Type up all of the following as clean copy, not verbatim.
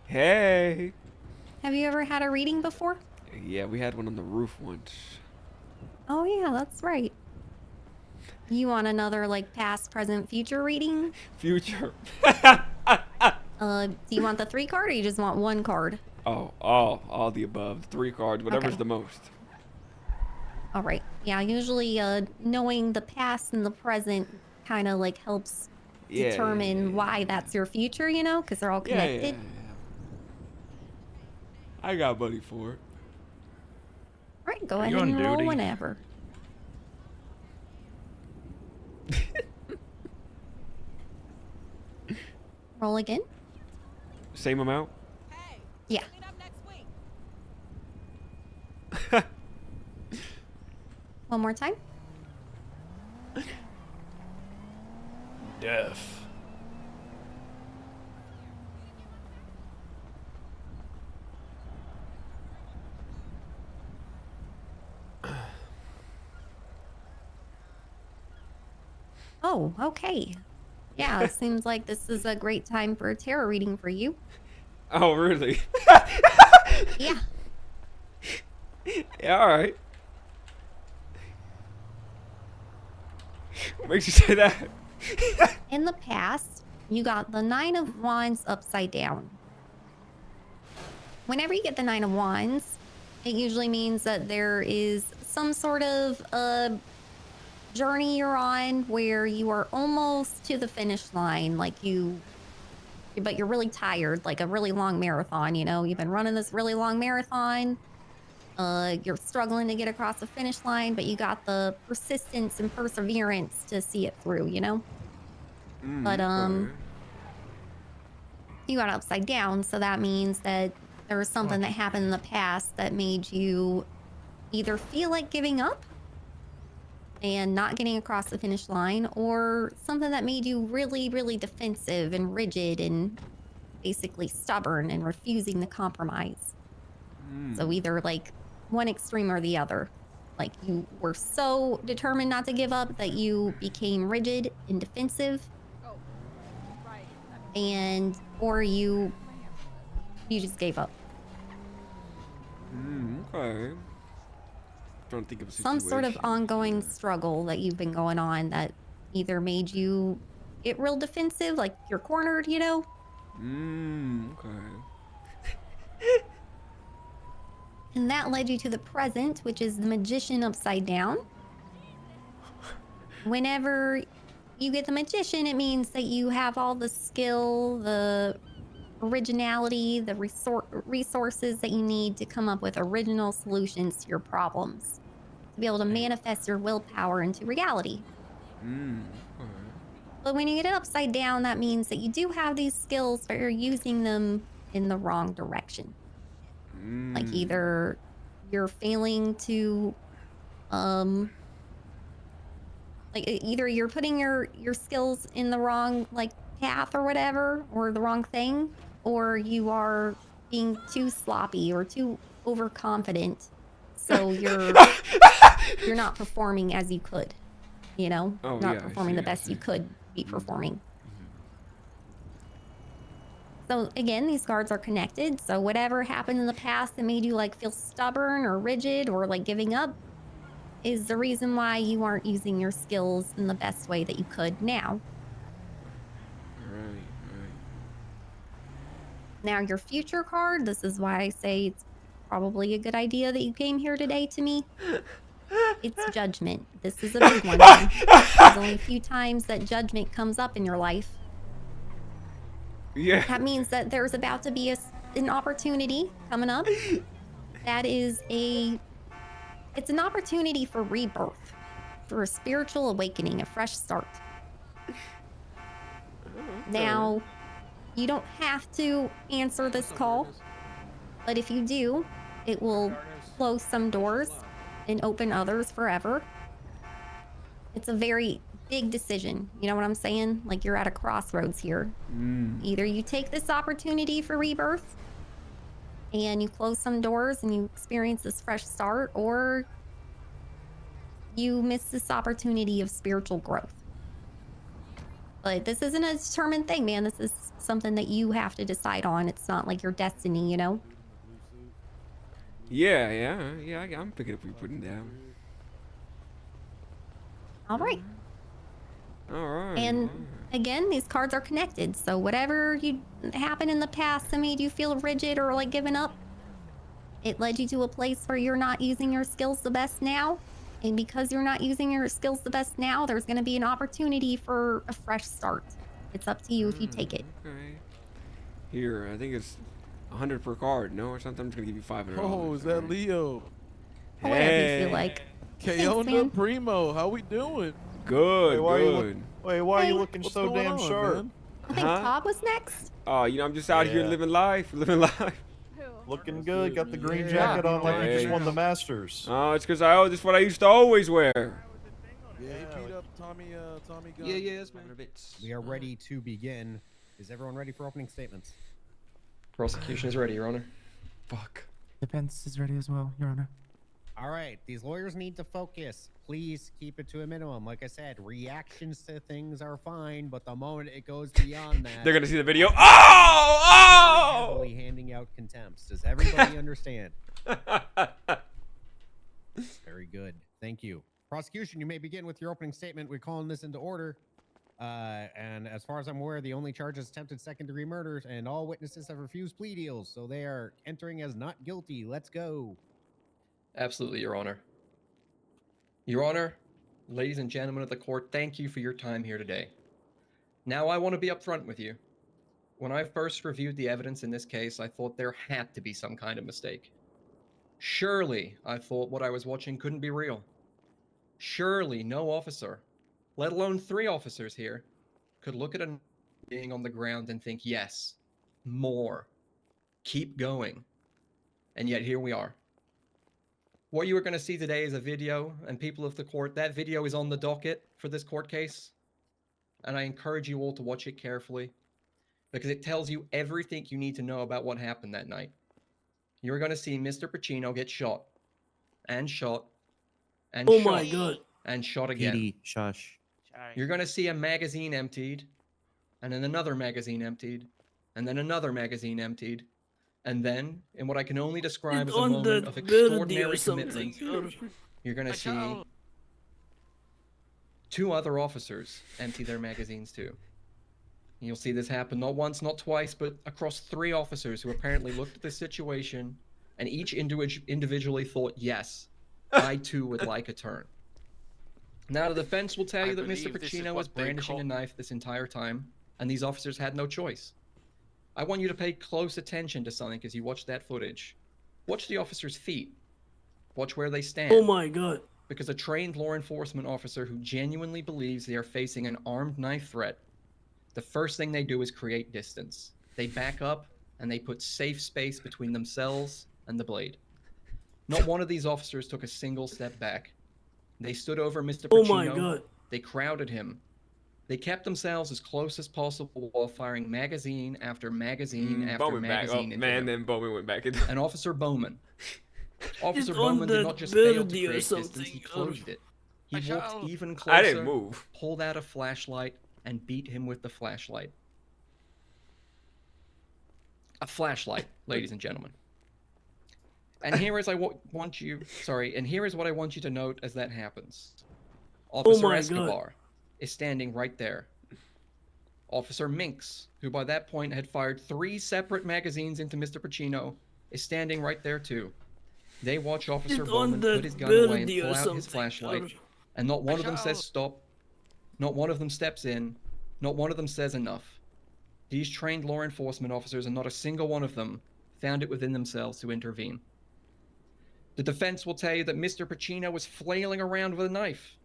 Hey. Have you ever had a reading before? Yeah, we had one on the roof once. Oh yeah, that's right. You want another like past, present, future reading? Future. Do you want the 3 card or you just want 1 card? Oh, all the above. 3 cards, whatever's Okay. the most. All right. Yeah, usually knowing the past and the present kind of like helps determine why that's your future, you know, because they're all Yeah. connected. I got money for it. All right, go Are ahead you on and roll duty? whenever. Roll again. Same amount? Hey, Yeah. meet up next week. One more time. Death. Oh, okay. Yeah, it seems like this is a great time for a tarot reading for you. Oh, really? Yeah. Yeah, alright. What makes you say that? In the past, you got the 9 of Wands upside down. Whenever you get the 9 of Wands, it usually means that there is some sort of journey you're on where you are almost to the finish line, but you're really tired, like a really long marathon, you know? You've been running this really long marathon. You're struggling to get across the finish line, but you got the persistence and perseverance to see it through, you know? But Okay. you got upside down, so that means that there was something that happened in the past that made you either feel like giving up and not getting across the finish line, or something that made you really, really defensive and rigid and basically stubborn and refusing to compromise. So either like one extreme or the other. Like you were so determined not to give up that you became rigid and defensive, Oh, right. or you just gave up. Okay. Trying to think of a Some situation. sort of ongoing struggle that you've been going on that either made you get real defensive, like you're cornered, you know? Okay. And that led you to the present, which is the Magician upside down. Whenever you get the Magician, it means that you have all the skill, the originality, the resources that you need to come up with original solutions to your problems, to be able to manifest your willpower into reality. Okay. But when you get it upside down, that means that you do have these skills, but you're using them in the wrong direction. Like either you're failing to, either you're putting your skills in the wrong like path or whatever, or the wrong thing, or you are being too sloppy or too overconfident, so you're not performing as you could, you know, Oh, not yeah, I performing the see, I best see. you could be performing. So again, these cards are connected. So whatever happened in the past that made you like feel stubborn or rigid or like giving up is the reason why you aren't using your skills in the best way that you could now. Right. Now your future card, this is why I say it's probably a good idea that you came here today to me. It's Judgment. This is a big one, man. There's only a few times that Judgment comes up in your life. Yeah. That means that there's about to be an opportunity coming up. That is it's an opportunity for rebirth, for a spiritual awakening, a fresh start. Now, you don't have to answer this call, but if you do, it will close some doors and open others forever. It's a very big decision. You know what I'm saying? Like you're at a crossroads here. Either you take this opportunity for rebirth and you close some doors and you experience this fresh start, or you miss this opportunity of spiritual growth. But this isn't a determined thing, man. This is something that you have to decide on. It's not like your destiny, you know? Yeah. I'm picking up what you're putting down. All right. All right. And again, these cards are connected. So whatever you happened in the past that made you feel rigid or like giving up, it led you to a place where you're not using your skills the best now. And because you're not using your skills the best now, there's going to be an opportunity for a fresh start. It's up to you if you take it. Okay. Here, I think it's 100 per card, no, or something. I'm just gonna give you $500. Oh, is that Leo? Whatever you feel like. Kayona man. Primo, how we doing? Good, good. Wait, why are you looking What's so going damn on, sharp? man? I think Huh? Todd was next. Oh, you know, I'm just out here Yeah. living life. Looking good. Got the green Yeah. jacket on like you just Yeah. won the Masters. Oh, it's because this is what I used to always wear. Yeah, he beat up Tommy Gunn. Yes, man. We are ready to begin. Is everyone ready for opening statements? Prosecution is ready, Your Honor. Fuck. Defense is ready as well, Your Honor. All right, these lawyers need to focus. Please keep it to a minimum. Like I said, reactions to things are fine, but the moment it goes beyond that, They're gonna see the video. Oh! heavily handing out contempts. Does everybody understand? Very good. Thank you. Prosecution, you may begin with your opening statement. We're calling this into order. And as far as I'm aware, the only charge is attempted second-degree murders, and all witnesses have refused plea deals, so they are entering as not guilty. Let's go. Absolutely, Your Honor. Your Honor, ladies and gentlemen of the court, thank you for your time here today. Now, I want to be upfront with you. When I first reviewed the evidence in this case, I thought there had to be some kind of mistake. Surely, I thought what I was watching couldn't be real. Surely, no officer, let alone 3 officers here, could look at a being on the ground and think, yes, more. Keep going. And yet, here we are. What you are going to see today is a video, and people of the court, that video is on the docket for this court case. And I encourage you all to watch it carefully, because it tells you everything you need to know about what happened that night. You're going to see Mr. Pacino get shot, and shot, and shot, my God. and shot again. Petey, shush. You're going to see a magazine emptied, and then another magazine emptied, and then another magazine emptied, and then, in what I can only describe as a moment of extraordinary commitment, you're going to see 2 other officers empty their magazines too. You'll see this happen not once, not twice, but across 3 officers who apparently looked at the situation and each individually thought, yes, I too would like a turn. Now, the defense will tell you that Mr. Pacino was brandishing a knife this entire time, and these officers had no choice. I want you to pay close attention to something as you watch that footage. Watch the officer's feet. Watch where they stand. Oh my God. Because a trained law enforcement officer who genuinely believes they are facing an armed knife threat, the first thing they do is create distance. They back up and they put safe space between themselves and the blade. Not one of these officers took a single step back. They stood over Mr. Pacino. Oh my God. They crowded him. They kept themselves as close as possible while firing magazine after magazine after Bowman back. Oh, magazine into man, him. then Bowman went back. And Officer Bowman. Officer It's on Bowman did that not just fail to building or create distance, he something. closed it. He walked even closer, I didn't move. pulled out a flashlight, and beat him with the flashlight. A flashlight, ladies and gentlemen. And here is and here is what I want you to note as that happens. Officer my God. Escobar is standing right there. Officer Minkx, who by that point had fired 3 separate magazines into Mr. Pacino, is standing right there too. They watch Officer It's on Bowman that put his gun away and building or pull out his something. flashlight, and not one of them says stop, not one of them steps in, not one of them says enough. These trained law enforcement officers, and not a single one of them, found it within themselves to intervene. The defense will tell you that Mr. Pacino was flailing around with a knife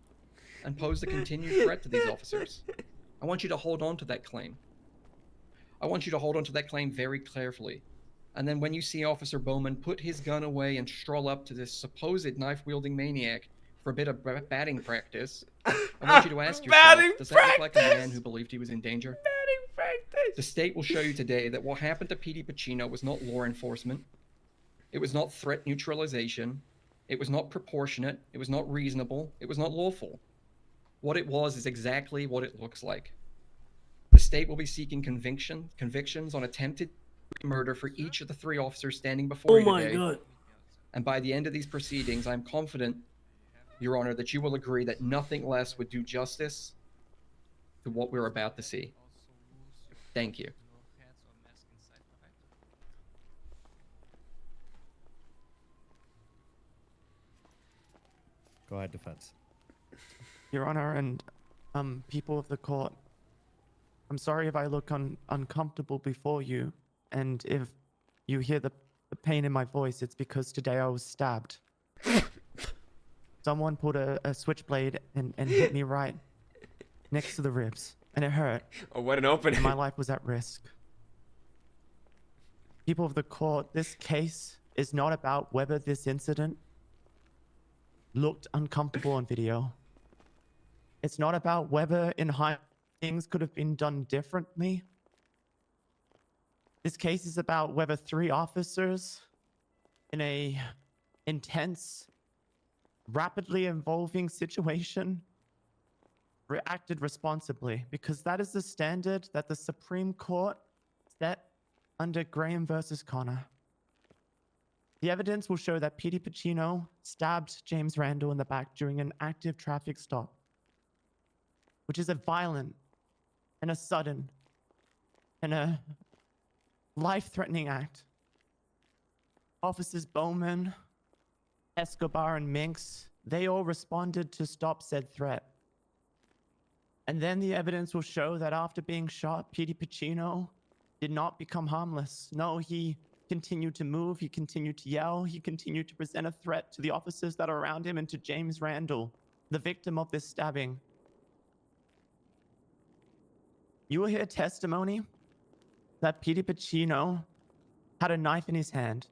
and posed a continued threat to these officers. I want you to hold on to that claim. I want you to hold on to that claim very carefully. And then when you see Officer Bowman put his gun away and stroll up to this supposed knife-wielding maniac for a bit of batting practice, I want you to ask yourself, does that look like a man who believed he was in danger? The state will show you today that what happened to Petey Pacino was not law enforcement. It was not threat neutralization. It was not proportionate. It was not reasonable. It was not lawful. What it was is exactly what it looks like. state will be seeking convictions on attempted murder for each of the 3 officers standing before you today. God. And by the end of these proceedings, I'm confident, Your Honor, that you will agree that nothing less would do justice to what we're about to see. Thank you. Go ahead, defense. Your Honor, and people of the court, I'm sorry if I look uncomfortable before you, and if you hear the pain in my voice, it's because today I was stabbed. Someone pulled a switchblade and hit me right next to the ribs, and it hurt. Oh, what an opening. My life was at risk. People of the court, this case is not about whether this incident looked uncomfortable on video. It's not about whether in hindsight things could have been done differently. This case is about whether 3 officers in a intense, rapidly evolving situation reacted responsibly, because that is the standard that the Supreme Court set under Graham versus Connor. The evidence will show that Petey Pacino stabbed James Randall in the back during an active traffic stop, which is a violent and a sudden and a life-threatening act. Officers Bowman, Escobar, and Minkx, they all responded to stop said threat. And then the evidence will show that after being shot, Petey Pacino did not become harmless. No, he continued to move, he continued to yell, he continued to present a threat to the officers that are around him and to James Randall, the victim of this stabbing. You will hear testimony that Petey Pacino had a knife in his hand,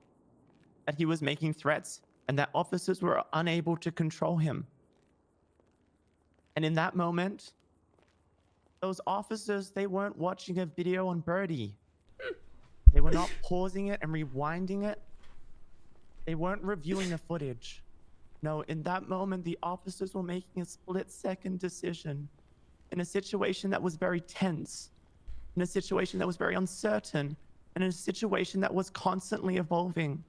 that he was making threats, and that officers were unable to control him. And in that moment, those officers, they weren't watching a video on Birdie. They were not pausing it and rewinding it. They weren't reviewing the footage. No, in that moment, the officers were making a split-second decision in a situation that was very tense, in a situation that was very uncertain, and in a situation that was constantly evolving.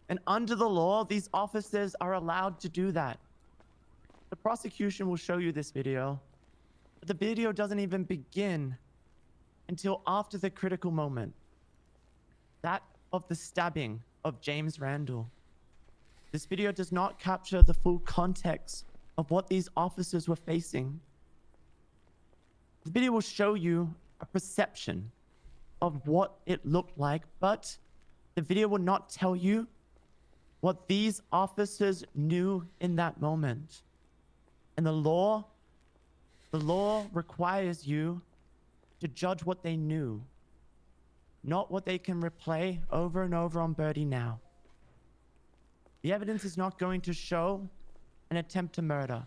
And under the law, these officers are allowed to do that. The prosecution will show you this video, but the video doesn't even begin until after the critical moment, that of the stabbing of James Randall. This video does not capture the full context of what these officers were facing. The video will show you a perception of what it looked like, but the video will not tell you what these officers knew in that moment. And the law requires you to judge what they knew, not what they can replay over and over on Birdie now. The evidence is not going to show an attempt to murder.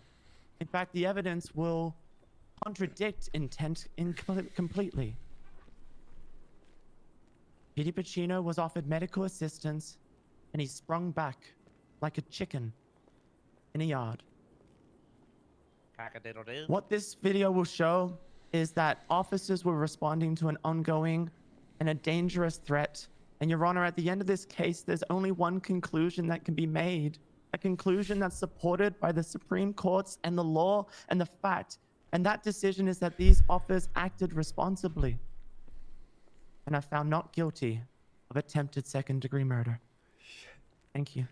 In fact, the evidence will contradict intent completely. Petey Pacino was offered medical assistance, and he sprung back like a chicken in a yard. Cock-a-doodle-doo. What this video will show is that officers were responding to an ongoing and a dangerous threat. And Your Honor, at the end of this case, there's only one conclusion that can be made, a conclusion that's supported by the Supreme Courts and the law and the fact. And that decision is that these officers acted responsibly and are found not guilty of attempted second-degree murder. Thank you.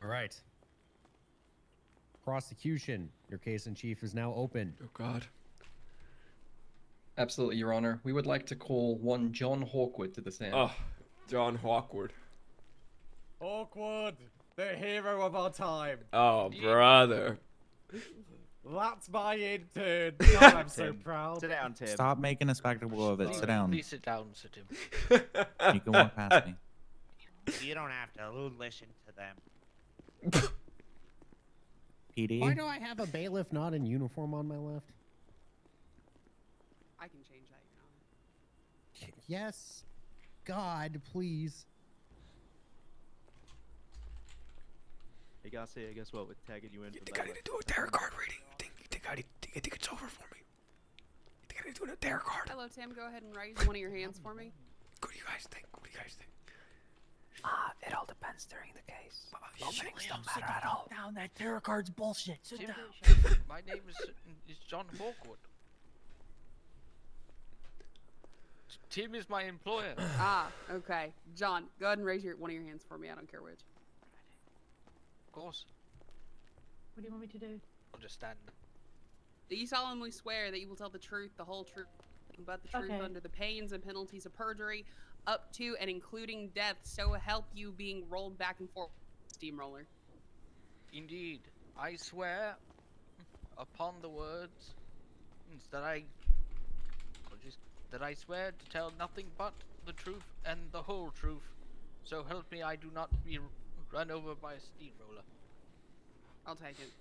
All right. Prosecution, your case in chief is now open. Oh, God. Absolutely, Your Honor. We would like to call one John Hawkwood to the stand. Oh, John Hawkwood. Hawkwood, the hero of our time. Oh, brother. That's my intern. God, I'm so proud. Sit down, Tim. Stop making a spectacle of it. Sit down. Please sit down, Sir Tim. You can walk past me. You don't have to listen to them. PD. Why do I have a bailiff not in uniform on my left? I can change that, Your Honor. Yes. God, please. Hey, Garcia, guess what? We're tagging you in. You think I need to do a tarot card reading? You think it's over for me? You think I need to do a tarot card? Hello, Tim. Go ahead and raise one of your hands for me. What do you guys think? What do you guys think? It all depends during the case. Openings don't matter at all. Down, that tarot card's bullshit. Sit down. My name is John Hawkwood. Tim is my employer. Ah, okay. John, go ahead and raise one of your hands for me. I don't care which. Of course. What do you want me to do? I'll just stand. Do you solemnly swear that you will tell the truth, the whole truth, but the truth Okay. under the pains and penalties of perjury, up to and including death, so help you being rolled back and forth steamroller? Indeed, I swear upon the words that I swear to tell nothing but the truth and the whole truth. So help me, I do not be run over by a steamroller. I'll take it.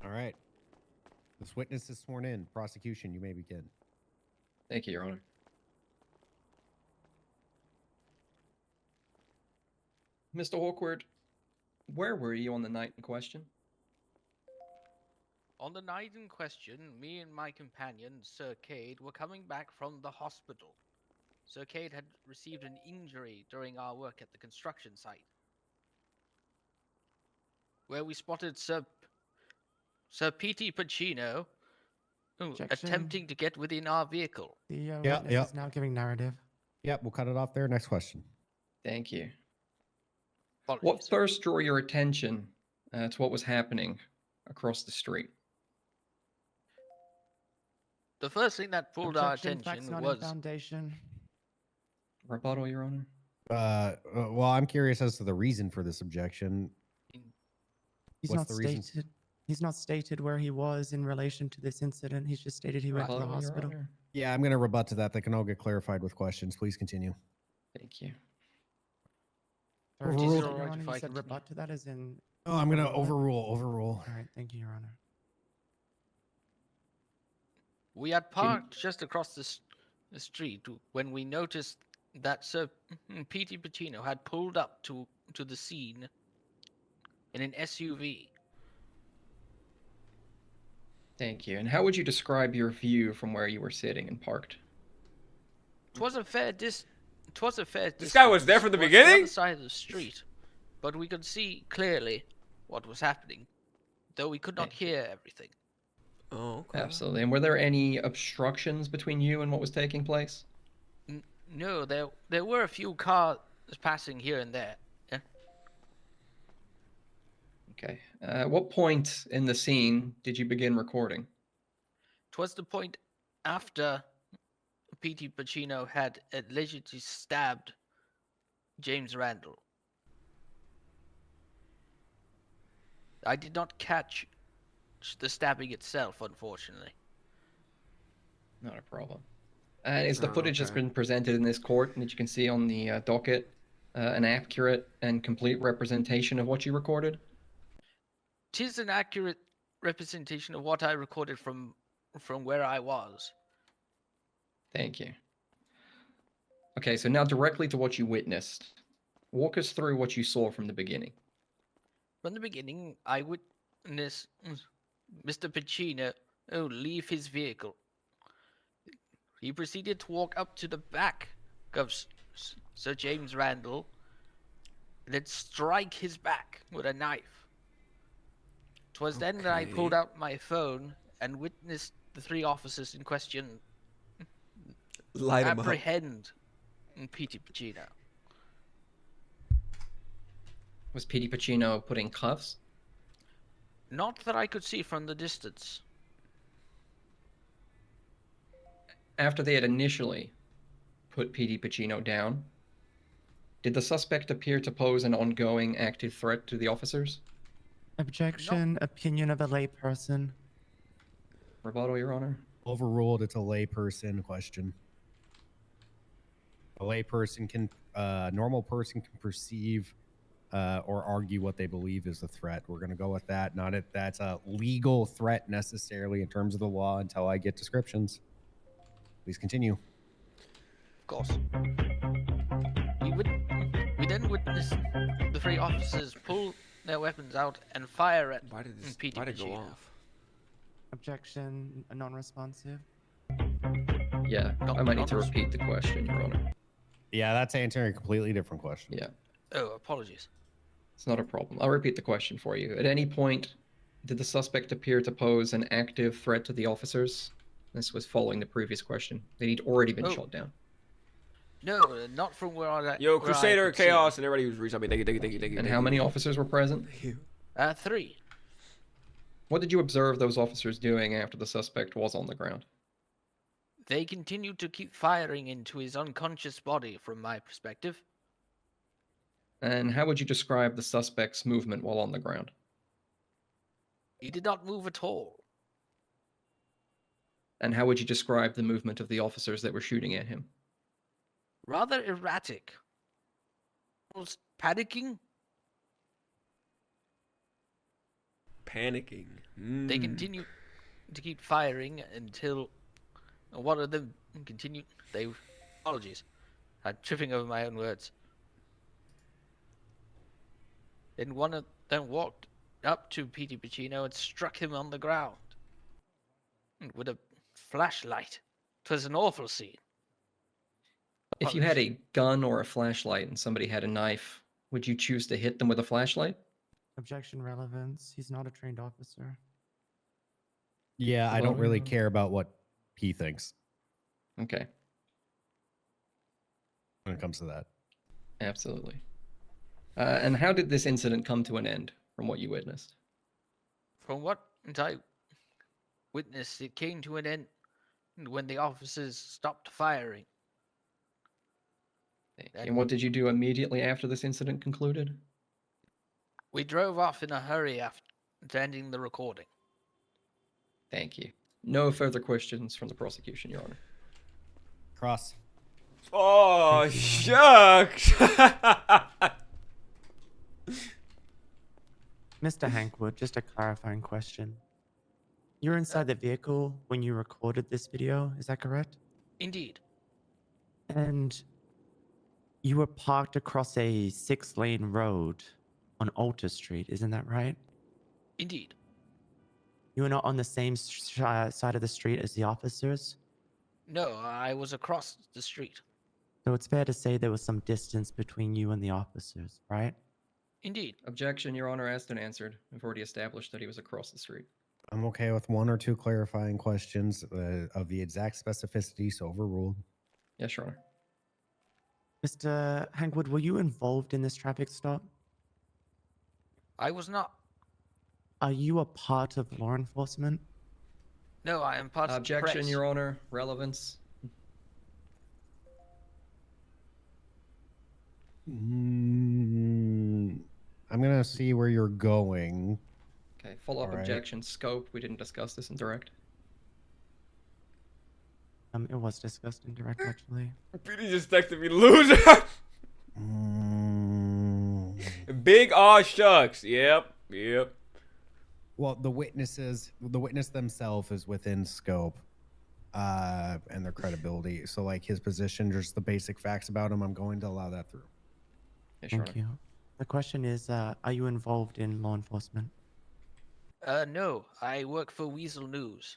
All right. This witness is sworn in. Prosecution, you may begin. Thank you, Your Honor. Mr. Hawkwood, where were you on the night in question? On the night in question, me and my companion, Sir Cade, were coming back from the hospital. Sir Cade had received an injury during our work at the construction site, where we spotted Sir Petey Pacino attempting to get within our vehicle. The Yeah, witness yeah. is now giving narrative. Yep, we'll cut it off there. Next question. Thank you. Apologies. What first drew your attention to what was happening across the street? The first thing that pulled our Objection, facts attention not was in foundation. Rebuttal, Your Honor. Well, I'm curious as to the reason for this objection. He's What's not the reason? stated. He's not stated where he was in relation to this incident. He's just stated he went to the Rebuttal, Your hospital. Honor. Yeah, I'm going to rebut to that. That can all get clarified with questions. Please continue. Thank you. Sorry, Overruled. Your Alright, Honor, if you I said continue. rebut to that as in. Oh, I'm going to Overrule? overrule. All right, thank you, Your Honor. we had parked just across the street when we noticed that Sir Petey Pacino had pulled up to the scene in an SUV. Thank you. And how would you describe your view from where you were sitting and parked? Twas a fair distance. This guy was there from the towards beginning? other side of the street, but we could see clearly what was happening, though we could not Thank you. hear everything. Oh, okay. Absolutely. And were there any obstructions between you and what was taking place? No, there were a few cars passing here and there. Yeah. Okay. At what point in the scene did you begin recording? 'Twas the point after Petey Pacino had allegedly stabbed James Randall. I did not catch the stabbing itself, unfortunately. Not a problem. And is the Oh, footage that's okay. been presented in this court and that you can see on the docket an accurate and complete representation of what you recorded? 'Tis an accurate representation of what I recorded from where I was. Thank you. Okay, so now directly to what you witnessed. Walk us through what you saw from the beginning. From the beginning, I witnessed Mr. Pacino leave his vehicle. He proceeded to walk up to the back of Sir James Randall and then strike his back with a knife. 'Twas then that I pulled Okay. out my phone and witnessed the three officers in question Light him up. apprehend Petey Pacino. Was Petey Pacino put in cuffs? Not that I could see from the distance. After they had initially put Petey Pacino down, did the suspect appear to pose an ongoing active threat to the officers? Objection, opinion of a layperson. Rebuttal, Your Honor. Overruled. It's a layperson question. A layperson can, normal person can perceive or argue what they believe is a threat. We're going to go with that. Not if that's a legal threat necessarily in terms of the law until I get descriptions. Please continue. Of course. witnessed the three officers pull their weapons out and fire at Petey Why'd it go Pacino. off? Objection, non-responsive. Yeah, I might need to repeat the question, Your Honor. Yeah, that's answering a completely different question. Yeah, Oh, apologies. it's not a problem. I'll repeat the question for you. At any point, did the suspect appear to pose an active threat to the officers? This was following the previous question. They'd already been shot down. No, not from where I. Yo, where I Crusader, could see. Chaos, and everybody who's reached out me. Thank you. And how many officers were present? 3. What did you observe those officers doing after the suspect was on the ground? They continued to keep firing into his unconscious body, from my perspective. And how would you describe the suspect's movement while on the ground? He did not move at all. And how would you describe the movement of the officers that were shooting at him? Rather erratic. Almost panicking. Panicking. They continued to keep firing until one of them continued. Apologies. I'm tripping over my own words. Then one of them walked up to Petey Pacino and struck him on the ground with a flashlight. It was an awful scene. If you had a gun or a flashlight and somebody had a knife, would you choose to hit them with a flashlight? Objection, relevance. He's not a trained officer. Yeah, I don't really care about what he thinks Okay, when it comes to that. absolutely. And how did this incident come to an end, from what you witnessed? From what I witnessed, it came to an end when the officers stopped firing. And what did you do immediately after this incident concluded? We drove off in a hurry after ending the recording. Thank you. No further questions from the prosecution, Your Honor. Cross. Oh, shucks. Mr. Hawkwood, just a clarifying question. You were inside the vehicle when you recorded this video, is that correct? Indeed. And you were parked across a 6-lane road on Alta Street, isn't that right? Indeed. You were not on the same side of the street as the officers? No, I was across the street. So it's fair to say there was some distance between you and the officers, right? Indeed. Objection, Your Honor, asked and answered. We've already established that he was across the street. I'm okay with 1 or 2 clarifying questions of the exact specificity, so overruled. Yes, Your Honor. Mr. Hawkwood, were you involved in this traffic stop? I was not. Are you a part of law enforcement? No, I am part of the Objection, press. Your Honor. Relevance. I'm going to see where you're going. Okay, follow-up All right. objection. Scope. We didn't discuss this in direct. It was discussed in direct, actually. Petey just texted me, loser. Big aw shucks. Yep. Well, the witness themselves is within scope and their credibility. So, like, his position, just the basic facts about him, I'm going to allow that through. Yes, Your Thank Honor. you. The question is, are you involved in law enforcement? No, I work for Weasel News.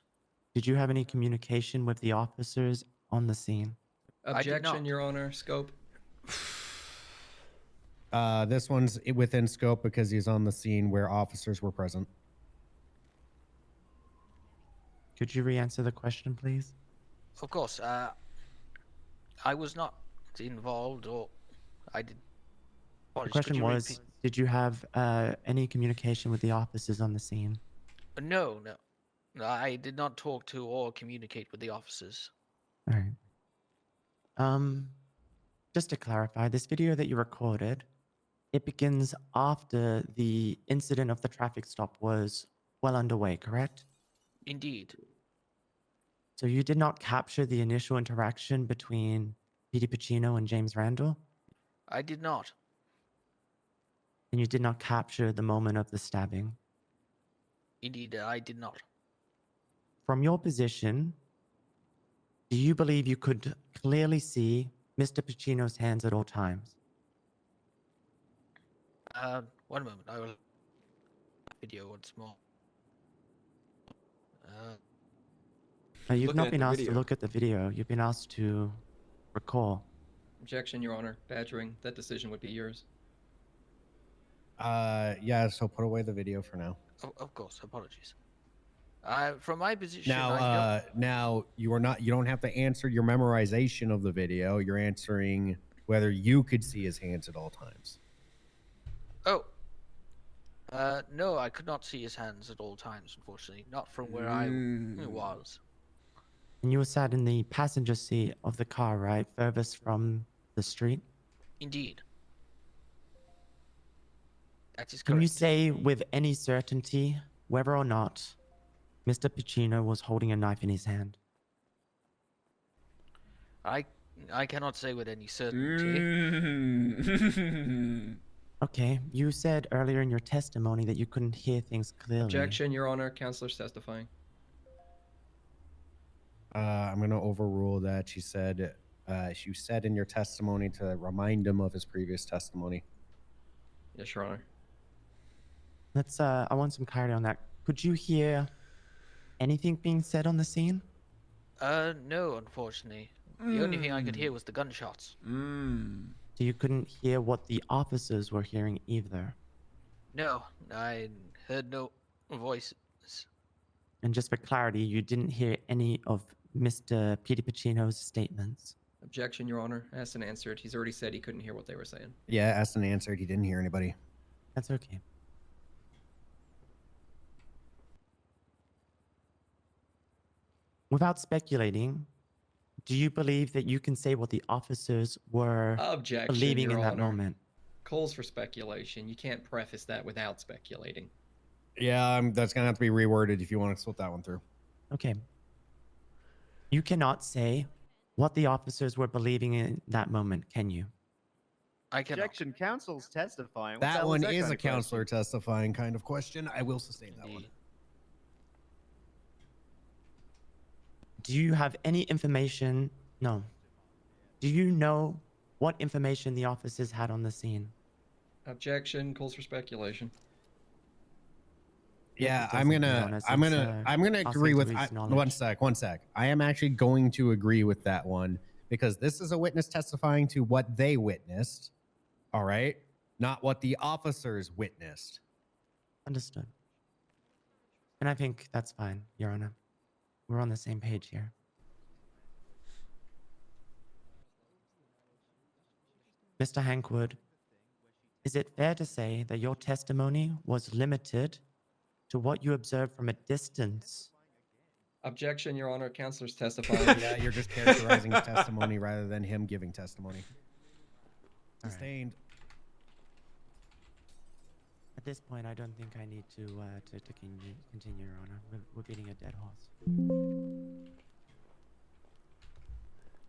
Did you have any communication with the officers on the scene? I did Objection, not. Your Honor. Scope. This one's within scope because he's on the scene where officers were present. Could you re-answer the question, please? Of course, I was not involved, or I did. The Apologies, could question you was, repeat? did you have any communication with the officers on the scene? No. I did not talk to or communicate with the officers. All right. Just to clarify, this video that you recorded, it begins after the incident of the traffic stop was well underway, correct? Indeed. So you did not capture the initial interaction between Petey Pacino and James Randall? I did not. And you did not capture the moment of the stabbing? Indeed, I did not. From your position, do you believe you could clearly see Mr. Pacino's hands at all times? One moment. I will video once more. You've Looking not at been the asked to video. look at the video. You've been asked to recall. Objection, Your Honor. Badgering. That decision would be yours. Yeah, so put away the video for now. Of course. Apologies. From my position, I Now, don't... now you don't have to answer your memorization of the video. You're answering whether you could see his hands at all times. Oh. No, I could not see his hands at all times, unfortunately. Not from where I was. And you were sat in the passenger seat of the car, right? Furthest from the street? Indeed. That is Can correct. you say with any certainty whether or not Mr. Pacino was holding a knife in his hand? I cannot say with any certainty. Okay, you said earlier in your testimony that you couldn't hear things clearly. Objection, Your Honor. Counselor's testifying. I'm going to overrule that. She said in your testimony to remind him of his previous testimony. Yes, Your Honor. Let's, I want some clarity on that. Could you hear anything being said on the scene? No, unfortunately. The only thing I could hear was the gunshots. So you couldn't hear what the officers were hearing either? No, I heard no voices. And just for clarity, you didn't hear any of Mr. Petey Pacino's statements? Objection, Your Honor. Asked and answered. He's already said he couldn't hear what they were saying. Yeah, asked and answered. He didn't hear anybody. That's okay. Without speculating, do you believe that you can say what the officers were Objection, believing Your in that Honor. moment? Calls for speculation. You can't preface that without speculating. Yeah, that's going to have to be reworded if you want to slip that one through. Okay. You cannot say what the officers were believing in that moment, can you? I cannot. Objection, counsel's testifying. What the That hell one that is kind a of question? counselor testifying kind of question. I will sustain that one. Indeed. Do you have any information? No. Do you know what information the officers had on the scene? Objection. Calls for speculation. Yeah, It I'm doesn't, to be gonna, honest. I'm It's, gonna I'll agree say with. to his One knowledge. one sec. I am actually going to agree with that one because this is a witness testifying to what they witnessed. All right, not what the officers witnessed. Understood. And I think that's fine, Your Honor. We're on the same page here. Mr. Hawkwood, is it fair to say that your testimony was limited to what you observed from a distance? Objection, Your Honor. Counselor's testifying. Yeah, you're just characterizing his testimony rather than him giving testimony. All right. Sustained. At this point, I don't think I need to continue, Your Honor. We're beating a dead horse.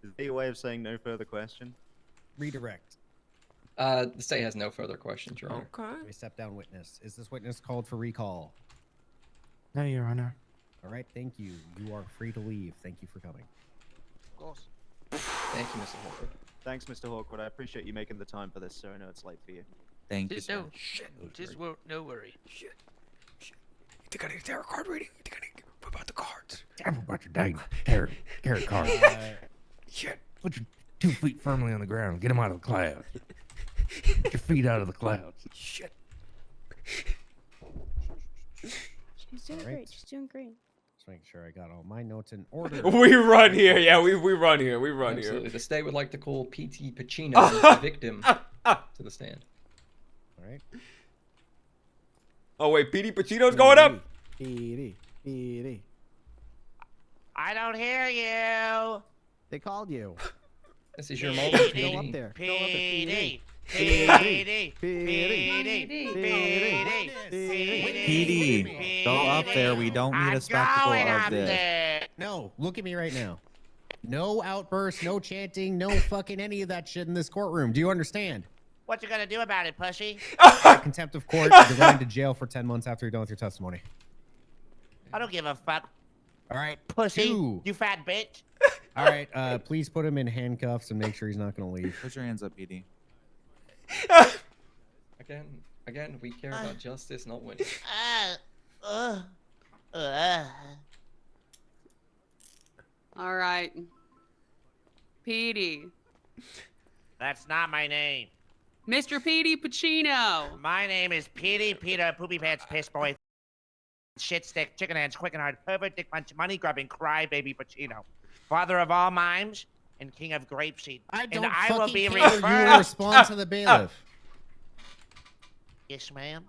Is there a way of saying no further question? Redirect. The state has no further questions, Your Honor. Okay. We step down witness. Is this witness called for recall? No, Your Honor. All right, thank you. You are free to leave. Thank you for coming. Of course. Thank you, Mr. Hawkwood. Thanks, Mr. Hawkwood. I appreciate you making the time for this, sir. I know it's late for you. Thank you, sir. No, no worry. Shit. You think I need a tarot card reading? You think I need to whip out the cards? Careful about your dang carrot card. Shit. Put your 2 feet firmly on the ground. Get them out of the clouds. Get your feet out of the clouds. Shit. She's doing All right. great. She's doing great. Just making sure I got all my notes in order. We run here. Yeah, we run here. We run Absolutely. here. The state would like to call Petey Pacino, the victim, to the stand. All right. Oh wait, Petey Pacino's going up. Petey. I don't hear you. They called you. This is your moment, Go up Petey. there. Petey. PD, go up there. We don't need a spectacle of this. No, look at me right now. No outbursts, no chanting, no fucking any of that shit in this courtroom. Do you understand? What you gonna do about it, pushy? Contempt of court. You're going to jail for 10 months after you're done with your testimony. I don't give a fuck, All right. pussy. Two. You fat bitch. All right. Please put him in handcuffs and make sure he's not going to leave. Put your hands up, PD. I Again, we care about justice, not winning. All right. Petey. That's not my name. Mr. Petey Pacino. My name is Petey Peter Poopy Pants Piss Boy Shit Stick Chicken Hands Quick and Hard Pervert Dick Punch Money Grubbing Crybaby Pacino, father of all mimes and king of grapeseed. I don't and I will be care. You referred. will respond to the bailiff. Yes, ma'am.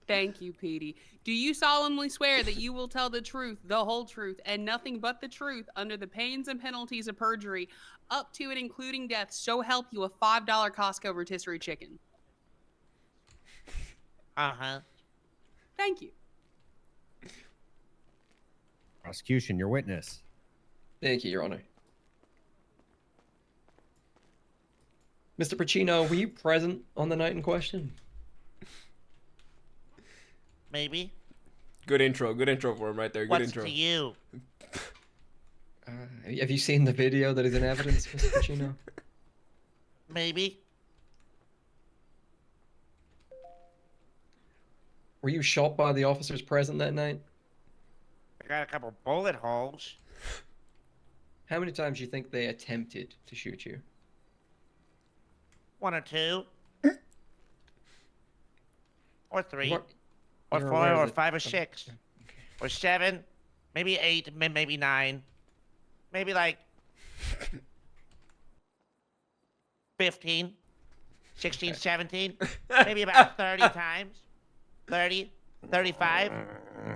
Thank you, Petey. Do you solemnly swear that you will tell the truth, the whole truth, and nothing but the truth under the pains and penalties of perjury, up to and including death, so help you a $5 Costco rotisserie chicken? Uh-huh. Thank you. Prosecution, your witness. Thank you, Your Honor. Mr. Pacino, were you present on the night in question? Maybe. Good intro for him right there. Good What's intro. to you? Have you seen the video that is in evidence, Mr. Pacino? Maybe. Were you shot by the officers present that night? I got a couple bullet holes. How many times do you think they attempted to shoot you? 1 or 2. Or 3. What- Or you're 4 aware or that- 5 or 6. Or 7. Maybe 8. Maybe 9. Maybe like 15. 16, 17. Maybe about 30 times. 30. 35.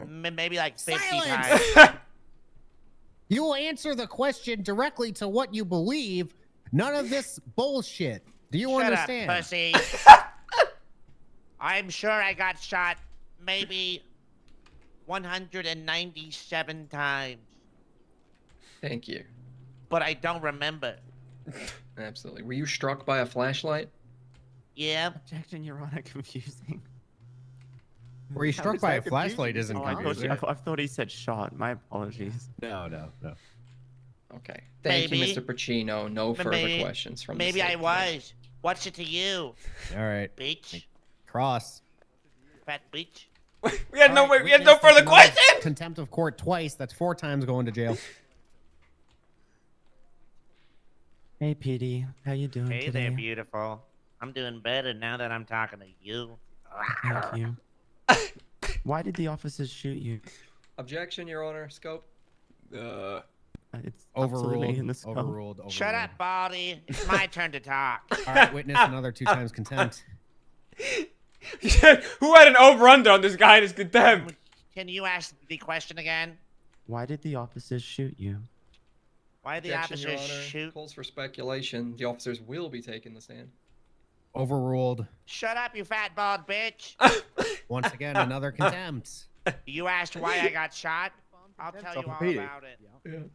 Maybe like 50 Silence! times. You will answer the question directly to what you believe. None of this bullshit. Do you Shut understand? up, pussy. I'm sure I got shot maybe 197 times. Thank you. But I don't remember. Absolutely. Were you struck by a flashlight? Yeah. Objection, Your Honor, confusing. Were you How struck is by that a flashlight isn't Oh, I confusing. thought he said shot. My apologies. No. Okay. Thank Maybe. you, Mr. Pacino. No further Maybe- questions from Maybe the I state was. What's it to you, All right. bitch? Cross. Fat bitch. We had All no right, we had no witness, further that's another questions. Contempt of court twice. That's 4 times going to jail. Hey, Petey. How you today? Hey there, beautiful. I'm doing better now that I'm talking to you. Thank you. Why did the officers shoot you? Objection, Your Honor. Scope. It's Overruled. absolutely in the scope. Overruled. Shut up, Baldy. It's my turn to talk. All right, witness another 2 times contempt. Who had an over-under on this guy in his contempt? Can you ask the question again? Why did the officers shoot you? Why the Objection, Your officers Honor. shoot? Calls for speculation. The officers will be taking the stand. Overruled. Shut up, you fat bald bitch. Once again, another contempt. You asked why I got shot? I'll tell you all about it.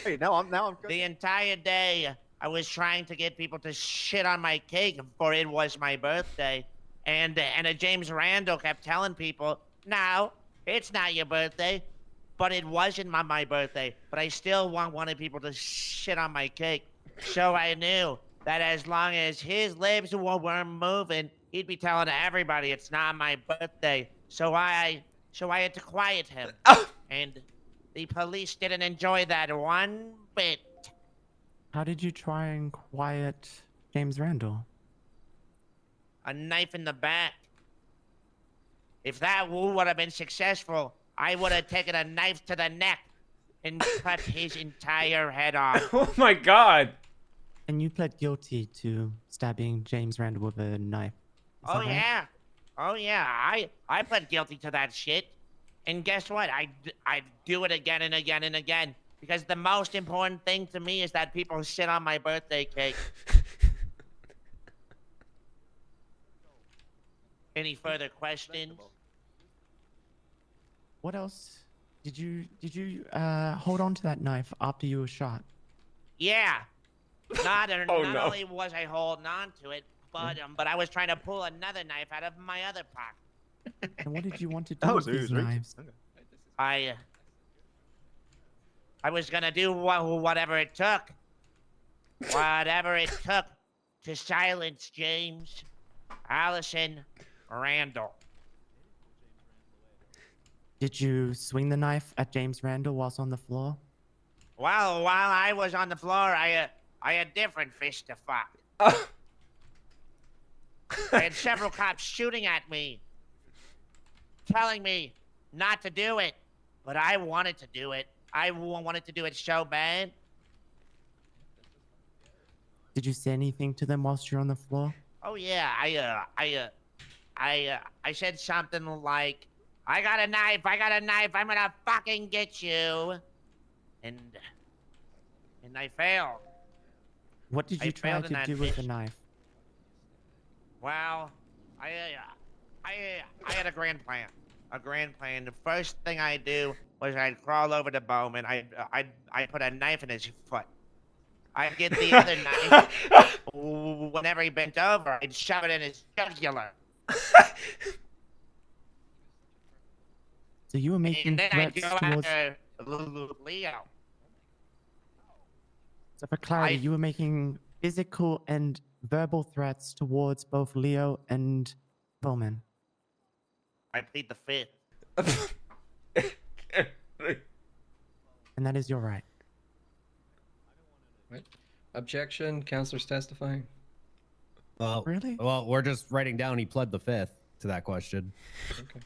Hey, now I'm The entire day, I was trying to get people to shit on my cake, for it was my birthday. And James Randall kept telling people, no, it's not your birthday. But it wasn't my birthday. But I still wanted people to shit on my cake. So I knew that as long as his lips weren't moving, he'd be telling everybody it's not my birthday. So I had to quiet him. And the police didn't enjoy that one bit. How did you try and quiet James Randall? A knife in the back. If that would have been successful, I would have taken a knife to the neck and cut his entire head off. Oh my god. And you pled guilty to stabbing James Randall with a knife. Is that Oh right? yeah. Oh yeah. I pled guilty to that shit. And guess what? I do it again and again and again. Because the most important thing to me is that people shit on my birthday cake. Any further questions? What else? Did you hold on to that knife after you were shot? Yeah. Not Oh, no. only was I holding on to it, but I was trying to pull another knife out of my other pocket. And what did you want to do with these knives? I was gonna do whatever it took. Whatever it took to silence James. Allison Randall. Did you swing the knife at James Randall whilst on the floor? Well, while I was on the floor, I had different fish to fuck. I had several cops shooting at me, telling me not to do it, but I wanted to do it. I wanted to do it so bad. Did you say anything to them whilst you're on the floor? Oh yeah, I said something like, I got a knife, I'm gonna fucking get you. And I failed. What did you try failed in to that do with the mission. knife? Well, I had a grand plan. The first thing I do was I'd crawl over to Bowman. I put a knife in his foot. I'd get the other knife. Whenever he bent over, I'd shove it in his jugular. So you were making And then I'd threats go towards... after Leo. So for clarity, you were making physical and verbal threats towards both Leo and Bowman. I plead the fifth. And that is your right. Right. Objection. Counselor's testifying. Well, Really? Well, we're just writing down he pled the fifth to that question. Okay.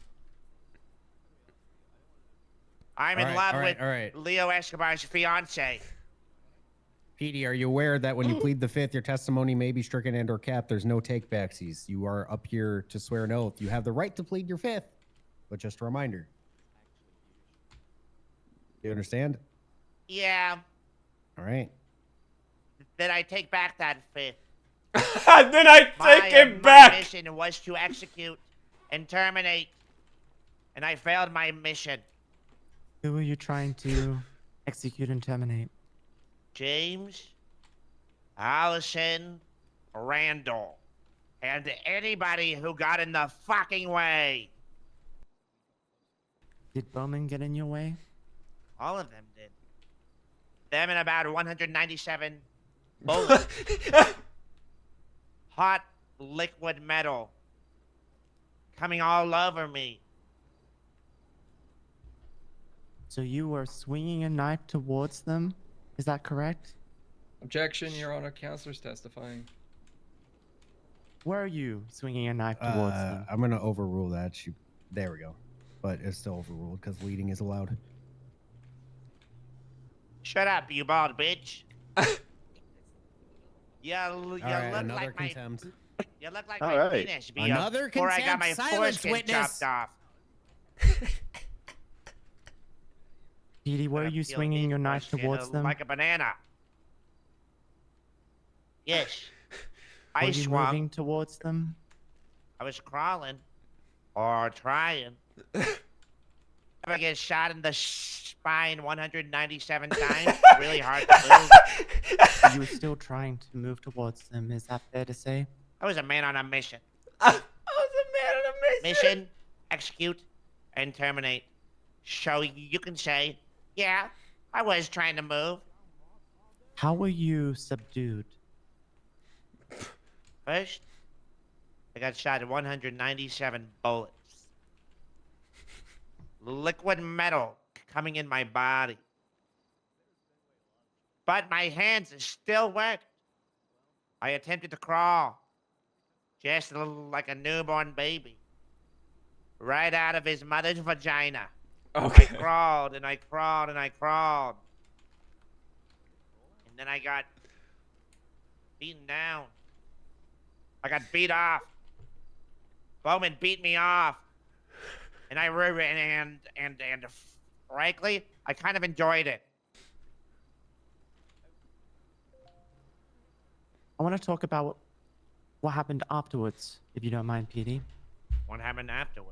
I'm in love with all right. Leo Escobar's fiance. Petey, are you aware that when you plead the fifth, your testimony may be stricken and/or capped? There's no take-backsies. You are up here to swear an oath. You have the right to plead your fifth, but just a reminder. You understand? Yeah. All right. Then I take back that fifth. Then I take it back. My mission was to execute and terminate, and I failed my mission. Who were you trying to execute and terminate? James, Allison, Randall, and anybody who got in the fucking way. Did Bowman get in your way? All of them did. Them and about 197 bullets. Hot liquid metal coming all over me. So you were swinging a knife towards them? Is that correct? Objection, Your Honor. Counselor's testifying. Were you swinging a knife towards them? I'm going to overrule that. There we go. But it's still overruled because leading is allowed. Shut up, you bald bitch. You look another like contempt. You look like All my right. penis Another before I got contempt. my Silence, foreskin witness. chopped off. Petey, were you swinging your knife towards them? Like a banana. Yes. I Were you swung. moving towards them? I was crawling. Or trying. Ever get shot in the spine 197 times? Really hard to move. You were still trying to move towards them. Is that fair to say? I was a man on a mission. I was a man on a mission. Mission, execute, and terminate. So you can say, yeah, I was trying to move. How were you subdued? First, I got shot at 197 bullets. Liquid metal coming in my body. But my hands still worked. I attempted to crawl. Just like a newborn baby. Right out of his mother's vagina. Okay. I crawled and I crawled and I crawled. And then I got beaten down. I got beat off. Bowman beat me off. And and frankly, I kind of enjoyed it. I want to talk about what happened afterwards, if you don't mind, Petey. What happened afterwards?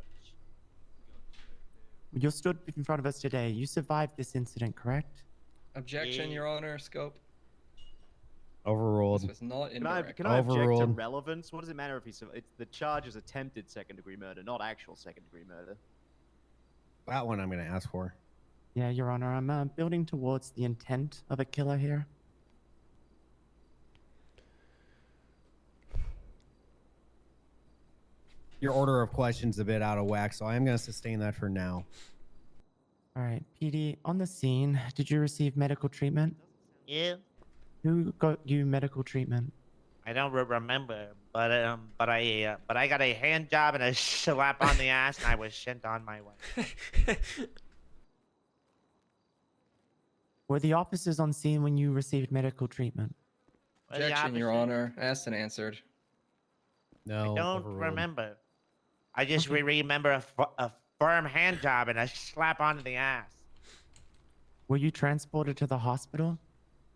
You stood in front of us today. You survived this incident, correct? Objection, Yeah. Your Honor. Scope. Overruled. This was not Can I indirect. object to Overruled. relevance? What does it matter if it's the charge is attempted second-degree murder, not actual second-degree murder? That one I'm going to ask for. Yeah, Your Honor. I'm building towards the intent of a killer here. Your order of questions a bit out of whack, so I am going to sustain that for now. All right, PD, on the scene, did you receive medical treatment? Yeah. Who got you medical treatment? I don't remember, but I got a hand job and a slap on the ass, and I was sent on my way. Were the officers on scene when you received medical treatment? Objection, Your Honor. Asked and answered. No. I don't overruled. remember. I just remember a firm hand job and a slap onto the ass. Were you transported to the hospital?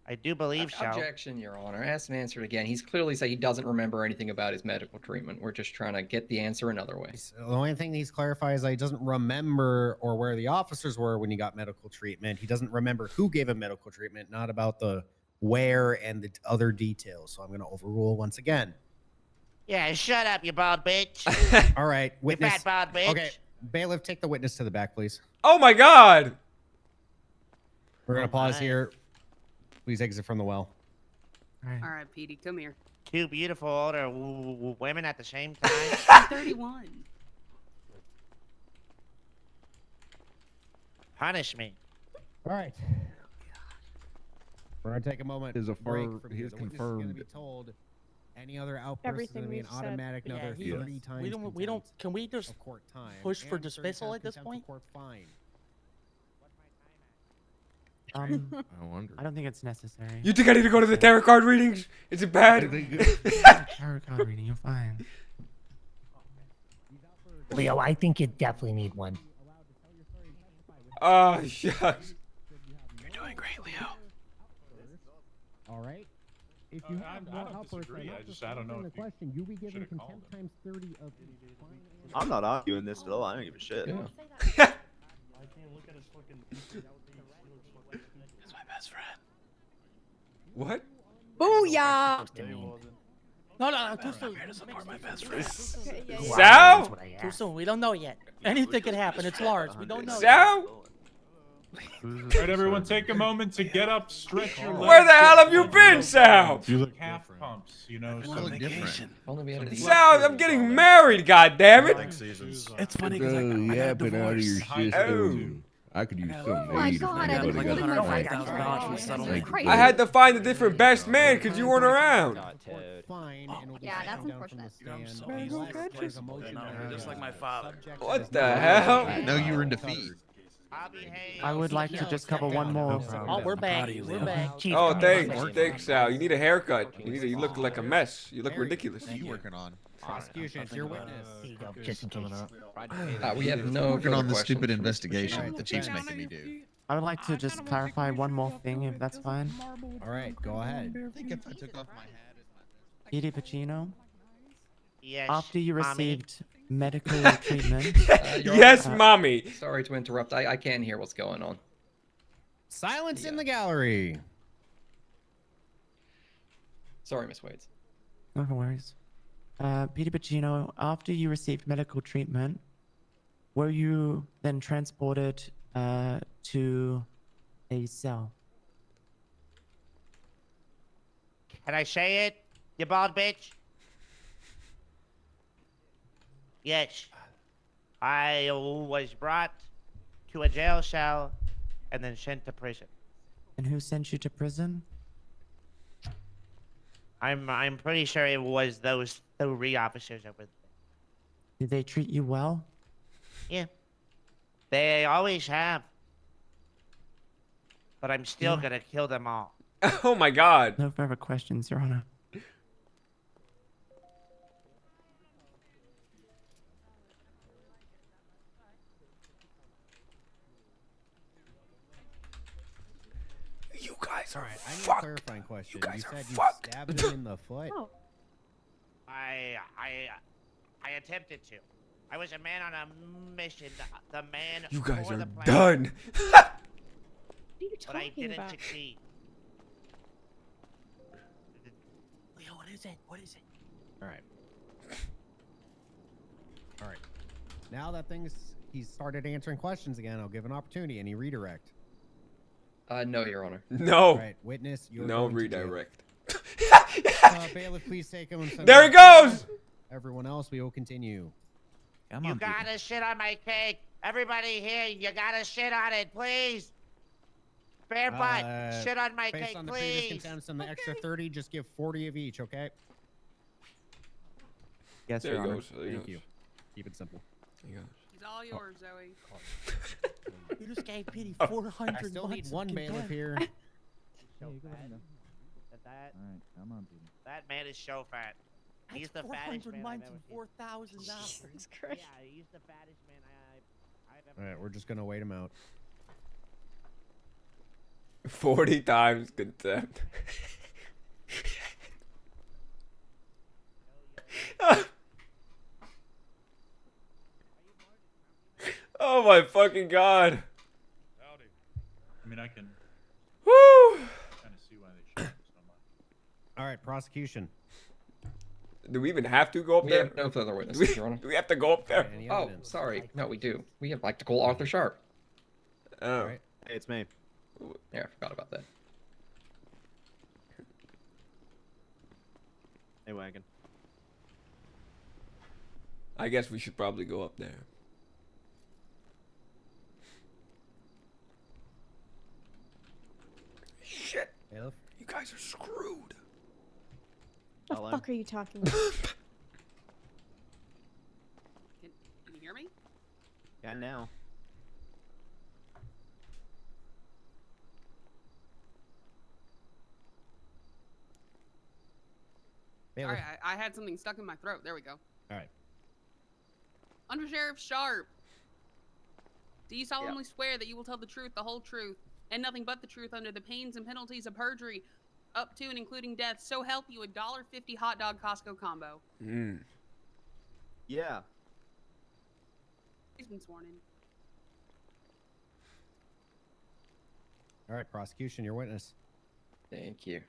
I do believe so. Objection, Your Honor. Asked and answered again. He's clearly said he doesn't remember anything about his medical treatment. We're just trying to get the answer another way. The only thing he's clarified is that he doesn't remember or where the officers were when he got medical treatment. He doesn't remember who gave him medical treatment, not about the where and the other details. So I'm going to overrule once again. Yeah, shut up, you bald bitch. All right, You witness. fat bald bitch. Okay, bailiff, take the witness to the back, please. Oh my God! We're going to pause my. here. Please exit from the well. All right, Petey, come here. Two beautiful older women at the same time. 31. Punish me. All right. We're going to take a moment. There's a break firm- from he here. has The witness is going to confirmed- be told any other outbursts is Everything going to be an we've said. automatic another 30 times We don't. Can we just of court time push for and 30 dismissal times at this contempt of point? Court fine. I wonder. I don't think it's necessary. You think I need to go to the tarot card readings? Is it bad? Tarot card reading, you're fine. Leo, I think you definitely need one. Oh, shucks. You're doing great, Leo. All right. If you have more outbursts, I don't know the question. You'll be given contempt times 30 of fine. I'm not arguing this at all. I don't give a shit. That's my best friend. What? Booyah! No, too soon. Here to support my best friend. Sal? Too soon. We don't know yet. Anything could happen. It's Lars. We don't know. Sal? Alright, everyone, take a moment to get up, stretch your legs. Where the hell have you been, Sal? You look half pumps, you know. You look different. Only we had a Sal, I'm getting married, goddammit. It's funny because I got been out of your system. I could use some Oh my aid if God, anybody I'm holding got my it. $5,000. I had to find a different best man because you weren't around. Fine, and will be Yeah, that's taken down from unfortunate. the stand Man, unless good. there's a motion to Just like my father. What the hell? I know you were in defeat. I would like to just cover one more. Oh, we're back. We're back. Oh, thanks, Sal. You need a haircut. You look like a mess. You look ridiculous. What are you working on? Prosecution, it's your witness. Here you go, just in case. We have no Working on further the questions. stupid investigation that the chief's making me do. I would like to just clarify one more thing, if that's fine. All right, go ahead. I think if I took off my hat as my Petey Pacino, Yes. after you mommy. received medical treatment, Your Yes, Honor, mommy. Sorry to interrupt. I can't hear what's going on. Silence in the gallery. Sorry, Miss Waits. no worries. Petey Pacino, after you received medical treatment, were you then transported to a cell? Can I say it, you bald bitch? Yes. I was brought to a jail cell and then sent to prison. And who sent you to prison? I'm pretty sure it was those 3 officers that were there. Did they treat you well? Yeah. They always have. But I'm still gonna kill them all. Oh my God. No further questions, Your Honor. You guys are All right, I need a fucked. clarifying question. You guys You are said you fucked. stabbed him in the foot. Oh. I attempted to. I was a man on a mission. The man. You guys for are the plan, done. What are you But I talking didn't about? succeed. Leo, what is it? What is it? All right. All right. Now that he's started answering questions again, I'll give an opportunity. Any redirect? No, Your Honor. No. All right, witness. You're No going to jail. redirect. Bailiff, please take him and send There him he to jail. goes. Everyone else, we will continue. Come You on, Petey. gotta shit on my cake. Everybody here, you gotta shit on it, please. Fair butt, shit on my Based cake, on the previous please. contempts and the extra 30, just give 40 of each, okay? Yes, There Your he Honor. goes. There he Thank goes. you. Keep it simple. There he goes. He's all yours, Zoe. You just gave Petey I 400 still need months one of bailiff contempt. here. So fat. That, All right, come on, Petey. that man is so fat. He's the fattest 400 man I've months ever and seen. $4,000. Jesus Christ. Yeah, he's the fattest man I've ever All right, we're just gonna wait him out. 40 times contempt. Oh my fucking god. I mean, I can Woo! kind of see why they shoot so much. All right, prosecution. Do we even have to go up We there? have no further Do witnesses, we, Your Honor. do we have to go up there? Any Oh, evidence? sorry. No, we do. We have like to call Arthur Sharp. Oh. All right. Hey, it's me. Yeah, I forgot about that. Hey, Wagon. I guess we should probably go up there. Shit. Bailiff? You guys are screwed. The Hello? fuck are you talking about? Can you hear me? Yeah, now. Bailiff. Sorry, I had something stuck in my throat. There we go. All right. Under Sheriff Sharp, do you solemnly swear that you will tell the truth, the whole truth, and nothing but the truth under the pains and penalties of perjury, up to and including death, so help you $1.50 hot dog Costco combo? Yeah. He's been sworn in. All right, prosecution, your witness. Thank you.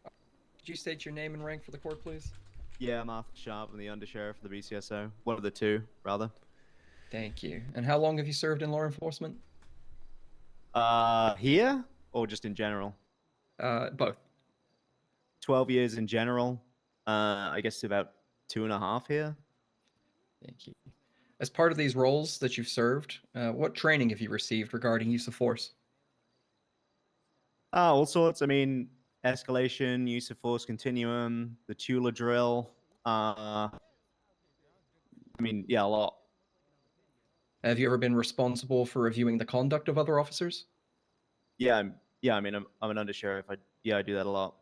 Could you state your name and rank for the court, please? Yeah, I'm Arthur Sharp. I'm the undersheriff of the BCSO. One of the two, rather. Thank you. And how long have you served in law enforcement? Here? Or just in general? Both. 12 years in general. I guess about 2.5 here. Thank you. As part of these roles that you've served, what training have you received regarding use of force? All sorts. I mean, escalation, use of force continuum, the Tula drill. I mean, yeah, a lot. Have you ever been responsible for reviewing the conduct of other officers? Yeah, I mean, I'm an undersheriff. I do that a lot.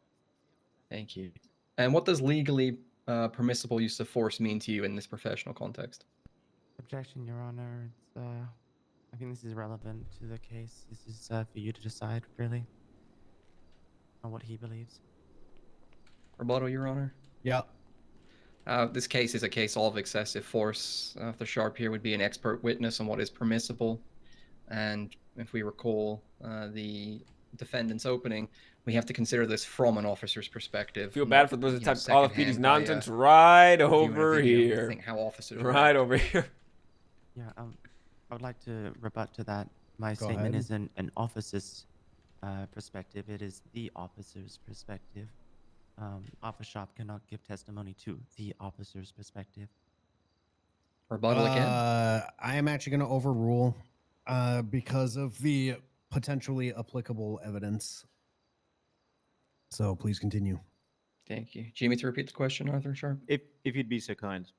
Thank you. And what does legally permissible use of force mean to you in this professional context? Objection, Your Honor. It's, I think this is relevant to the case. This is for you to decide, really, on what he believes. Rebuttal, Your Honor. Yeah. This case is a case all of excessive force. Arthur Sharp here would be an expert witness on what is permissible. And if we recall the defendant's opening, we have to consider this from an officer's perspective. Feel bad for those you know, type all of secondhand Petey's by, nonsense right viewing a over video and here. think how officers Right react. over here. Yeah, I would like to rebut to that. My Go statement ahead. is an officer's perspective. It is the officer's perspective. Officer Sharp cannot give testimony to the officer's perspective. Rebuttal again. I am actually going to overrule because of the potentially applicable evidence. So please continue. Thank you. Do you need me to repeat the question, Arthur Sharp? If you'd be so kind.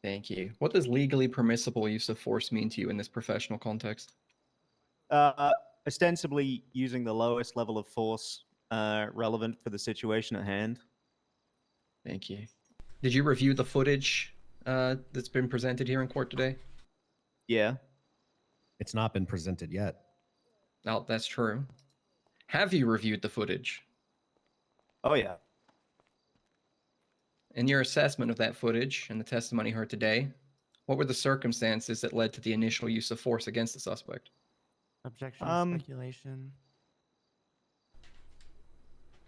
Thank you. What does legally permissible use of force mean to you in this professional context? Ostensibly using the lowest level of force relevant for the situation at hand. Thank you. Did you review the footage that's been presented here in court today? Yeah. It's not been presented yet. No, that's true. Have you reviewed the footage? Oh, yeah. In your assessment of that footage and the testimony heard today, what were the circumstances that led to the initial use of force against the suspect? Objection, speculation.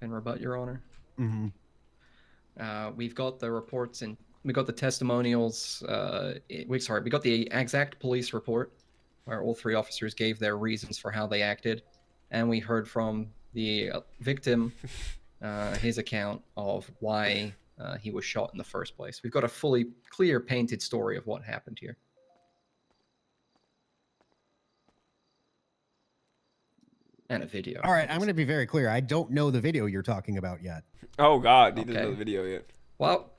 And rebut, Your Honor. Mm-hmm. We've got the reports and we got the testimonials. We got the exact police report where all three officers gave their reasons for how they acted, and we heard from the victim his account of why he was shot in the first place. We've got a fully clear, painted story of what happened here. And a video. All right, I'm going to be very clear. I don't know the video you're talking about yet. Oh God, he doesn't know the video yet. Well,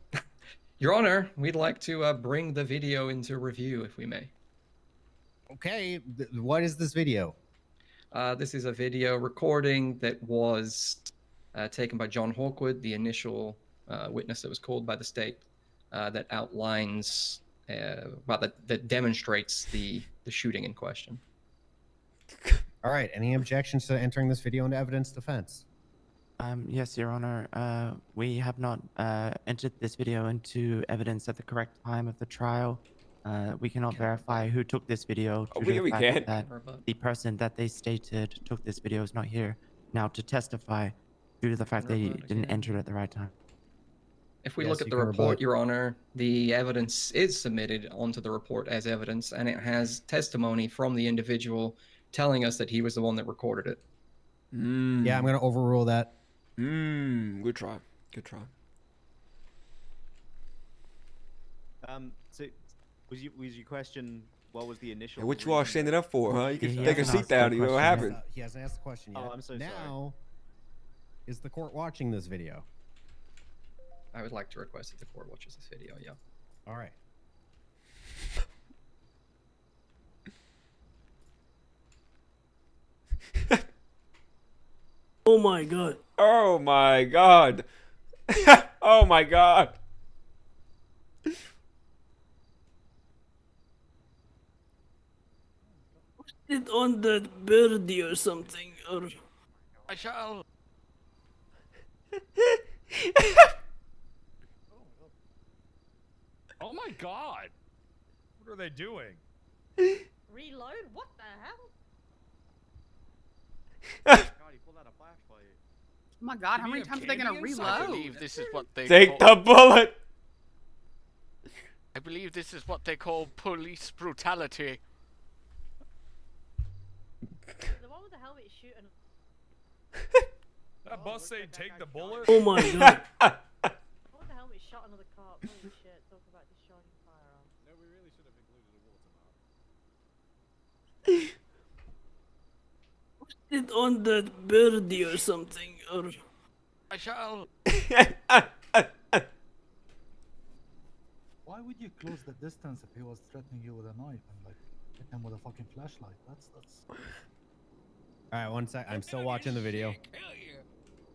Your Honor, we'd like to bring the video into review, if we may. Okay, what is this video? This is a video recording that was taken by John Hawkwood, the initial witness that was called by the state, that outlines, that demonstrates the shooting in question. All right, any objections to entering this video into evidence defense? Yes, Your Honor. We have not entered this video into evidence at the correct time of the trial. We cannot verify who took this video. Due to the fact that the person that they stated took this video is not here now to testify due to the fact they didn't enter it at the right time. If we look at the report, Your Honor, the evidence is submitted onto the report as evidence, and it has testimony from the individual telling us that he was the one that recorded it. Yeah, I'm going to overrule that. Good try. Good try. So was your question? What was the initial? Hey, what you all standing up for, huh? You can He take a hasn't seat asked down. the You know what question happened? He hasn't asked the question yet. Oh, I'm so sorry. Now, is the court watching this video? I would like to request that the court watches this video, yeah. All right. Oh my god. Oh my God. Oh my God. It on that birdie or something, or... I shall. Oh my god! What are they doing? Reload? What the hell? Oh my god, how many times are they gonna I reload? believe this is what they Take call... the bullet. I believe this is what they call police brutality. The one with the helmet is shooting. That bus saying take the bullet? Oh my god. The one with the helmet shot another cop. Holy shit, talk about discharging firearms. No, we really should have included a watermark. It on that birdie or something, or... I shall. Why would you close the distance if he was threatening you with a knife and like hit him with a fucking flashlight? That's. All right, one sec. I'm still watching the video.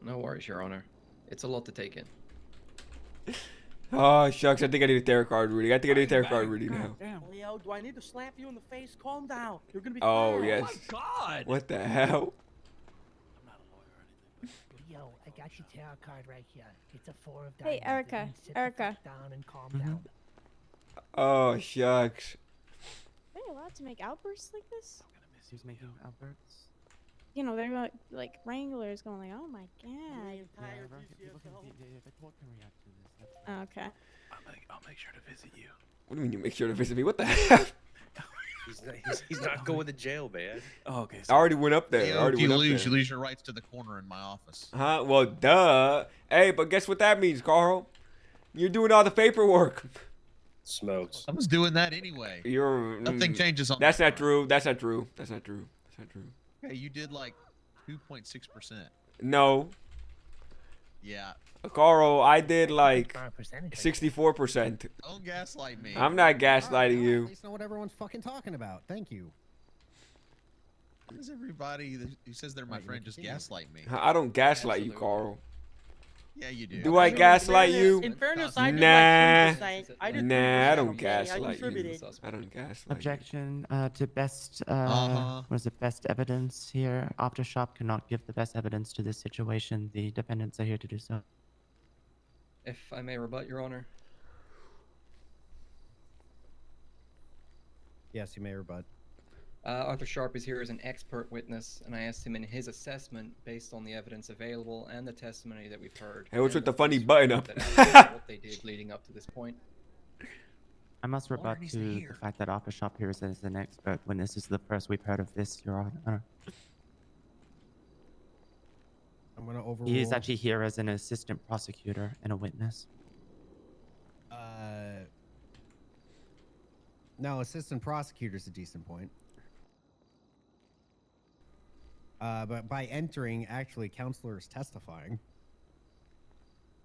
No worries, Your Honor. It's a lot to take in. Oh shucks, I think I need a tarot card reading. I think I need a tarot card reading now. Damn, Leo, do I need to slap you in the face? Calm down. You're gonna be Oh fine. yes. Oh my god. What the hell? Yo, I got your tarot card right here. It's a 4 of Hey, diamonds. That Erica, means sit the Erica. fuck down and calm down. Oh shucks. Are they allowed to make outbursts like this? Who's making outbursts? You know, they're like Wranglers going like, oh my god. Oh, okay. I'll make sure to visit you. What do you mean you make sure to visit me? What the hell? He's not going to jail, man. Oh, okay. I already went up there. I Leo, already if you went up lose, there. you lose your rights to the corner in my office. Huh? Well, duh. Hey, but guess what that means, Carl? You're doing all the paperwork. Smokes. I was doing that anyway. You're Nothing changes on. That's not true. That's not true. That's not true. That's not true. Hey, you did like 2.6%. No. Yeah. Carl, I did like For a percentage, 64%. Don't gaslight me. I'm not gaslighting At you. least know what everyone's fucking talking about. Thank you. Why does everybody who says they're my Right, you friend may just continue. gaslight me? I don't gaslight you, Carl. Yeah, you do. Do I gaslight you? In fairness, I did Nah. like 3%. I did Nah, I 3%, don't okay? gaslight I you. contributed. I don't gaslight you. Objection to best, Uh-huh. what is it, best evidence here? Aftershock cannot give the best evidence to this situation. The defendants are here to do so. If I may rebut, Your Honor. Yes, you may rebut. Arthur Sharp is here as an expert witness, and I asked him in his assessment, based on the evidence available and the testimony that we've heard. Hey, what's and with the funny police button report up? that outlines what they did leading up to this point. I must rebut to the fact that Aftershock here is as an expert when this is the first we've heard of this, Your Honor. I'm gonna overrule. He is actually here as an assistant prosecutor and a witness. Now, assistant prosecutor's a decent point. But by entering, actually, counselor is testifying.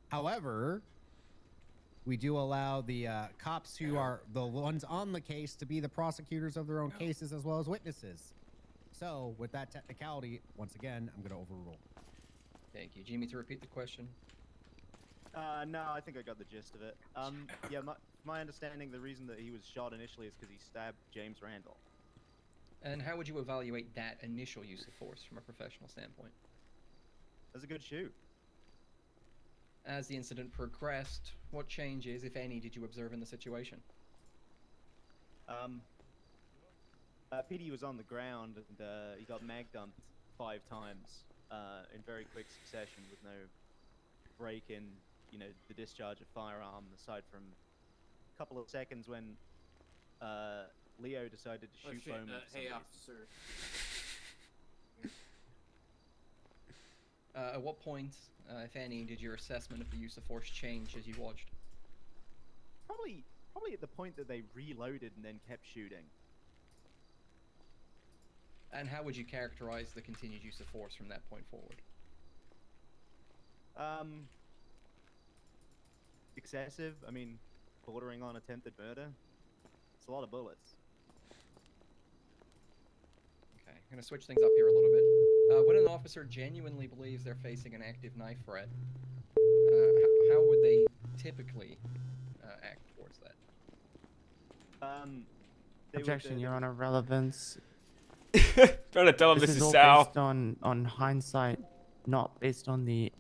However, we do allow the cops who are the ones on the case to be the prosecutors of their own cases as well as witnesses. So, with that technicality, once again, I'm going to overrule. Thank you. Jimmy, to repeat the question. No, I think I got the gist of it. Yeah, my understanding, the reason that he was shot initially is because he stabbed James Randall. And how would you evaluate that initial use of force from a professional standpoint? That's a good shoot. As the incident progressed, what changes, if any, did you observe in the situation? Petey was on the ground and he got mag dumped 5 times in very quick succession with no break in, the discharge of firearm, aside from a couple of seconds when Leo decided to shoot Bowman. Hey, officer. At what point, if any, did your assessment of the use of force change as you watched? Probably at the point that they reloaded and then kept shooting. And how would you characterize the continued use of force from that point forward? Excessive. I mean, bordering on attempted murder. It's a lot of bullets. Okay, I'm gonna switch things up here a little bit. When an officer genuinely believes they're facing an active knife threat, how would they typically act towards that? Objection, Your Honor. Relevance. Trying to tell him this is all Sal. based on hindsight, not based on the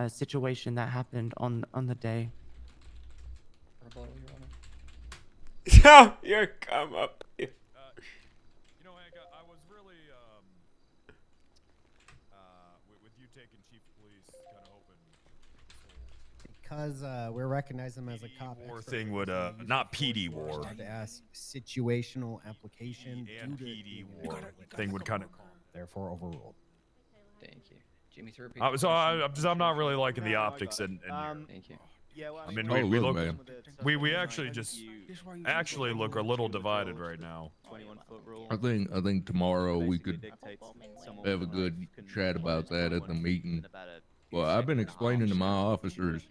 situation that happened on the day. Rebuttal, Your Honor. No, you're come up. Hank, I was really, with you taking chief of police, kind of hoping Because we're recognizing him as a cop. war thing would, not PD war. To ask situational application. And PD war thing would kind of. Therefore, overruled. Thank you. Jimmy, to repeat. I'm not really liking the optics and Thank you. Yeah, well, I mean, Oh, we look, look, man. we actually just actually look a little divided right now. 21-foot rule. I think tomorrow we could Dictates someone have a with good knife can chat about that at the meeting. about a Well, I've been explaining to my officers,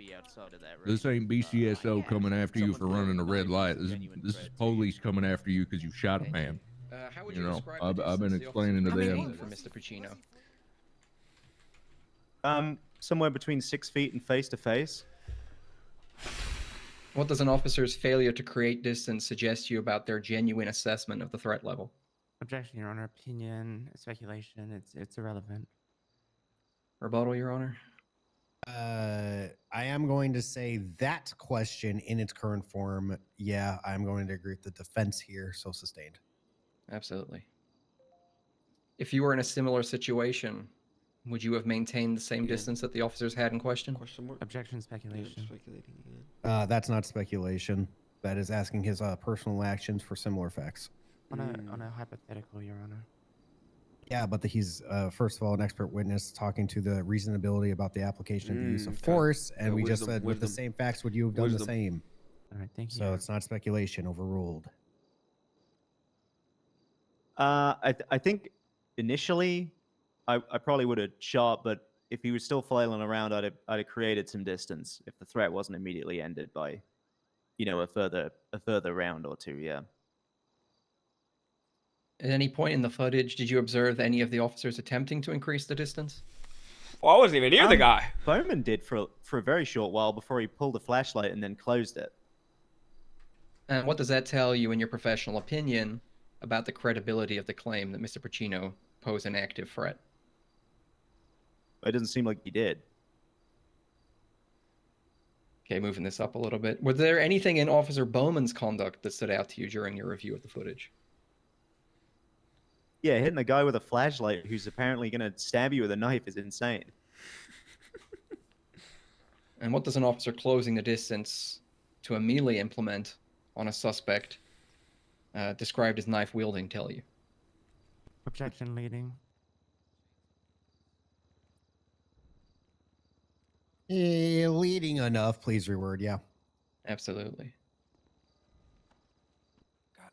this ain't BCSO coming after you for running a red light. This is police coming after you because you shot a man. How would You you know, describe I've the been distance the explaining to officer them. maintained for Mr. Pacino? somewhere between 6 feet and face to face. What does an officer's failure to create distance suggest to you about their genuine assessment of the threat level? Objection, Your Honor. Opinion, speculation. It's irrelevant. Rebuttal, Your Honor. I am going to say that question in its current form. Yeah, I'm going to agree with the defense here. So sustained. Absolutely. If you were in a similar situation, would you have maintained the same distance that the officers had in question? Objection, speculation. That's not speculation. That is asking his personal actions for similar facts. On a hypothetical, Your Honor. Yeah, but he's first of all an expert witness talking to the reasonability about the application of the use of force, and we just said with the same facts, would you have done the same? All right, thank you. So it's not speculation. Overruled. I think initially, I probably would have shot, but if he was still flailing around, I'd have created some distance if the threat wasn't immediately ended by, a further round or two. Yeah. At any point in the footage, did you observe any of the officers attempting to increase the distance? Well, I wasn't even near the guy. Bowman did for a very short while before he pulled the flashlight and then closed it. And what does that tell you, in your professional opinion, about the credibility of the claim that Mr. Pacino posed an active threat? It doesn't seem like he did. Okay, moving this up a little bit. Was there anything in Officer Bowman's conduct that stood out to you during your review of the footage? Yeah, hitting a guy with a flashlight who's apparently going to stab you with a knife is insane. And what does an officer closing the distance to a melee implement on a suspect described as knife wielding tell you? Objection, leading. Leading enough, please reword. Yeah. Absolutely. God,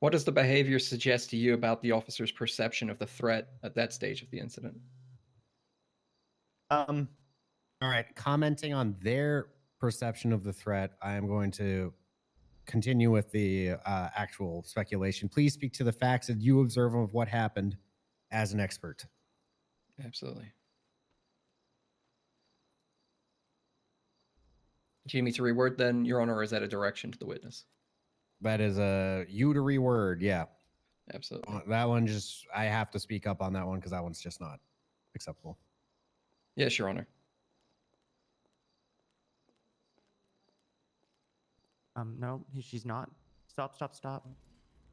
What does the behavior suggest to you about the officer's perception of the threat at that stage of the incident? All right. Commenting on their perception of the threat, I am going to continue with the actual speculation. Please speak to the facts that you observe of what happened as an expert. Absolutely. Do you need me to reword then, Your Honor, or is that a direction to the witness? That is a you to reword. Yeah. Absolutely. That one just, I have to speak up on that one because that one's just not acceptable. Yes, Your Honor. No, she's not. Stop, stop, stop.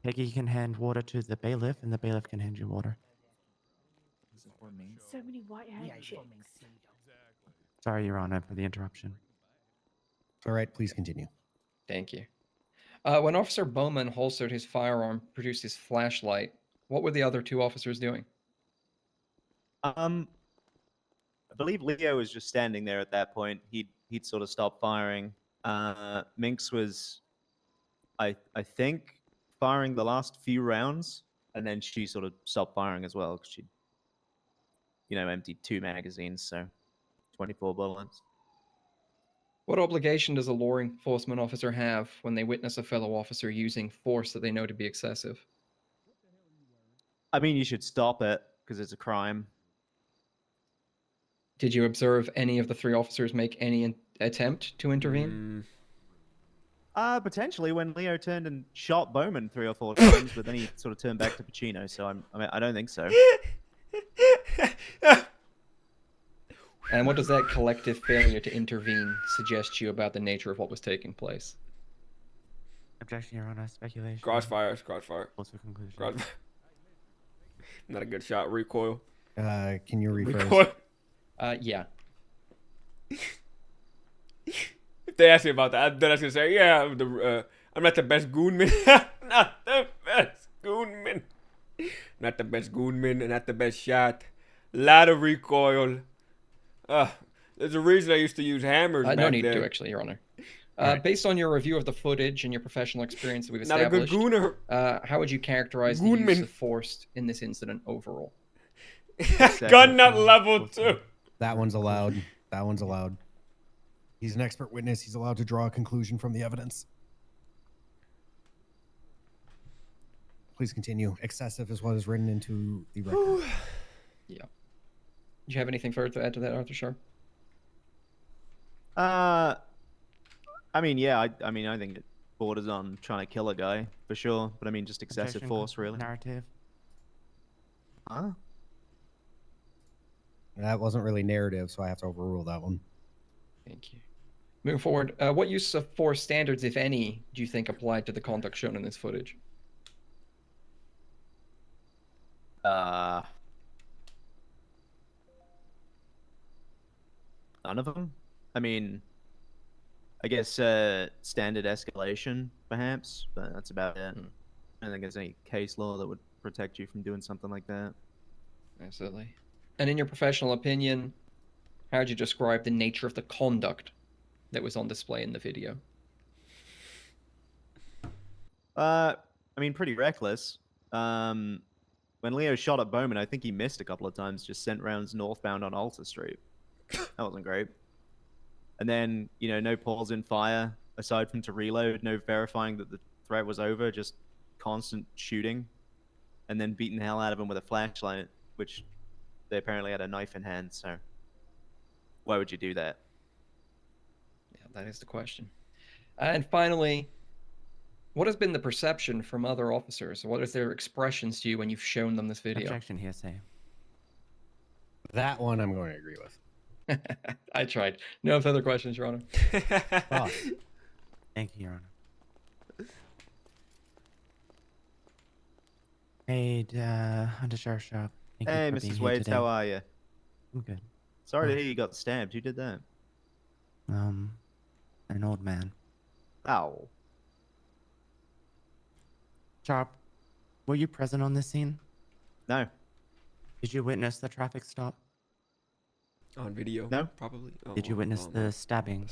Peggy can hand water to the bailiff, and the bailiff can hand you water. So many white-haired chicks. Sorry, Your Honor, for the interruption. All right, please continue. Thank you. When Officer Bowman holstered his firearm, produced his flashlight, what were the other two officers doing? I believe Leo was just standing there at that point. He'd sort of stopped firing. Minkx was, I think, firing the last few rounds, and then she sort of stopped firing as well because she, emptied 2 magazines, so 24 bullets. What obligation does a law enforcement officer have when they witness a fellow officer using force that they know to be excessive? I mean, you should stop it because it's a crime. Did you observe any of the 3 officers make any attempt to intervene? Potentially when Leo turned and shot Bowman 3 or 4 times, but then he sort of turned back to Pacino, so I don't think so. And what does that collective failure to intervene suggest to you about the nature of what was taking place? Objection, Your Honor. Speculation. Crossfire. Also conclusion. Crossfire. Not a good shot. Recoil. Can you rephrase? Recoil. Yeah. If they ask me about that, then I was gonna say, yeah, I'm not the best goonman. Not the best goonman. Not the best goonman, and not the best shot. Lot of recoil. There's a reason I used to use hammers. No back need then. to, actually, Your Honor. Based on your review of the footage and your professional experience that we've Not a good established, gooner. how would you characterize the use of force in this incident overall? Gun nut level 2. That one's allowed. That one's allowed. He's an expert witness. He's allowed to draw a conclusion from the evidence. Please continue. Excessive is what is written into the record. Yeah. Do you have anything further to add to that, Arthur Sharp? I mean, yeah, I think it borders on trying to kill a guy, for sure. But I mean, just excessive Objection, force, really. Narrative. Huh? That wasn't really narrative, so I have to overrule that one. Thank you. Moving forward, what use of force standards, if any, do you think applied to the conduct shown in this footage? None of them. I mean, I guess standard escalation, perhaps, but that's about it. I don't think there's any case law that would protect you from doing something like that. Absolutely. And in your professional opinion, how would you describe the nature of the conduct that was on display in the video? I mean, pretty reckless. When Leo shot at Bowman, I think he missed a couple of times, just sent rounds northbound on Alta Street. That wasn't great. And then, no pause in fire, aside from to reload, no verifying that the threat was over, just constant shooting. And then beating the hell out of him with a flashlight, which they apparently had a knife in hand, so why would you do that? Yeah, that is the question. And finally, what has been the perception from other officers? What is their expressions to you when you've shown them this video? Objection, hearsay. That one I'm going to agree with. I tried. No further questions, Your Honor. Boss. Thank you, Your Honor. Hey, Hunter Sheriff Shop. Thank you Hey, for being Mrs. here Waits, today. how are you? I'm good. Sorry to hear you got stabbed. Who did that? An old man. Ow. Sharp, were you present on this scene? No. Did you witness the traffic stop? On video? No. Probably. Oh, Did you witness no. the stabbing?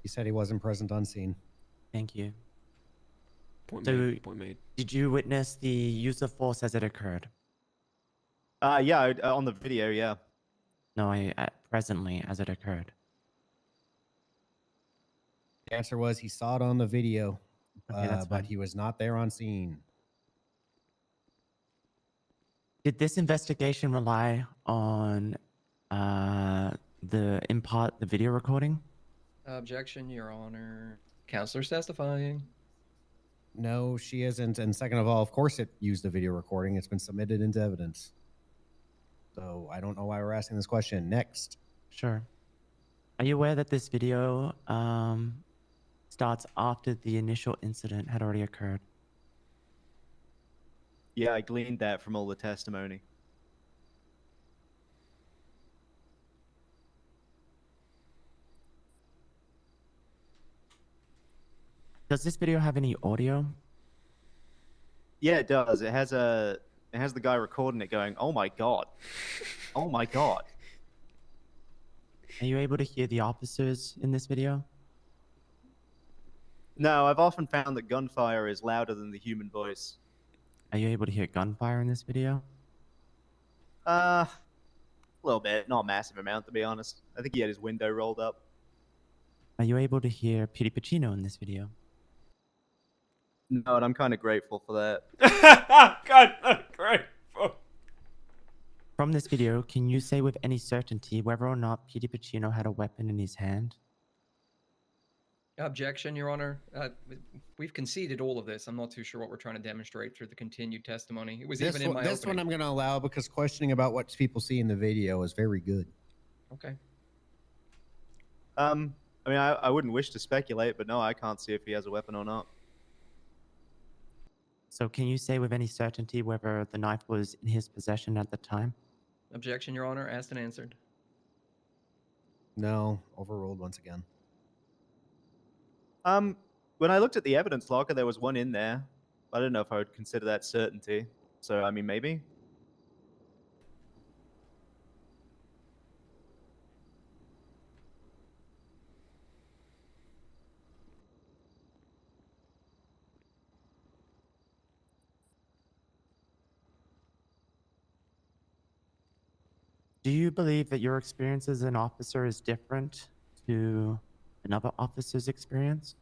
He said he wasn't present on scene. Thank you. Point So, made. Point made. did you witness the use of force as it occurred? Yeah, on the video, yeah. No, presently as it occurred. The answer was he saw it on the video, Okay, that's but fine. he was not there on scene. Did this investigation rely on the video recording? Objection, Your Honor. Counselor's testifying. No, she isn't. And second of all, of course it used the video recording. It's been submitted into evidence. So I don't know why we're asking this question. Next. Sure. Are you aware that this video starts after the initial incident had already occurred? Yeah, I gleaned that from all the testimony. Does this video have any audio? Yeah, it does. It has the guy recording it going, "Oh my god, oh my god." Are you able to hear the officers in this video? No, I've often found that gunfire is louder than the human voice. Are you able to hear gunfire in this video? A little bit, not a massive amount to be honest. I think he had his window rolled up. Are you able to hear Petey Pacino in this video? No, and I'm kind of grateful for that. God, I'm grateful. From this video, can you say with any certainty whether or not Petey Pacino had a weapon in his hand? Objection, Your Honor. We've conceded all of this. I'm not too sure what we're trying to demonstrate through the continued testimony. It was This even in my this one opening. I'm going to allow because questioning about what people see in the video is very good. Okay. I mean, I wouldn't wish to speculate, but no, I can't see if he has a weapon or not. So can you say with any certainty whether the knife was in his possession at the time? Objection, Your Honor. Asked and answered. No, overruled once again. When I looked at the evidence locker, there was one in there. I don't know if I would consider that certainty. So, I mean, maybe. Do you believe that your experience as an officer is different to another officer's experience?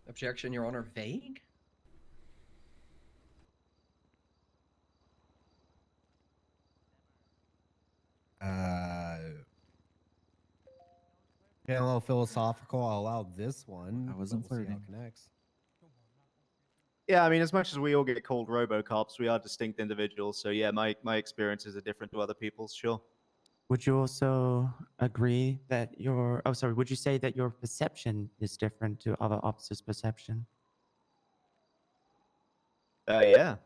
Objection, Your Honor. Vague? Getting a little philosophical. I'll allow this one. I wasn't but we'll see how it flirting. connects. Yeah, I mean, as much as we all get called RoboCops, we are distinct individuals. So, yeah, my experiences are different to other people's, sure. Would you also agree that your, oh, sorry, would you say that your perception is different to other officers' perception? Yeah.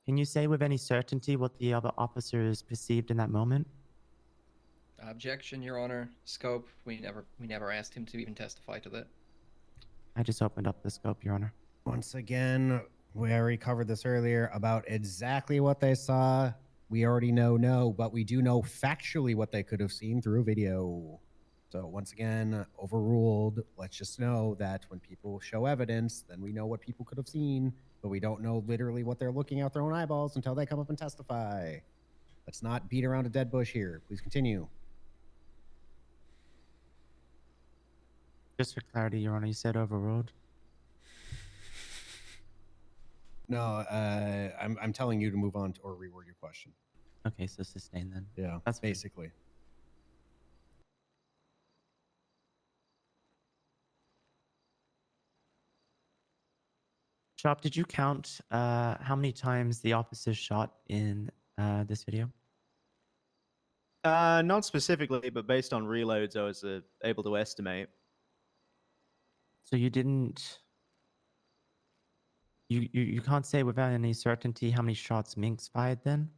Can you say with any certainty what the other officers perceived in that moment? Objection, Your Honor. Scope. We never asked him to even testify to that. I just opened up the scope, Your Honor. Once again, we already covered this earlier about exactly what they saw. We already know no, but we do know factually what they could have seen through a video. So once again, overruled. Let's just know that when people show evidence, then we know what people could have seen, but we don't know literally what they're looking out their own eyeballs until they come up and testify. Let's not beat around a dead bush here. Please continue. Just for clarity, Your Honor, you said overruled. No, I'm telling you to move on to, or reword your question. Okay, so sustain then. Yeah, That's fine. basically. Sharp, did you count how many times the officers shot in this video? Not specifically, but based on reloads, I was able to estimate. So you didn't... You can't say without any certainty how many shots Minkx fired then?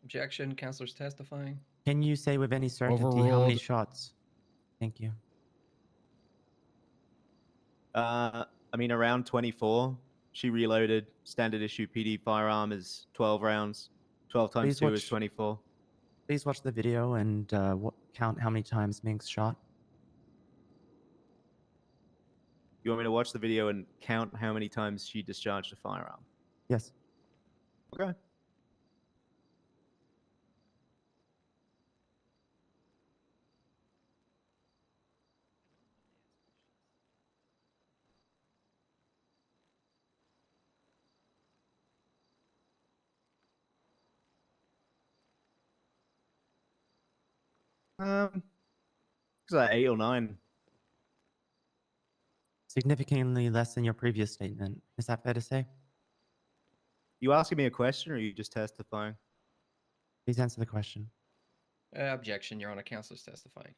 Objection. Counselor's testifying. Can you say with any certainty how many Overruled. shots? Thank you. I mean, around 24. She reloaded. Standard issue PD firearm is 12 rounds. 12 times Please 2 is watch- 24. Please watch the video and count how many times Minkx shot. You want me to watch the video and count how many times she discharged a firearm? Yes. Okay. It's like 8 or 9. Significantly less than your previous statement. Is that fair to say? You asking me a question or are you just testifying? Please answer the question. Objection, Your Honor. Counselor's testifying.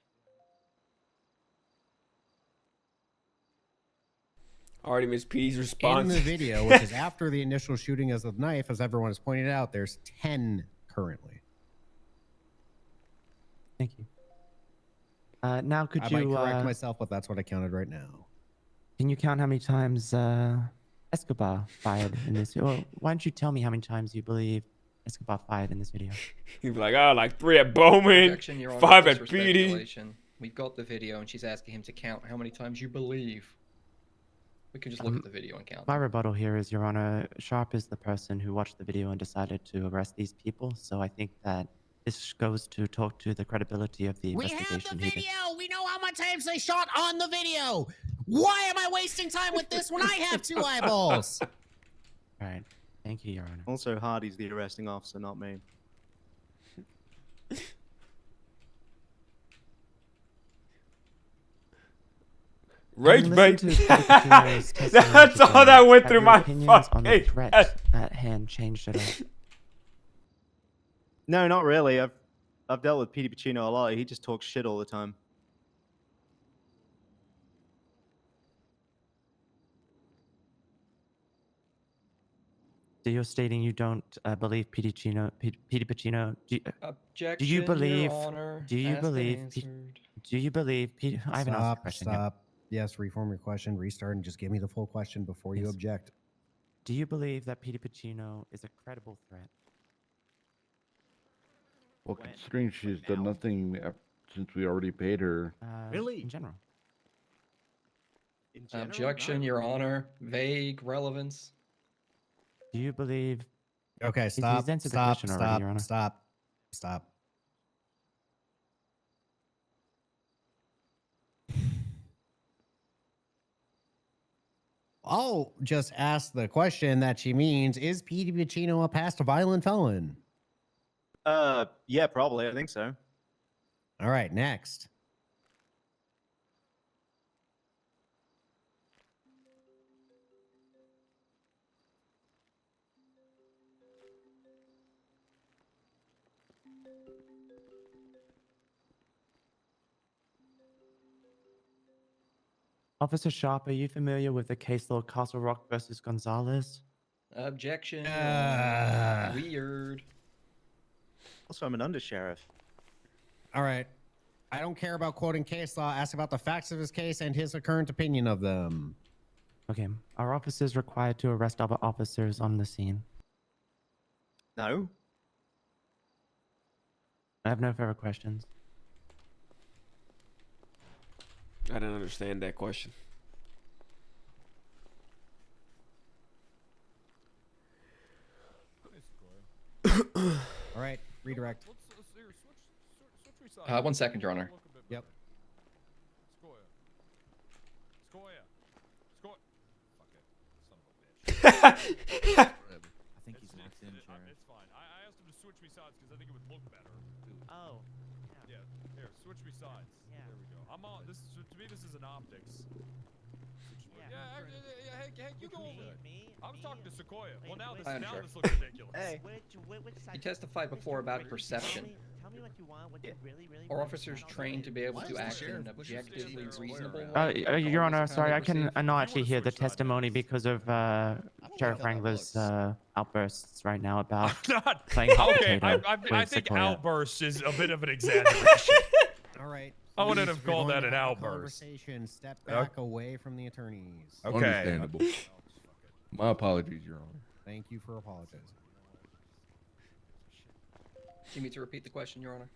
Already missed Petey's In response. the video, which is after the initial shooting as the knife, as everyone has pointed out, there's 10 currently. Thank you. Now, could I you might correct myself, but that's what I counted right now. Can you count how many times Escobar fired in this? Or why don't you tell me how many times you believe Escobar fired in this video? He'd be like, oh, like 3 at Bowman, Objection, Your Honor. 5 This at was Petey. speculation. We've got the video, and she's asking him to count how many times you believe. We can just look at the video and count. My rebuttal here is, Your Honor, Sharp is the person who watched the video and decided to arrest these people. So I think that this goes to talk to the credibility of the We have investigation. the video! We know how many times they shot on the video! Why am I wasting time with this when I have 2 eyeballs? Right. Thank you, Your Honor. Also, Hardy's the arresting officer, not me. Rage bait. Having listened to Petey Pacino's testimony That's all today, that went have through your my opinions on the fucking threat head. at hand changed at all? No, not really. I've dealt with Petey Pacino a lot. He just talks shit all the time. So you're stating you don't believe Petey Pacino? Do you, Objection, do you believe? Your Honor. Do you Asked and believe? answered. Do you believe? I haven't asked the question yet. Stop. Yes, reform your question, restart, and just give me the full question before you Yes. object. Do you believe that Petey Pacino is a credible threat? Well, considering she's done nothing since we already paid her. In general. Objection, Your Honor. Vague relevance. Do you believe? Okay, He's stop, answered the stop, question already, stop, Your Honor. stop, stop. I'll just ask the question that she means, is Petey Pacino a past violent felon? Yeah, probably. I think so. All right, next. Officer Sharp, are you familiar with the case law Castle Rock versus Gonzalez? Objection. Weird. Also, I'm an undersheriff. All right. I don't care about quoting case law. Ask about the facts of his case and his current opinion of them. Okay. Are officers required to arrest other officers on the scene? No. I have no further questions. I didn't understand that question. All right, redirect. 1 second, Your Honor. Yep. I think he's locked in, Sheriff. It's fine. I asked him to switch me sides because I think it would look better. Oh. Yeah. Here, switch me sides. Yeah. There we go. I'm on. This is, to me, this is an optics. Hey, you go over there. I was talking to Sequoia. Well, now this looks ridiculous. Hey. Which side? You testified before about perception. Tell me what you want. What you really Are want. officers trained to be able to act in an objectively reasonable Your Honor, sorry, I perceive? cannot actually hear the testimony because of Sheriff Wrangler's outbursts right now about playing hot Okay, potato I with think Sequoia. outburst is a bit of an exaggeration. All right. I wouldn't please, have we're called going that to an have a outburst. Conversation. Step back away from the attorneys. Okay. Understandable. My apologies, Your Honor. Thank you for apologizing. Do you need to repeat the question, Your Honor?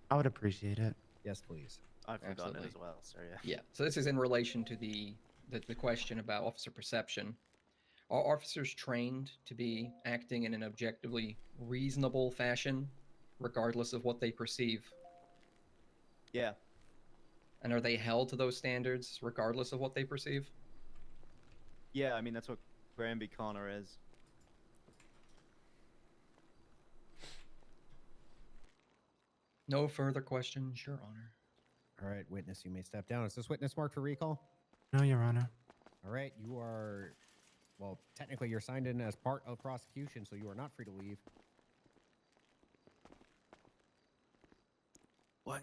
I would appreciate it. Yes, please. I've forgotten it Absolutely. as well, so yeah. Yeah. So this is in relation to the the question about officer perception. Are officers trained to be acting in an objectively reasonable fashion, regardless of what they perceive? Yeah. And are they held to those standards, regardless of what they perceive? Yeah, I mean, that's what Granby Connor is. No further questions, Your Honor. All right, witness, you may step down. Is this witness marked for recall? No, Your Honor. All right, you are, well, technically you're signed in as part of prosecution, so you are not free to leave. What?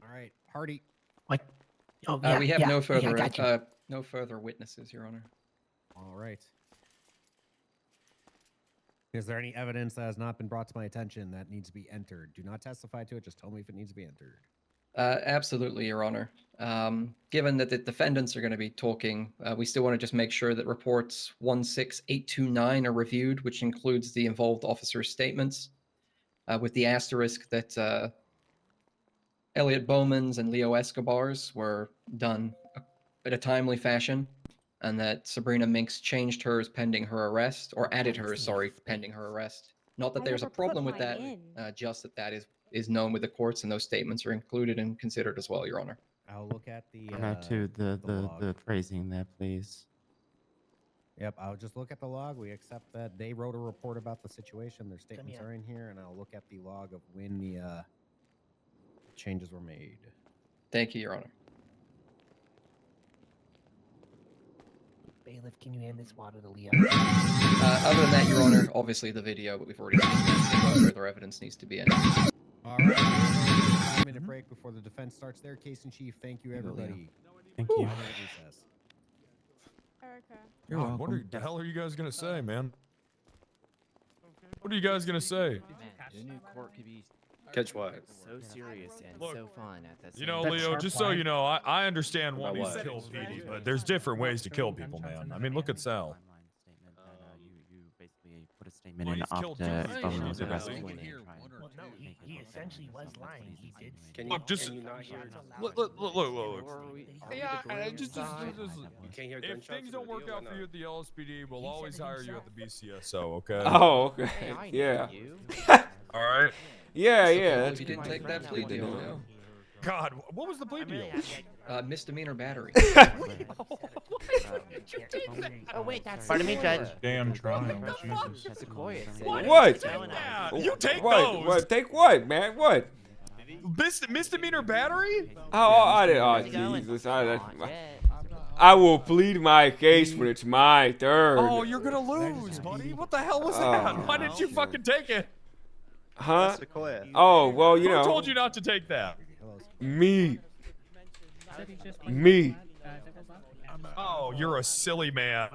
All right, Hardy. What? Oh, yeah, We have yeah, no yeah, further got you. no further witnesses, Your Honor. All right. Is there any evidence that has not been brought to my attention that needs to be entered? Do not testify to it. Just tell me if it needs to be entered. Absolutely, Your Honor. Given that the defendants are going to be talking, we still want to just make sure that reports 16829 are reviewed, which includes the involved officers' statements, with the asterisk that Elliot Bowman's and Leo Escobar's were done in a timely fashion, and that Sabrina Minkx changed hers pending her arrest, or added hers, sorry, pending her arrest. Not that there's a problem with that, just that is known with the courts, and those statements are included and considered as well, Your Honor. I'll look at the To the phrasing there, please. Yep, I'll just look at the log. We accept that they wrote a report about the situation. Their statements are in here, and I'll look at the log of when the changes were made. Thank you, Your Honor. Bailiff, can you hand this water to Leo? Other than that, Your Honor, obviously the video, but we've already seen that, so no further evidence needs to be in. All right. 5-minute break before the defense starts their case in chief. Thank you, everybody. Thank you. Recess. You're welcome. What the hell are you guys gonna say, man? What are you guys gonna say? The new court could be Catch what? so serious and Look, so fun at the same You know, time. Leo, just so you know, I understand About wanting to what? kill Petey, but there's different ways to kill people, man. I mean, look at Sal. You basically put a statement Well, in he's killed after two Bowman was people, arrested. didn't he? Well, no, he essentially was lying. He did. Look, just look. Yeah, just You can't hear if gunshots things in don't the work video out or for you not? at the LSPD, we'll always hire you at the BCSO, okay? Oh, okay. Hey, I know Yeah. you. All right. Yeah, So, yeah. well, That's you didn't good. take that plea deal, Leo. God, what was the plea deal? Misdemeanor battery. Oh wait, that's Pardon me, Sequoia. Judge. Damn trial. Jesus. Sequoia said What? You take What? those. What? Take what, man? What? Misdemeanor battery? I did. Oh, Jesus. I will plead my case when it's my turn. Oh, you're gonna lose, buddy. What the hell was that? Why didn't you fucking take it? Huh? Sequoia. Oh, well, you Who know. told you not to take that? Me. Oh, you're a silly man.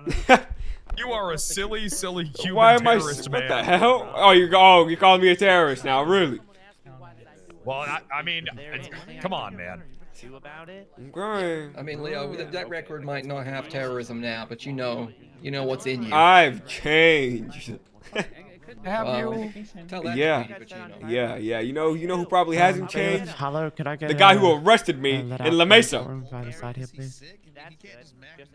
You are a silly Cuban Why am terrorist, man. What the hell? Oh, you're calling me a terrorist now, really? Well, I mean, come on, man. About it? Okay. I mean, Leo, that record might not have terrorism now, but you know what's in you. I've changed. Have you? Tell that Yeah. to Petey Pacino. Yeah. You know who probably hasn't changed? Hello, could I get The guy who arrested me in La Mesa. By the side here, please.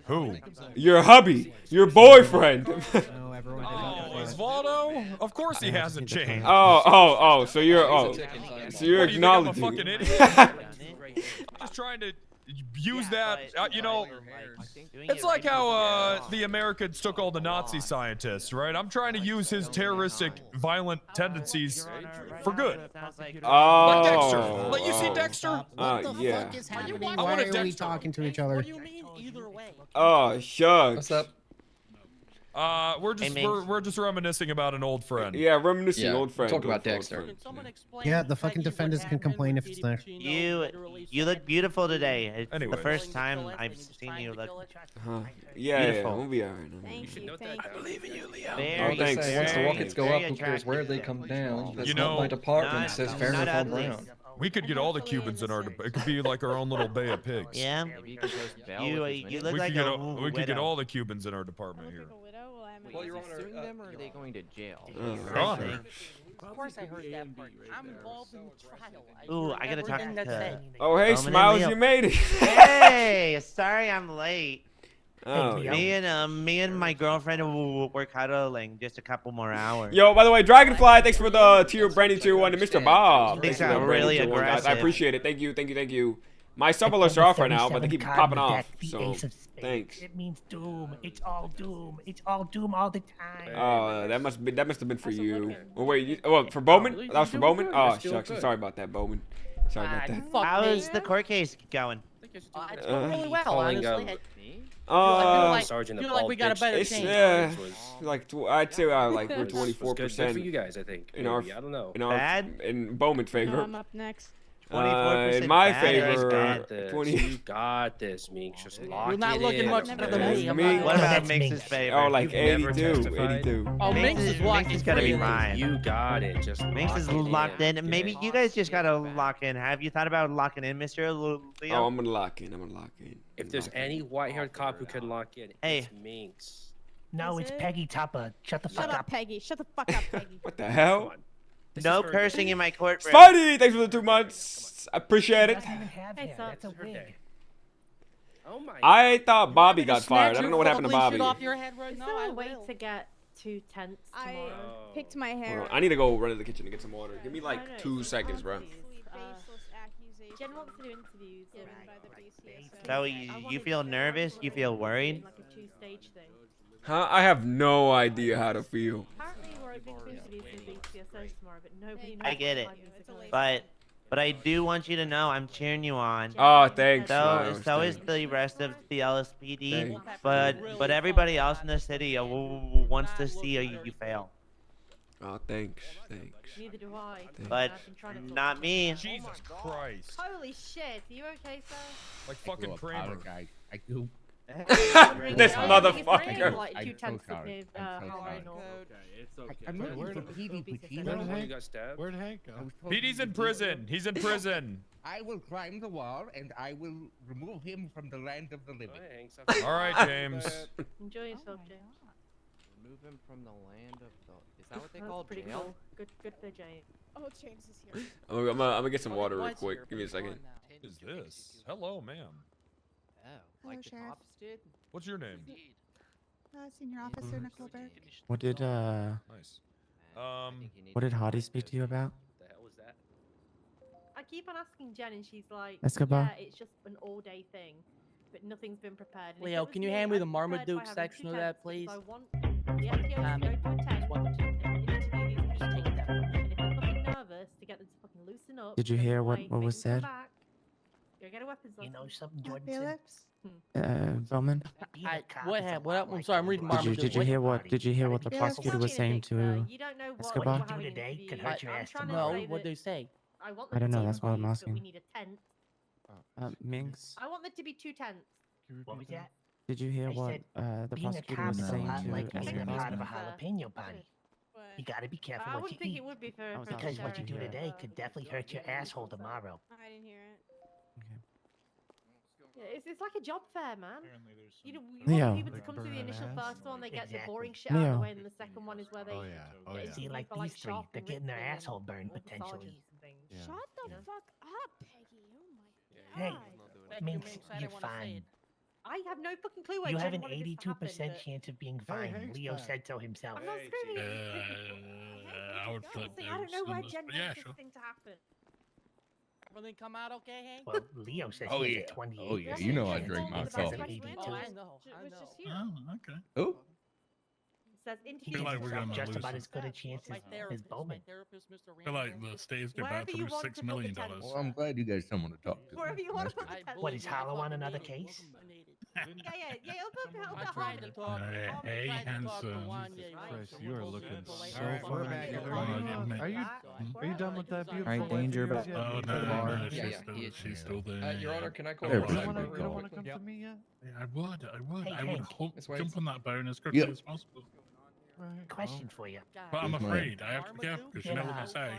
Who? Your hubby. Your boyfriend. Oh, Osvaldo? Of course he hasn't changed. So you're What do you think, acknowledging. I'm a fucking idiot? I'm just trying to use that, it's like how the Americans took all the Nazi scientists, right? I'm trying to use his terroristic, violent tendencies for good. Oh. Like Dexter. Like, you see Dexter? Yeah. Why are we talking to each other? Oh, shucks. What's up? We're just reminiscing about an old friend. Yeah, reminiscing old friend. Talk about Dexter. Yeah, the fucking defendants can complain if it's there. You look beautiful today. It's Anyways. the first time I've seen you look Yeah, beautiful. we'll be alright. Thank you. I believe in you, Leo. Very, thanks. Once the very, rockets go very up, who cares where they come down? That's not my department, says not Fairness on ugly. Brown. We could get all the Cubans in our. It could be like our own little bay of pigs. Yeah. You look like a We could get widow. all the Cubans in our department here. Well, Your Honor, suing them or are they going to jail? Honor. Of course I heard that part. I'm involved in the trial. Ooh, I gotta talk to. Oh, hey, Bowman and Smiles, Leo. you made it. Hey, sorry I'm late. Oh, Me and my girlfriend were cuddling just a couple more hours. Yo, by the way, Dragonfly, thanks for the tier brand new 1 to Mr. Bob. These Thanks for are the brand new really tier 1, guys. I aggressive. appreciate it. Thank you. My sub alerts are off right now, but they keep popping off. So, thanks. It means doom. It's all doom. It's all doom all the time. Oh, that must have been for you. Oh wait, for Bowman? That was for Bowman? Oh shucks, I'm sorry about that, Bowman. Sorry about that. How's the court case going? It's going really well, honestly. Sergeant, feel like we got a better it's chance. I'd say like we're 24%. Good for you guys, I think. In our, I don't know. In Bowman's favor. I'm up next. 24% in my bad. favor, 20. You got this, Minx. Just lock You're not it looking in. much better than me. What about Minx's favor? Oh, like You've never 82. testified? 82. Oh, Minx is locked. Minx gotta be in. mine. You got it. Just Minx is locked in. Maybe you guys just gotta lock in. Have you thought about locking in, Mr. Leo? Oh, I'm gonna lock in. If there's any white-haired cop who can lock in, it's Minx. No, it's Peggy Tupper. Shut the fuck Shut up, Peggy. Shut the fuck up, Peggy. What the hell? No cursing in my courtroom. Spidey, thanks for the 2 months. I appreciate it. Hey, that's a wig. Oh my. I thought Bobby got fired. I don't know what happened to Bobby. Oh, Is there a way to get 2 tents tomorrow? I picked my hair. Hold on, I need to go run to the kitchen to get some water. Give me like 2 seconds, bro. Jen wants to do interviews. So you feel nervous? You feel worried? Like a 2-stage thing. Huh? I have no idea how to feel. Apparently we're open to interviews with the CSO tomorrow, but nobody knows. I get it. But I do want you to know I'm cheering you on. Oh, thanks. So is the rest of the LSPD. But everybody else in the city wants to see you fail. Oh, thanks. Neither do I. But not me. Jesus Christ. Holy shit, are you okay, sir? Like fucking Kramer. Guy. I do. This motherfucker. Like 2 tenths of his I'm looking for Petey Pacino. Where'd Hank go? Petey's in prison. He's in prison. I will climb the wall and I will remove him from the land of the living. All right, James. Enjoy yourself, James. Remove him from the land of the. Is that what they That's call pretty jail? cool. Good for James. Oh, James is here. I'm gonna get some water real quick. Give me a second. What is this? Hello, ma'am. Oh, like the Sheriff. cops did? What's your name? Senior Officer Nickelberg. What did Nice. what did Hottie speak to you about? The hell was that? I keep on asking Jen, and she's like, Escobar? yeah, it's just an all-day thing, but nothing's been prepared. And if Leo, it was can you me, hand me I'd the be prepared Marmaduke by having section 2 of that, tenths, please? because I want the SPO to go to a tent and interview these people. And if they're fucking nervous, to get them to fucking loosen up. Did you go hear away, what make was them come said? back, Go get a weapons You license. know something, Jordan? Bowman? I'm sorry, I'm reading Marmaduke. Did you hear what the prosecutor was saying to You don't know what Escobar? we're having today interviews. could hurt your I'm ass trying to No, say what that did they say? I want I them don't to know, be that's what I'm interviews, but we asking. need a tent. Minx, I want there to be 2 tents. What was that? did you hear I what said, the being a prosecutor cop was is a saying lot to like being a Escobar? part of a jalapeno party. You gotta be careful I what wouldn't you think eat. it would be for Because what you do sheriff, today could definitely hurt your asshole tomorrow. I didn't hear it. Yeah, it's like a job fair, man. You know, you Leo. want people to come to the initial first one, they get the boring shit out of Leo. the way, and the second one is where they. get See, interviewed like for, these three, shock they're and getting their ripping and asshole burned all the potentially. sergeants and things. Shut the fuck up, Peggy. Oh my Hey, god. Minx, you're fine. I have no fucking clue why You have Jen an wanted this to happen, 82% but chance of being fine. Leo said so himself. I'm not screaming. I would flip I don't know why those, Jen but wants yeah, this sure. thing to happen. Everything come out okay, Hank? Well, Leo says Oh, he yeah. has a 28. Oh, yeah. You know I drink my coffee. Oh, I know. Oh, okay. Oh. Says He feel like we're gonna just lose about it. as good a chance as Bowman. I feel like the state's about Wherever you through want $6 to put million. the tent. Well, I'm glad you guys someone to talk to. Wherever you want to That's put the tent. What, is Hollow on another case? Yeah, he'll I go tried to talk. Hey, handsome. Christ, you are looking so Alright, we're fine. back, Are you done with that beautiful Alright, Danger, wife of but- yours Oh, yet? no, Yeah, she's still there. Your Honor, can I call There the we You go. don't sidebar wanna- real you don't want quick? to come to me yet? Yeah, I would. Hey, I would Hank. hope This way. jump on that bone as quickly Yep. as possible. Right, Question for you. But I'm Yes, ma'am. afraid. I have to be careful because you know what they say.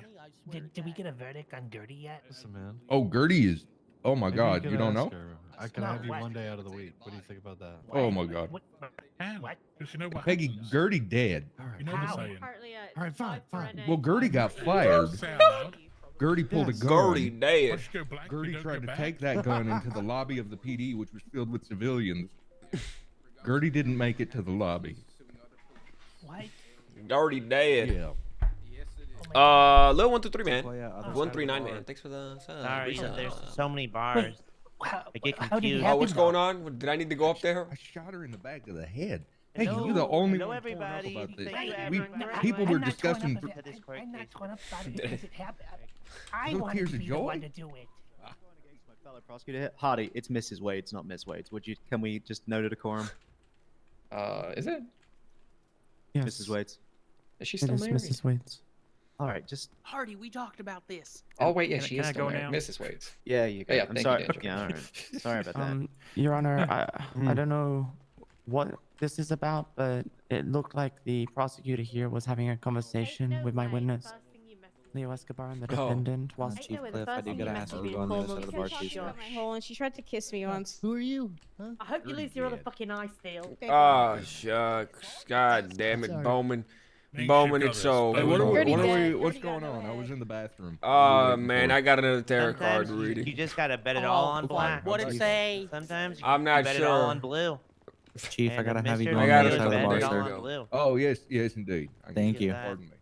Did we get a verdict on Dirty yet? Listen, man. Oh, Gertie is. Oh my Maybe God, could you don't ask know? her. I can No, have you what? one day out of the week. What do you think about that? Oh my God. What? What? Because you know what Peggy, happens. Gertie dead. You know the How? saying. Partly, Alright, fine, fine. Well, Gertie got fired. Say out loud. Gertie pulled Yes. a gun. Gertie dead. Once you go black, you Gertie don't tried go to back. take that gun into the lobby of the PD, which was filled with civilians. Gertie didn't make it to the lobby. What? Already dead. Yeah. Lil 123 man. 139 man. Thanks for the Sorry, there's so many bars. I get confused. Oh, what's going on? Did I need to go up there? I shot her in the back of the head. Hey, you're the only one torn up about this. People were discussing. I'm not going up about it because it happened. I Little want tears to of be the joy? one to do it. My fellow prosecutor here. Hardy, it's Mrs. Wade's, not Miss Wade's. Can we just note a decorum? Is it? Yes. Mrs. Wade's. Is she It still is married? Mrs. Waits. All right, just. Hardy, we talked about this. Oh wait, yeah, Can I- she can is I still go married. now? Mrs. Waits. Yeah, you go. Yeah, I'm thank sorry. you, Dad. Yeah, all right. Sorry about that. Your Honor, I don't know what this is about, but it looked like the prosecutor here was having a conversation with my witness, Leo Escobar, and the defendant. Whilst Chief Cliff, I do gotta ask you on the other side of the bar, please. Shot my hole and she tried to kiss me once. Who are you? Huh? I hope you lose your other fucking eye still. Oh, shucks. God damn it, Bowman. Bowman, it's so. Hey, what's going on? I was in the bathroom. Oh, man, I got another tarot card Sometimes reading. you just gotta bet it all on black. What'd it say? Sometimes you I'm not bet it all sure. on blue. Chief, I And gotta have you Mr. go on I the gotta other side of the bet bar, it all sir. on blue. Oh yes, indeed. Thank you. Pardon me.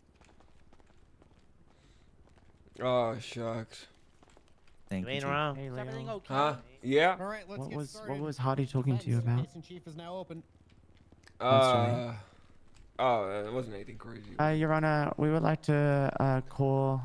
Oh, shucks. Thank You you, ain't Chief. wrong. Is everything okay? Huh? Yeah? All right, let's What get was started. what was Hardy talking to you about? Case in chief is now open. Oh, it wasn't anything crazy. Your Honor, we would like to call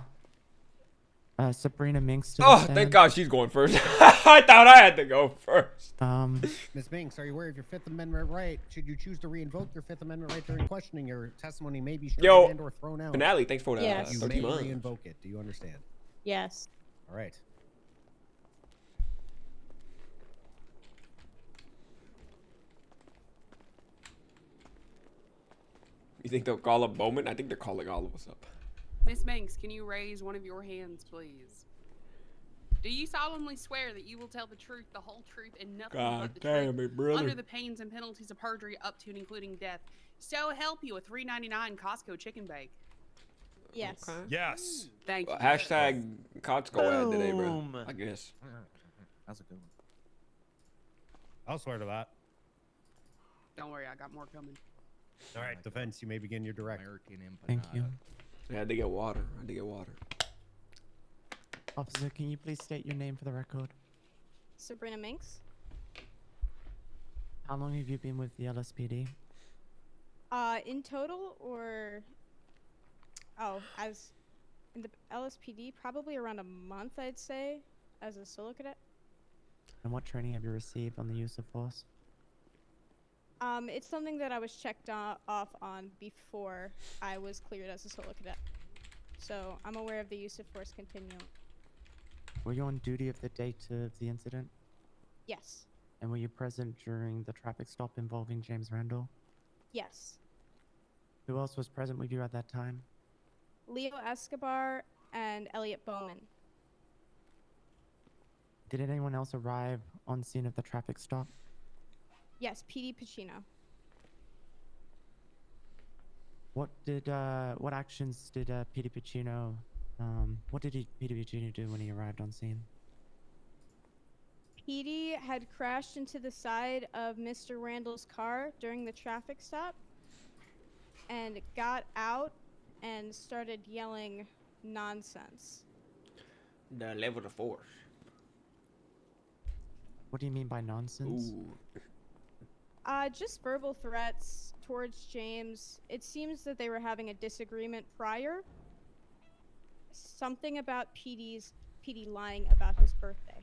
Sabrina Minkx to the Oh, stand. thank God she's going first. I thought I had to go first. Ms. Minkx, are you aware of your Fifth Amendment right? Should you choose to re-invoke your Fifth Amendment right during questioning, your testimony may be Yo, stricken and/or thrown out. Finale, thanks for the Yes. You 13 may months. re-invoke it. Do you understand? Yes. All right. You think they'll call up Bowman? I think they're calling all of us up. Miss Minkx, can you raise one of your hands, please? Do you solemnly swear that you will tell the truth, the whole truth, and nothing God but the damn truth, it, brother. under the pains and penalties of perjury, up to and including death? So help you with $3.99 Costco chicken bake. Yes. Yes. Thank you. Hashtag Costco ad today, bro. Boom. I guess. That's a good one. I'll swear to that. Don't worry, I got more coming. All right, defense, you may begin your direct. Thank you. I had to get water. I had to get water. Officer, can you please state your name for the record? Sabrina Minkx. How long have you been with the LSPD? In total, or as in the LSPD, probably around a month, I'd say, as a solo cadet. And what training have you received on the use of force? It's something that I was checked off on before I was cleared as a solo cadet. So I'm aware of the use of force continuum. Were you on duty of the date of the incident? Yes. And were you present during the traffic stop involving James Randall? Yes. Who else was present with you at that time? Leo Escobar and Elliot Bowman. Did anyone else arrive on scene of the traffic stop? Yes, Petey Pacino. What actions did Petey Pacino, Petey Pacino do when he arrived on scene? Petey had crashed into the side of Mr. Randall's car during the traffic stop and got out and started yelling nonsense. The level of force. What do you mean by nonsense? Ooh. Just verbal threats towards James. It seems that they were having a disagreement prior. Something about Petey lying about his birthday.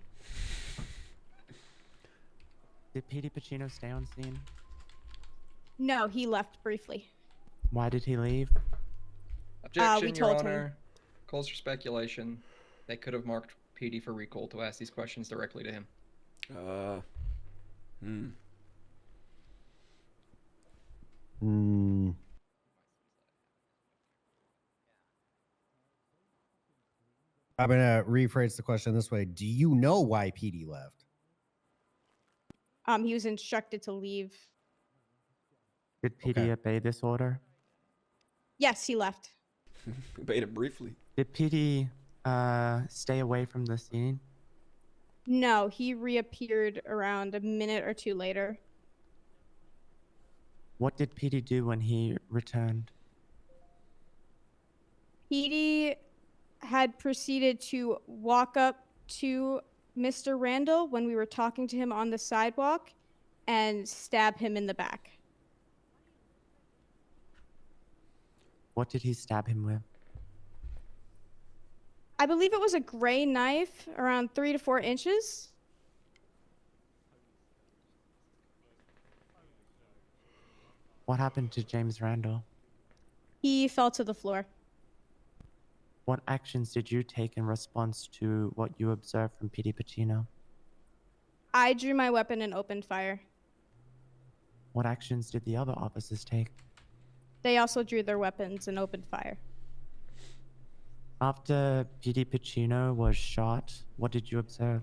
Did Petey Pacino stay on scene? No, he left briefly. Why did he leave? Objection, we Your told Honor. him. Calls for speculation. They could have marked PD for recall to ask these questions directly to him. I'm gonna rephrase the question this way: do you know why PD left? He was instructed to leave. Did PD obey this order? Yes, he left. Obeyed it briefly. Did PD stay away from the scene? No, he reappeared around a minute or two later. What did Petey do when he returned? Petey had proceeded to walk up to Mr. Randall when we were talking to him on the sidewalk and stab him in the back. What did he stab him with? I believe it was a gray knife around 3 to 4 inches. What happened to James Randall? He fell to the floor. What actions did you take in response to what you observed from Petey Pacino? I drew my weapon and opened fire. What actions did the other officers take? They also drew their weapons and opened fire. After Petey Pacino was shot, what did you observe?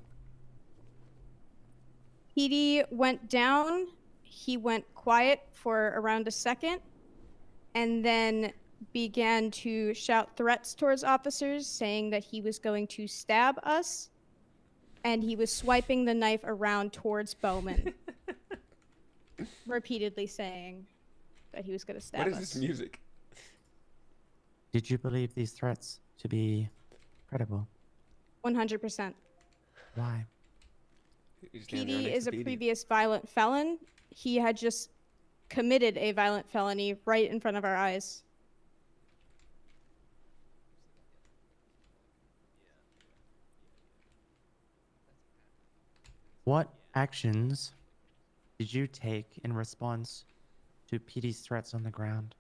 Petey went down. He went quiet for around a second and then began to shout threats towards officers, saying that he was going to stab us, and he was swiping the knife around towards Bowman, repeatedly saying that he was going to stab us. What is this music? Did you believe these threats to be credible? 100%. Why? Petey is a previous violent felon. He had just committed a violent felony right in front of our eyes. What actions did you take in response to Petey's threats on the ground?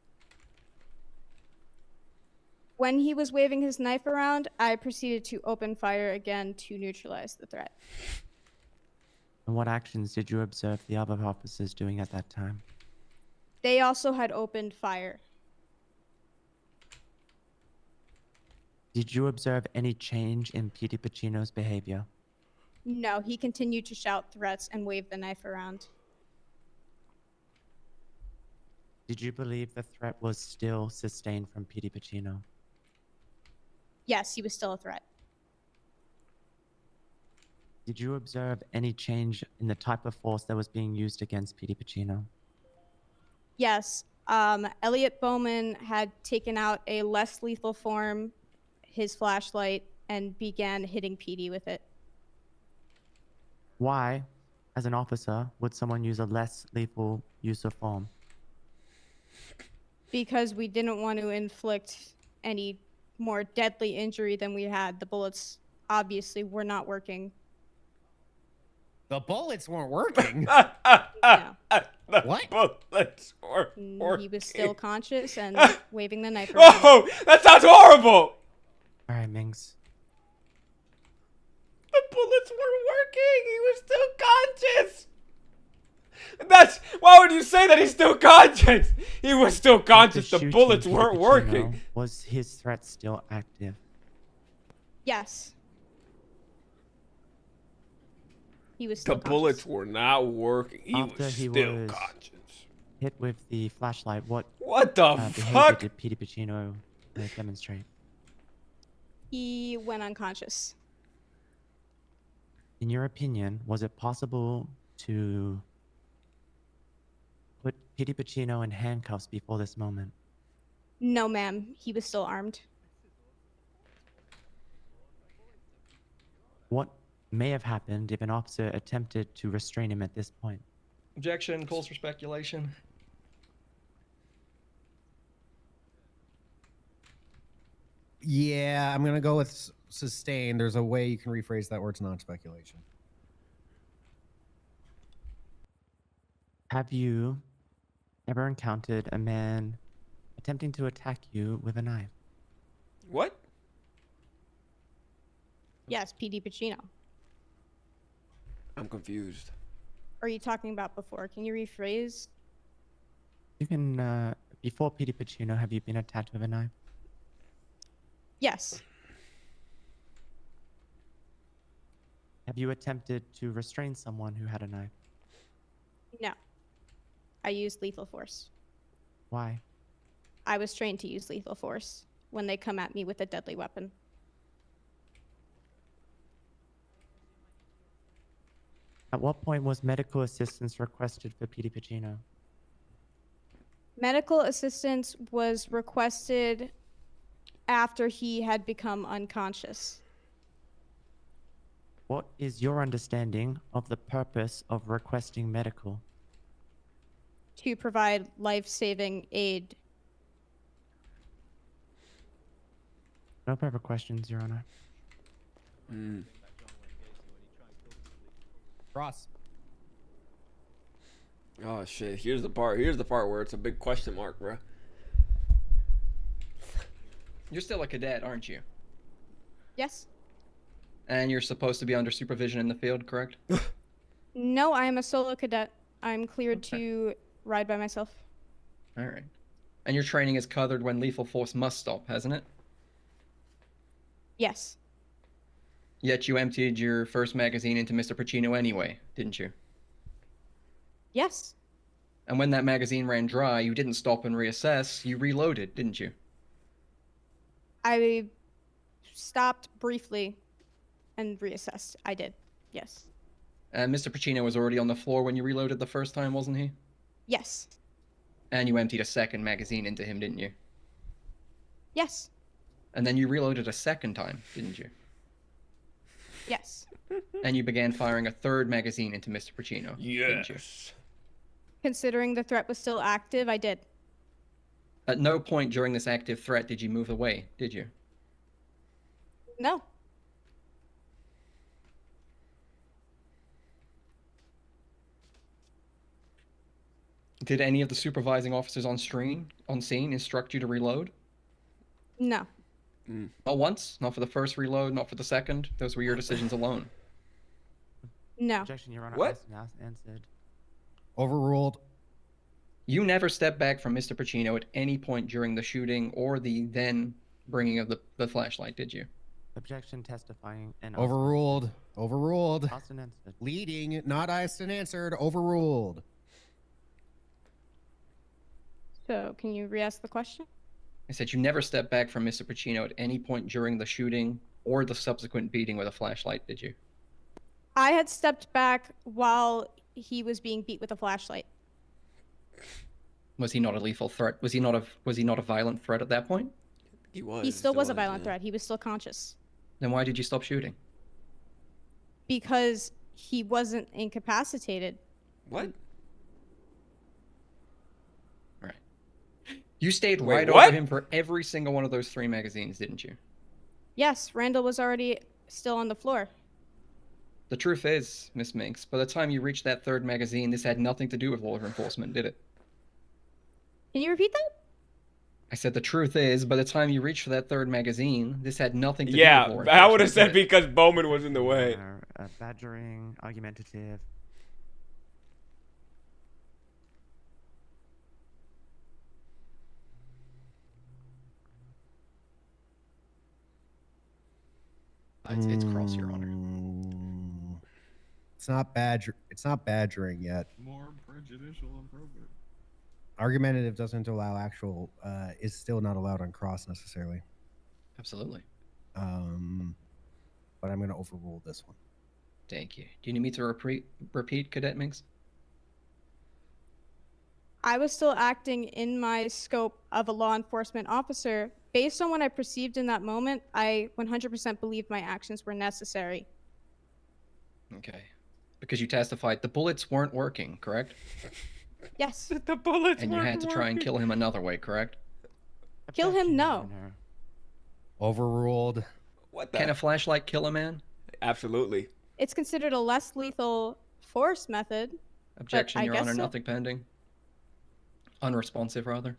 When he was waving his knife around, I proceeded to open fire again to neutralize the threat. And what actions did you observe the other officers doing at that time? They also had opened fire. Did you observe any change in Petey Pacino's behavior? No, he continued to shout threats and wave the knife around. Did you believe the threat was still sustained from Petey Pacino? Yes, he was still a threat. Did you observe any change in the type of force that was being used against Petey Pacino? Yes, Elliot Bowman had taken out a less lethal form, his flashlight, and began hitting Petey with it. Why, as an officer, would someone use a less lethal use of form? Because we didn't want to inflict any more deadly injury than we had. The bullets obviously were not working. The bullets weren't working? Yeah. What? Bullets were working. He was still conscious and waving the knife around. Oh, that sounds horrible! Alright, Minkx. The bullets weren't working. He was still conscious. That's why would you say that he's still conscious? He was still conscious. The bullets weren't working. Was his threat still active? Yes. He was still The bullets were not working. He After was he still was conscious. Hit with the flashlight, what the behavior fuck? did Petey Pacino demonstrate? He went unconscious. In your opinion, was it possible to put Petey Pacino in handcuffs before this moment? No, ma'am. He was still armed. What may have happened if an officer attempted to restrain him at this point? Objection, calls for speculation. Yeah, I'm gonna go with sustain. There's a way you can rephrase that word to non-speculation. Have you ever encountered a man attempting to attack you with a knife? What? Yes, Petey Pacino. I'm confused. Are you talking about before? Can you rephrase? You can, before Petey Pacino, have you been attacked with a knife? Yes. Have you attempted to restrain someone who had a knife? No. I used lethal force. Why? I was trained to use lethal force when they come at me with a deadly weapon. At what point was medical assistance requested for Petey Pacino? Medical assistance was requested after he had become unconscious. What is your understanding of the purpose of requesting medical? To provide life-saving aid. No further questions, Your Honor. Ross. Oh shit! Here's the part. Here's the part where it's a big question mark, bro. You're still a cadet, aren't you? Yes? And you're supposed to be under supervision in the field, correct? No, I am a solo cadet. I'm cleared to ride by myself. All right. And your training is covered when lethal force must stop, hasn't it? Yes. Yet you emptied your first magazine into Mr. Pacino anyway, didn't you? Yes. And when that magazine ran dry, you didn't stop and reassess, you reloaded, didn't you? I stopped briefly and reassessed. I did. Yes. And Mr. Pacino was already on the floor when you reloaded the first time, wasn't he? Yes. And you emptied a second magazine into him, didn't you? Yes. And then you reloaded a second time, didn't you? Yes. And you began firing a third magazine into Mr. Pacino, didn't you? Considering the threat was still active, I did. At no point during this active threat did you move away, did you? No. Did any of the supervising officers on scene instruct you to reload? No. Not once? Not for the first reload, not for the second? Those were your decisions alone. No. Objection, Your Honor. What? Answered. Overruled. You never stepped back from Mr. Pacino at any point during the shooting or the then bringing of the flashlight, did you? Objection, testifying and Overruled. Overruled. Austin answered. Leading, not Austin answered. Overruled. So, can you re-ask the question? I said you never stepped back from Mr. Pacino at any point during the shooting or the subsequent beating with a flashlight, did you? I had stepped back while he was being beat with a flashlight. Was he not a lethal threat? Was he not a violent threat at that point? He was. He still was a violent threat. He was still conscious. Then why did you stop shooting? Because he wasn't incapacitated. What? Right. You stayed Wait, right what? over him for every single one of those 3 magazines, didn't you? Yes, Randall was already still on the floor. The truth is, Miss Minkx, by the time you reached that 3rd magazine, this had nothing to do with law enforcement, did it? Can you repeat that? I said the truth is, by the time you reached for that 3rd magazine, this had nothing to do with Yeah, law enforcement. I would have said did it? because Bowman was in the way. Badgering, argumentative. It's cross, Your Honor. It's not badgering yet. More prejudicial and appropriate. Argumentative doesn't allow actual. Is still not allowed on cross necessarily. Absolutely. But I'm going to overrule this one. Thank you. Do you need me to repeat, Cadet Minkx? I was still acting in my scope of a law enforcement officer. Based on what I perceived in that moment, I 100% believed my actions were necessary. Okay. Because you testified the bullets weren't working, correct? Yes. The bullets And you had to try and kill him another way, correct? Kill him? No. Overruled. What the? Can a flashlight kill a man? Absolutely. It's considered a less lethal force method. Objection, I Your guess Honor. so. Nothing pending. Unresponsive, rather.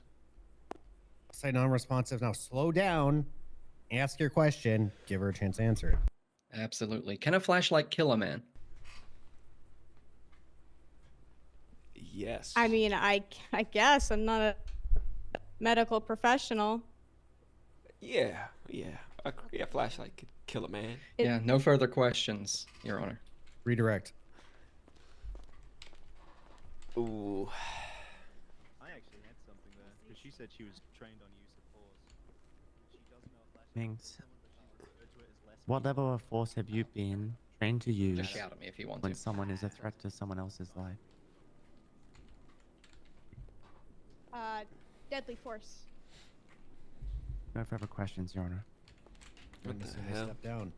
Say non-responsive. Now slow down. Ask your question. Give her a chance to answer it. Absolutely. Can a flashlight kill a man? Yes. I mean, I guess I'm not a medical professional. Yeah. A flashlight could kill a man. Yeah, no further questions, Your Honor. Redirect. Ooh. I actually had something there because she said she was trained on use of force. She doesn't know a flashlight. Minkx, what level of force have you been trained to use Just shout at me if you want when to. someone is a threat to someone else's life? deadly force. No further questions, Your Honor. What the hell? Step down.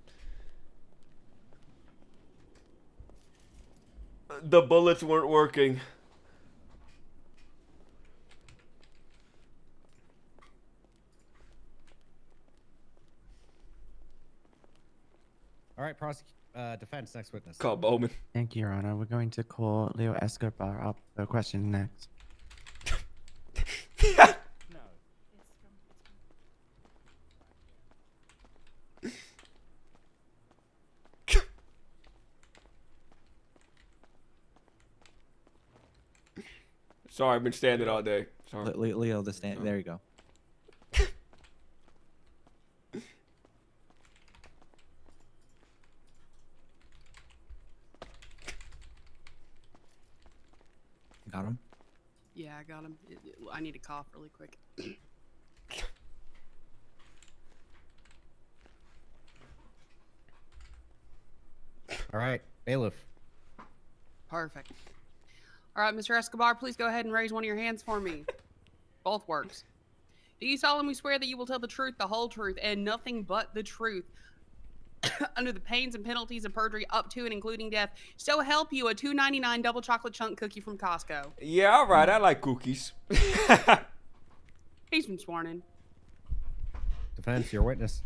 The bullets weren't working. All right, defense, next witness. Call Bowman. Thank you, Your Honor. We're going to call Leo Escobar up for question next. Sorry, I've been standing all day. Sorry. Leo, the stand. There you go. Got him? Yeah, I got him. I need to cough really quick. All right, bailiff. Perfect. All right, Mr. Escobar, please go ahead and raise one of your hands for me. Both works. Do you solemnly swear that you will tell the truth, the whole truth, and nothing but the truth, under the pains and penalties of perjury up to and including death? So help you, a $2.99 double chocolate chunk cookie from Costco. Yeah, all right. I like cookies. He's been sworn in. Defense, your witness.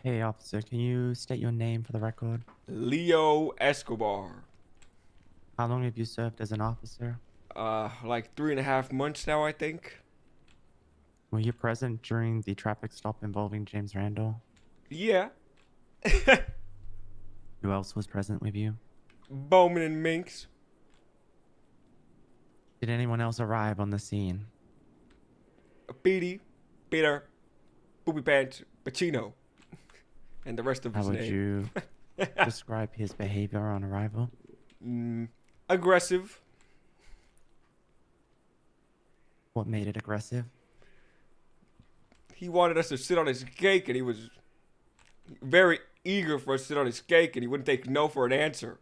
Hey, officer, can you state your name for the record? Leo Escobar. How long have you served as an officer? Like 3.5 months now, I think. Were you present during the traffic stop involving James Randall? Yeah. Who else was present with you? Bowman and Minkx. Did anyone else arrive on the scene? Petey, Peter, Poopy Pants, Pacino, and the rest of his How would name. you describe his behavior on arrival? Aggressive. What made it aggressive? He wanted us to sit on his cake, and he was very eager for us to sit on his cake, and he wouldn't take no for an answer.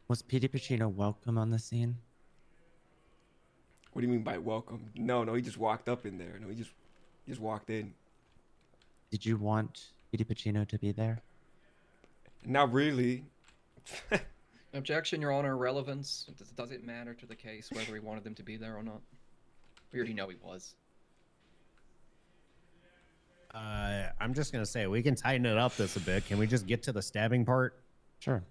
Was Petey Pacino welcome on the scene? What do you mean by welcome? No, he just walked up in there. No, he just walked in. Did you want Petey Pacino to be there? Not really. Objection, Your Honor. Relevance. Does it matter to the case whether he wanted them to be there or not? We already know he was. I'm just gonna say we can tighten it up this a bit. Can we just get to the stabbing part? Sure.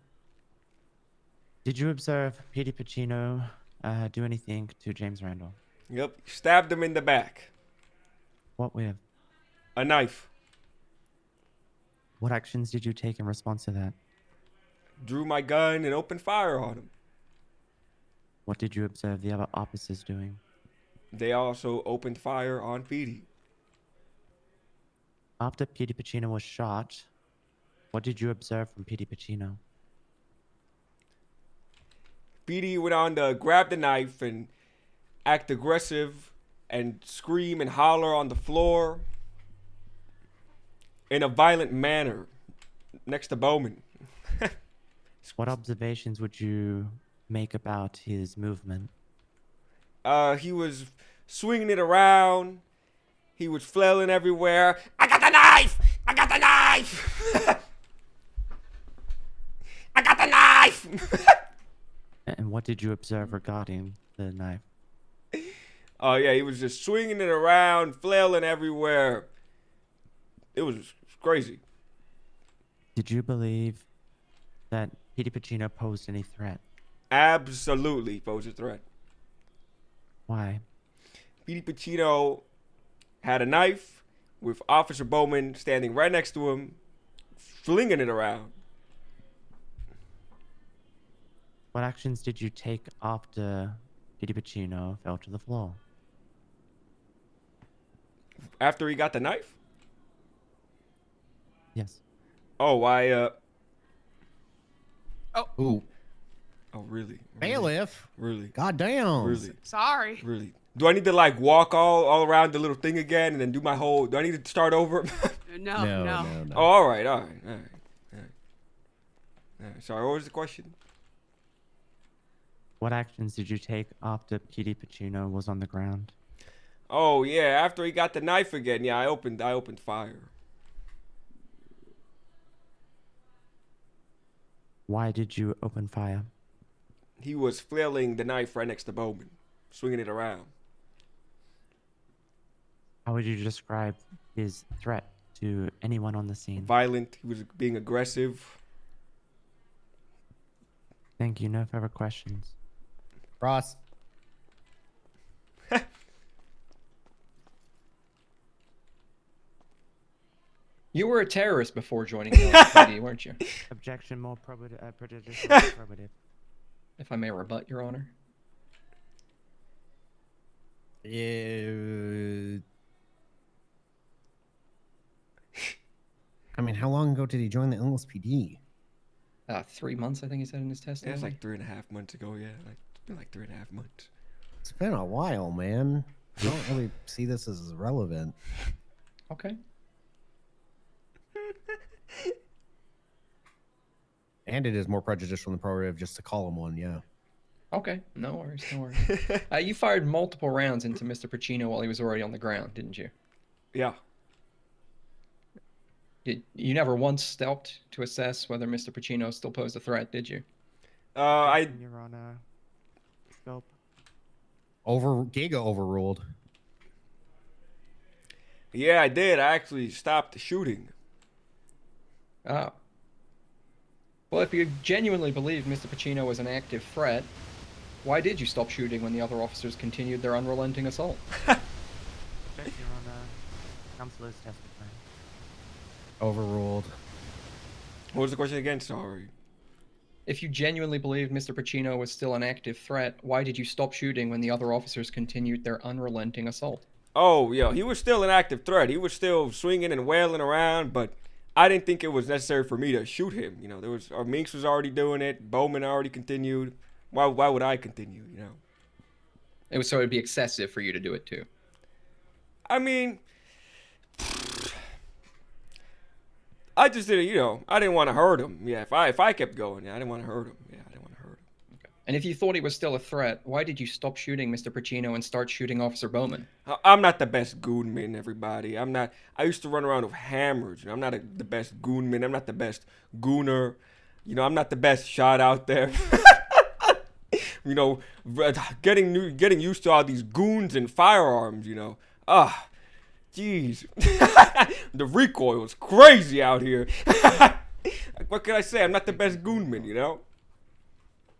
Did you observe Petey Pacino do anything to James Randall? Yep, stabbed him in the back. What with? A knife. What actions did you take in response to that? Drew my gun and opened fire on him. What did you observe the other officers doing? They also opened fire on Petey. After Petey Pacino was shot, what did you observe from Petey Pacino? Petey went on to grab the knife and act aggressive and scream and holler on the floor in a violent manner next to Bowman. What observations would you make about his movement? He was swinging it around. He was flailing everywhere. I got the knife! I got the knife! I got the knife! And what did you observe regarding the knife? Oh, yeah, he was just swinging it around, flailing everywhere. It was crazy. Did you believe that Petey Pacino posed any threat? Absolutely posed a threat. Why? Petey Pacino had a knife with Officer Bowman standing right next to him, flinging it around. What actions did you take after Petey Pacino fell to the floor? After he got the knife? Yes. Oh, Ooh. Oh, really? Bailiff. Really? Goddamn. Really? Sorry. Really? Do I need to like walk all around the little thing again and then do my whole? Do I need to start over? No, no. Oh, all right. Sorry, what was the question? What actions did you take after Petey Pacino was on the ground? Oh yeah, after he got the knife again, yeah, I opened fire. Why did you open fire? He was flailing the knife right next to Bowman, swinging it around. How would you describe his threat to anyone on the scene? Violent. He was being aggressive. Thank you. No further questions. Ross. You were a terrorist before joining the LSPD, weren't you? Objection, more prejudicial than probative. If I may rebut, Your Honor. I mean, how long ago did he join the LSPD? 3 months, I think he said in his Yeah, testimony. it's like 3.5 months ago. Yeah, it's been like 3.5 months. It's been a while, man. I don't really see this as relevant. Okay. And it is more prejudicial than probative just to call him one, yeah. Okay, no worries, no worries. You fired multiple rounds into Mr. Pacino while he was already on the ground, didn't you? Yeah. You never once stopped to assess whether Mr. Pacino still posed a threat, did you? Your Honor. Scope. Giga overruled. Yeah, I did. I actually stopped shooting. Oh. Well, if you genuinely believe Mr. Pacino was an active threat, why did you stop shooting when the other officers continued their unrelenting assault? Your Honor. Counselor's testifying. Overruled. What was the question again? Sorry. If you genuinely believed Mr. Pacino was still an active threat, why did you stop shooting when the other officers continued their unrelenting assault? Oh, yeah, he was still an active threat. He was still swinging and wailing around, but I didn't think it was necessary for me to shoot him. You know, Minkx was already doing it. Bowman already continued. Why would I continue, you know? So it would be excessive for you to do it too. I mean, I just didn't, you know, I didn't want to hurt him. Yeah, if I kept going, yeah, I didn't want to hurt him. Yeah, I didn't want to hurt him. Okay. And if you thought he was still a threat, why did you stop shooting Mr. Pacino and start shooting Officer Bowman? I'm not the best goonman, everybody. I used to run around with hammers. You know, I'm not the best goonman. I'm not the best gooner. You know, I'm not the best shot out there. You know, getting used to all these goons and firearms, you know. Jeez. The recoil was crazy out here. What can I say? I'm not the best goonman, you know?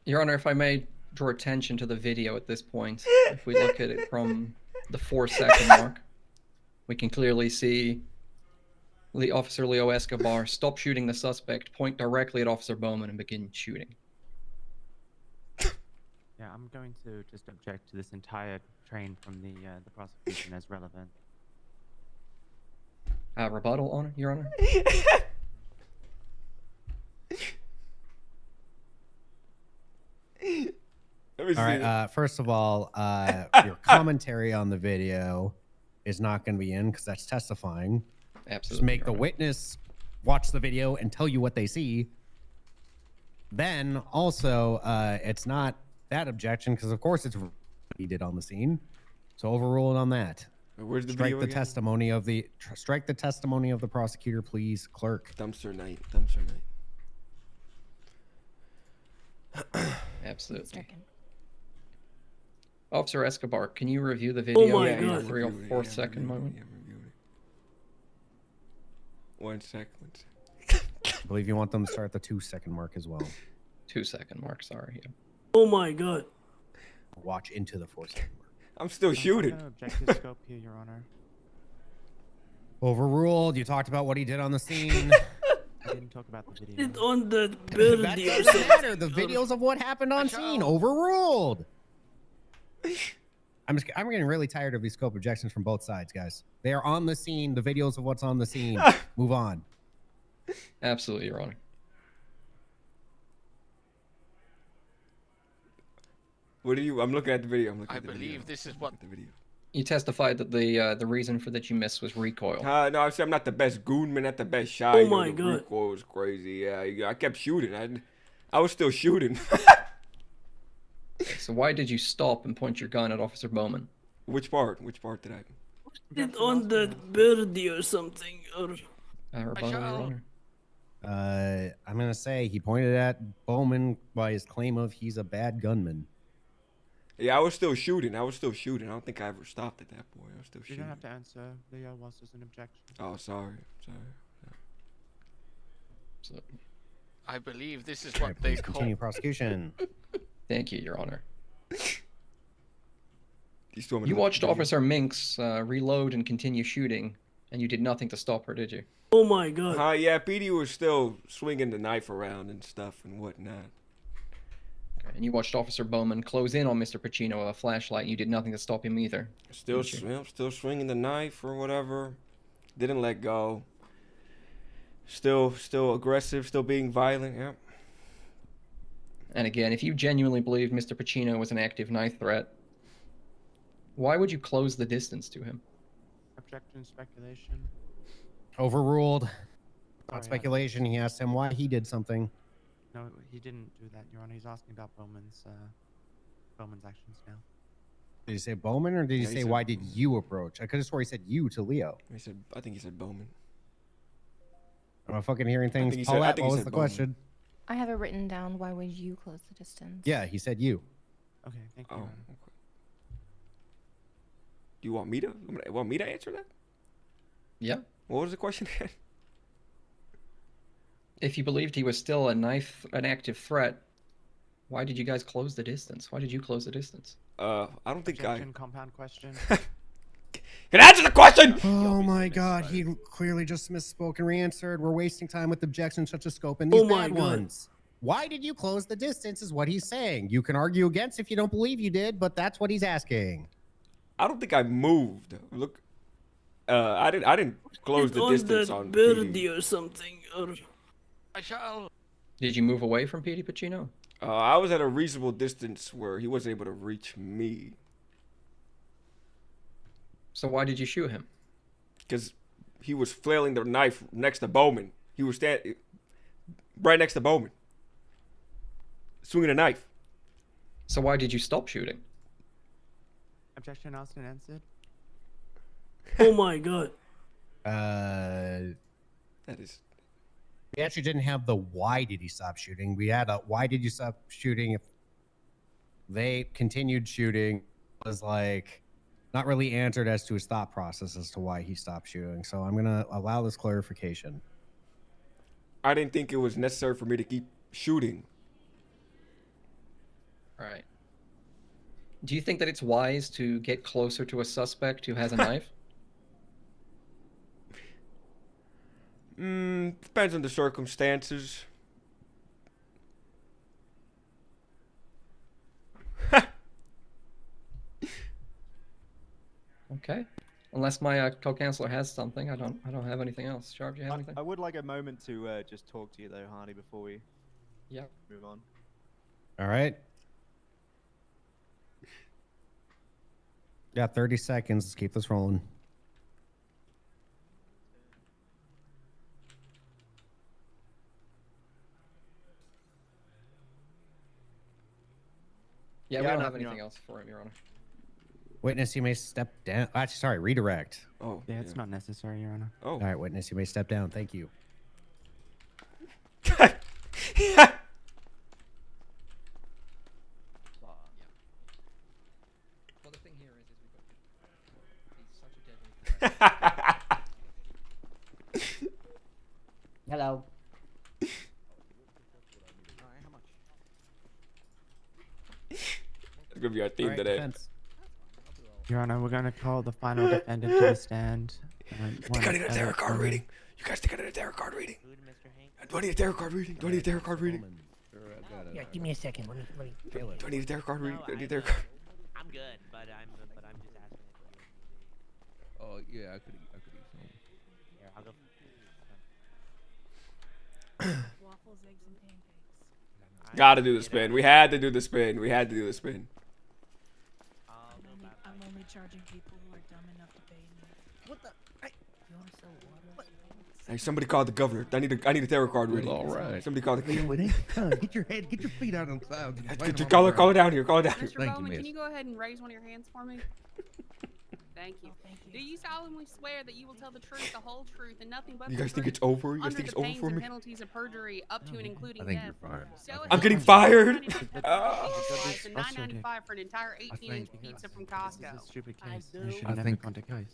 Your Honor, if I may draw attention to the video at this point, if we look at it from the 4-second mark, we can clearly see Officer Leo Escobar stop shooting the suspect, point directly at Officer Bowman, and begin shooting. Yeah, I'm going to just object to this entire train from the prosecution as relevant. Rebuttal, Honor, Your Honor? All right, first of all, your commentary on the video is not going to be in because that's testifying. Absolutely. Just make the witness watch the video and tell you what they see. Then also, it's not that objection because of course it's what he did on the scene. So overruled on that. Where's the strike video the again? testimony of the strike the testimony of the prosecutor, please, clerk. Dumpster night. Absolutely. Officer Escobar, can you review the video? Oh my in God. the 3 or 4 second moment? 1 second. I believe you want them to start at the 2-second mark as well. 2-second mark, sorry. Yeah. Oh my God. Watch into the 4-second mark. I'm still shooting. Objective scope here, Your Honor. Overruled. You talked about what he did on the scene. I didn't talk about the video. It's on the birdie That or doesn't something. matter. The videos of what happened on scene. Overruled. I'm getting really tired of these scope objections from both sides, guys. They are on the scene. The videos of what's on the scene. Move on. Absolutely, Your Honor. What are you? I'm looking at the video. I believe this is what the video. You testified that the reason for that you missed was recoil. No, I said I'm not the best goonman, not the best shot. Oh my the God. recoil was crazy. Yeah, I kept shooting. I was still shooting. So why did you stop and point your gun at Officer Bowman? Which part? Which part did I? It on that birdie or something, or... I'm gonna say he pointed at Bowman by his claim of he's a bad gunman. Yeah, I was still shooting. I don't think I ever stopped at that point. I was still You shooting. don't have to answer. Leo wants us an objection. Oh, sorry. Yeah. So, I believe this is All what right, they please call. continue prosecution. Thank you, Your Honor. You You watched Officer Minkx reload and continue shooting, and you did nothing to stop her, did you? Oh my God. Yeah, Petey was still swinging the knife around and stuff and whatnot. Okay, and you watched Officer Bowman close in on Mr. Pacino with a flashlight, and you did nothing to stop him either. Still swinging the knife or whatever. Didn't let go. Still aggressive. Still being violent. Yeah. And again, if you genuinely believe Mr. Pacino was an active knife threat, why would you close the distance to him? Objection, speculation. Overruled. Sorry, Not speculation. He asked him why he did something. No, he didn't do that, Your Honor. He's asking about Bowman's actions now. Did he say Bowman or did he Yeah, he say said why did you approach? I could have swore he said you to Leo. I think he said Bowman. Am I fucking hearing things? I Paulette, think what he was said the Bowman. question? I have it written down. Why would you close the distance? Yeah, he said you. Okay, thank you. Oh, Your Honor. okay. Do you want me to answer that? Yeah. What was the question again? If you believed he was still an active threat, why did you guys close the distance? Why did you close the distance? I don't think Objection, compound question. Can I answer the question? Oh my God, he clearly just misspoke and re-answered. We're wasting time with objections such a scope and these bad ones. Why did you close the distance is what he's saying. You can argue against if you don't believe you did, but that's what he's asking. I don't think I moved. Look, I didn't close the distance on birdie or something, or... Did you move away from Petey Pacino? I was at a reasonable distance where he wasn't able to reach me. So why did you shoot him? Because he was flailing the knife next to Bowman. He was standing right next to Bowman, swinging a knife. So why did you stop shooting? Objection asked and answered. Oh my God. That is. We actually didn't have the why did he stop shooting. We had a why did you stop shooting? If they continued shooting, was like not really answered as to his thought process as to why he stopped shooting. So I'm gonna allow this clarification. I didn't think it was necessary for me to keep shooting. All right. Do you think that it's wise to get closer to a suspect who has a knife? Depends on the circumstances. Okay. Unless my co-counselor has something, I don't have anything else. Sharp, do you have anything? I would like a moment to just talk to you though, Hardy, before we move on. All right. Yeah, 30 seconds. Let's keep this rolling. Yeah, we don't have anything else for him, Your Honor. Witness, you may step down. Actually, sorry, redirect. Oh, yeah, it's not necessary, Your Honor. Oh. All right, witness, you may step down. Thank you. Well, the thing here is he's such a deadly threat. Hello. It's gonna be our theme today. Defense. Your Honor, we're going to call the final defendant to the stand. I gotta get a tarot card reading. You guys think I need a tarot card reading? Do I need a tarot card reading? Do I need a tarot card reading? Yeah, give me a second. Let me Do I need a tarot card reading? Do I need a tarot No, card? I'm good, but I'm just asking if you. Oh yeah, I could eat some. Here, I'll go. Waffles, eggs, and pancakes. Gotta do the spin. We had to do the spin. We had to do the spin. I'm only charging people who What the? Hey, somebody call the governor. I need a tarot card ready. All right. Somebody call the governor. Get your feet out on the clouds. Call it down here. Call it down here. Mr. Bowman, can you go ahead and raise one of your hands for me? Thank you. Do you solemnly swear that you will tell the truth, the whole truth, and nothing but You the guys think truth, it's over? You guys under think it's the over pains for and me? penalties of perjury, up to and including I think death? you're fine. So I'm getting fired. It's $9.95 for an entire 18-inch pizza from Costco. Stupid case. do. You should I never think- contact case.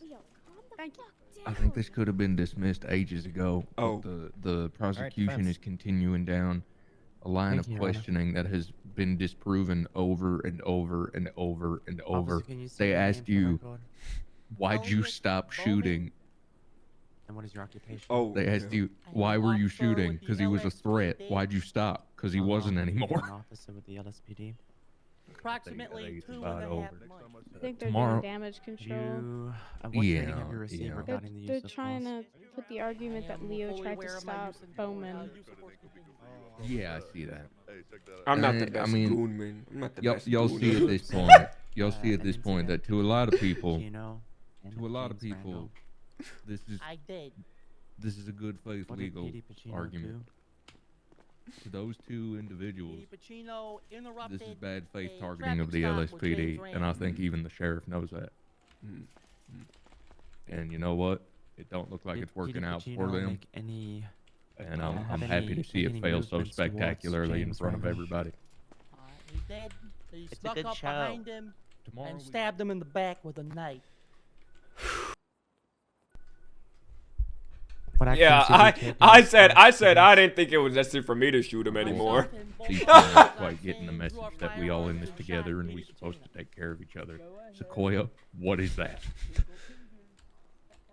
Thank you. I think this could have been dismissed ages ago. but Oh. The prosecution defense. is continuing down a line Thank of you, Your Honor. questioning that has been disproven over and over and over and over. Officer, can you say They your name asked for the you, record? why'd you stop shooting? And what is your occupation? Oh. They asked you, why were you shooting? Because he was a threat. Why'd you stop? Because he wasn't An anymore. officer with the LSPD. Approximately it's 2.5 about over. months. I think they're Tomorrow- doing damage control. You, what training have Yeah, you received yeah. They're, regarding the they're use of trying force? to put the argument that Leo tried to stop Bowman. Yeah, I see that. I'm not the And, best goon, man. I'm not the best Y'all goon. see at this point. Y'all see at an this point incident that to a lot of people, Pacino and to a lot of James people, Randall. I did. this is a good faith What did legal Petey Pacino argument. To those two individuals, Petey Pacino interrupted this is bad faith a targeting of traffic the stop with LSPD, James and I Randall. think even the sheriff knows that. And you know what? It don't look like Did it's working Petey out for Pacino them. make any, And have I'm happy any- to see make it any fail so movements towards spectacularly in James front of Randall? everybody. He did. He It's a snuck good up show. behind him Tomorrow and we- stabbed him in the back with a knife. What Yeah, actions did you take in I response said to I this? didn't think it was necessary for me to shoot him anymore. These people aren't quite getting the message that we all in this together and we supposed to take care of each other. Sequoia, what is that?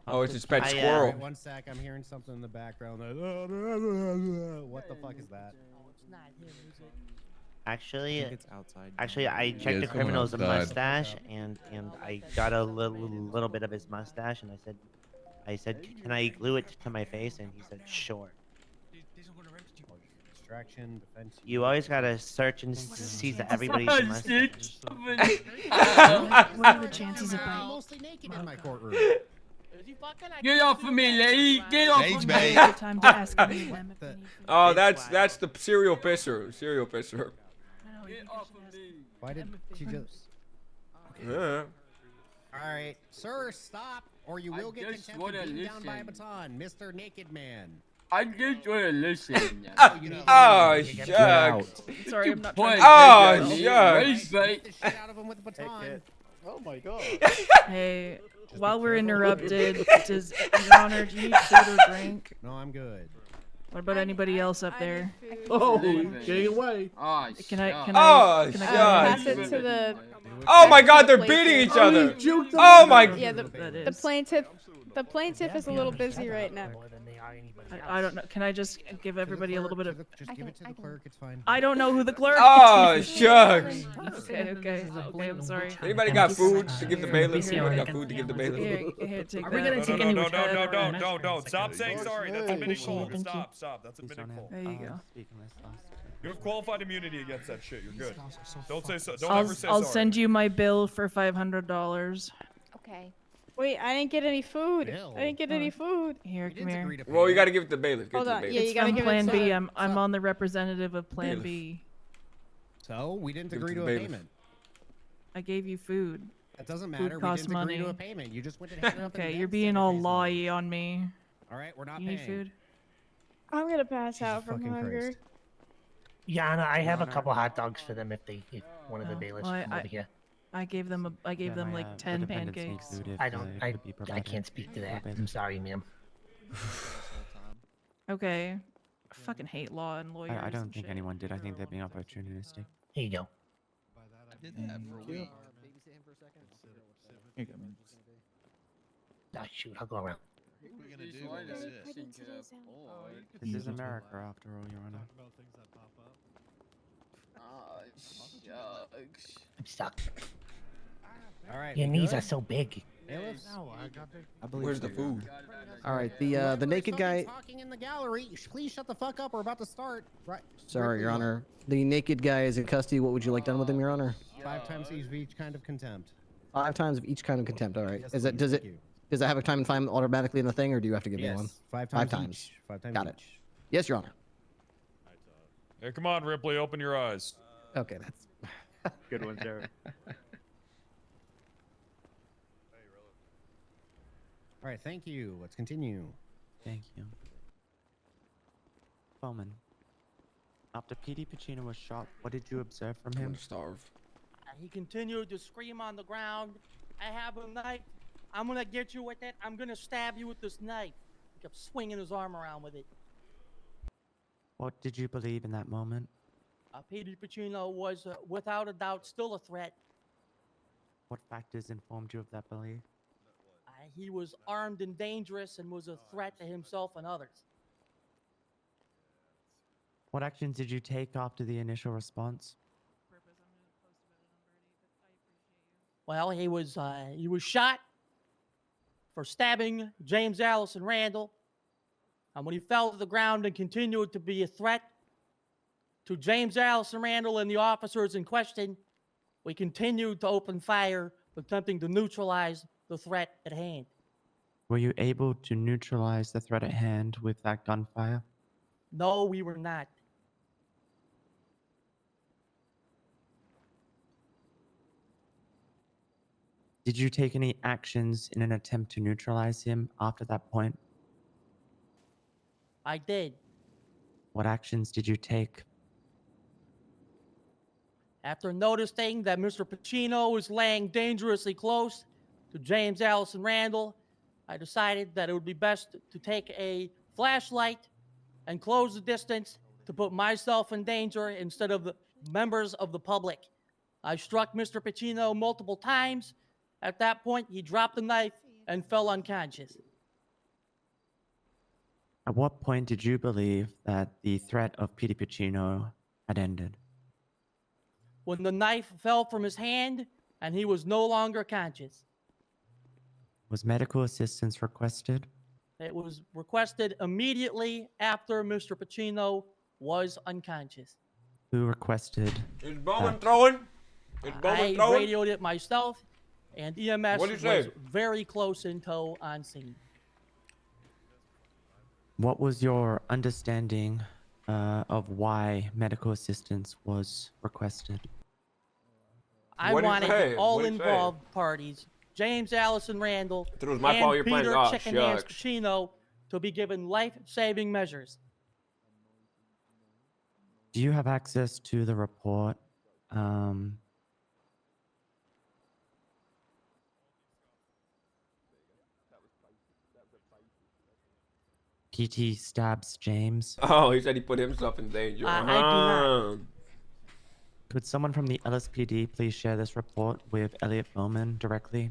Oh, it's his pet I, squirrel. Alright, one sec. I'm hearing something in the background. What the fuck is that? It's not him, is it? Actually, It's outside. actually, I checked the someone criminal's else died. mustache, and I got a little bit of his mustache, and I said, can I glue it to my face? And he said, sure. Distraction, defense. You always gotta search and seize everybody's mustache. What are the chances of I'm mostly naked in my courtroom. Get off of me, lady! Get off Stage of bait. me! Time to ask anyone. Oh, that's the serial pisser. Serial pisser. Get off of me! Why did she just? Yeah. All right, sir, stop, or you I will get just contempt wanna and beaten down by a listen. baton, Mr. Naked Man. I just wanna listen. Oh, shucks. Sorry, I'm not Point, Oh, take it. shucks. Right, Beat the shit out of him with a baton. Oh my god. Hey, while we're interrupted, does Your Honor, do you need food or drink? No, I'm good. What about anybody else up there? Oh, get away. Oh, Can I Oh, can I shucks. pass it to the Oh my god, they're beating each other. Oh my. yeah the plaintiff is a little busy right now. I don't know. Can I just give everybody a little bit of? Just give it to the clerk. It's fine. I don't know who the clerk Oh, is. shucks. Okay, I'm sorry. Anybody got food to give the bailiff? Anybody got food to give the bailiff? Here, take Are we that. gonna take No, any no, return? don't. Stop saying sorry. That's admitting fault. Stop. That's Please admitting don't fault. There you go. speak unless asked. You have qualified immunity against that shit. You're good. Don't say so. Don't I'll ever say I'll sorry. send you my bill for $500. Okay. Wait, I didn't get any food. I didn't get any food. Here, come here. Well, you gotta give it to the bailiff. Give it Hold to the on. bailiff. Yeah, you gotta from give Plan it B. to I'm on the representative of Plan Bailiff. B. So we didn't Give it agree to to the a bailiff. payment. I gave you food. That doesn't Food matter. We costs didn't agree to money. a payment. You just went and handed out the Okay, debt you're and being said all it pays the money. lie on me. All right, we're not You paying. need food? I'm gonna pass out from fucking hunger. Christ. Yana, I have a couple hot dogs for them if one of the Oh, bailiffs well, come over here. I gave them like 10 pancakes. I don't. I can't speak to that. I'm sorry, ma'am. Okay. I fucking hate law and lawyers. I don't and think shit. anyone did. I think they're being opportunistic. Here you go. I did that for a week. Here you go, man. Ah, shoot, I'll go around. What are we gonna do when this is? This is America, after all, Your Honor. I'm stuck. All right. Your we knees good? are so big. Bailiffs? Where's the food? All right, the naked guy. Talking in the gallery. Please shut the fuck up. We're about to start. Right. Sorry, Your Honor. The naked guy is in custody. What would you like done with him, Your Honor? 5 times each kind of contempt. 5 times of each kind of contempt. All right. Yes, Is that please, does it? thank you. Does that have a time and time automatically in the thing, or do you have to give me one? Yes, 5 5 times. times. Each. 5 times. Got it. each. Yes, Your Honor. Hey, come on, Ripley, open your eyes. Okay, that's Good one, Sheriff. All right, thank you. Let's continue. Thank you. Bowman, after Petey Pacino was shot, what did you observe from him? Starve. He continued to scream on the ground, I have a knife. I'm gonna get you with it. I'm gonna stab you with this knife. He kept swinging his arm around with it. What did you believe in that moment? Petey Pacino was, without a doubt, still a threat. What factors informed you of that belief? He was armed and dangerous and was a threat to himself and others. What actions did you take after the initial response? Well, he was shot for stabbing James Allison Randall. And when he fell to the ground and continued to be a threat to James Allison Randall and the officers in question, we continued to open fire, attempting to neutralize the threat at hand. Were you able to neutralize the threat at hand with that gunfire? No, we were not. Did you take any actions in an attempt to neutralize him after that point? I did. What actions did you take? After noticing that Mr. Pacino was laying dangerously close to James Allison Randall, I decided that it would be best to take a flashlight and close the distance to put myself in danger instead of the members of the public. I struck Mr. Pacino multiple times. At that point, he dropped the knife and fell unconscious. At what point did you believe that the threat of Petey Pacino had ended? When the knife fell from his hand and he was no longer conscious. Was medical assistance requested? It was requested immediately after Mr. Pacino was unconscious. Who requested? Is Bowman throwing? Is Bowman I throwing? radioed it myself, and EMS What'd was he say? very close in tow on scene. What was your understanding of why medical assistance was requested? I What'd he wanted say? all What'd he say? involved parties, James Allison Randall It was my and fault you're playing. Peter Oh, Chicken Hands shucks. Pacino, to be given life-saving measures. Do you have access to the report? PT stabs James. Oh, he said he put himself in danger. I do not. Could someone from the LSPD please share this report with Elliot Bowman directly?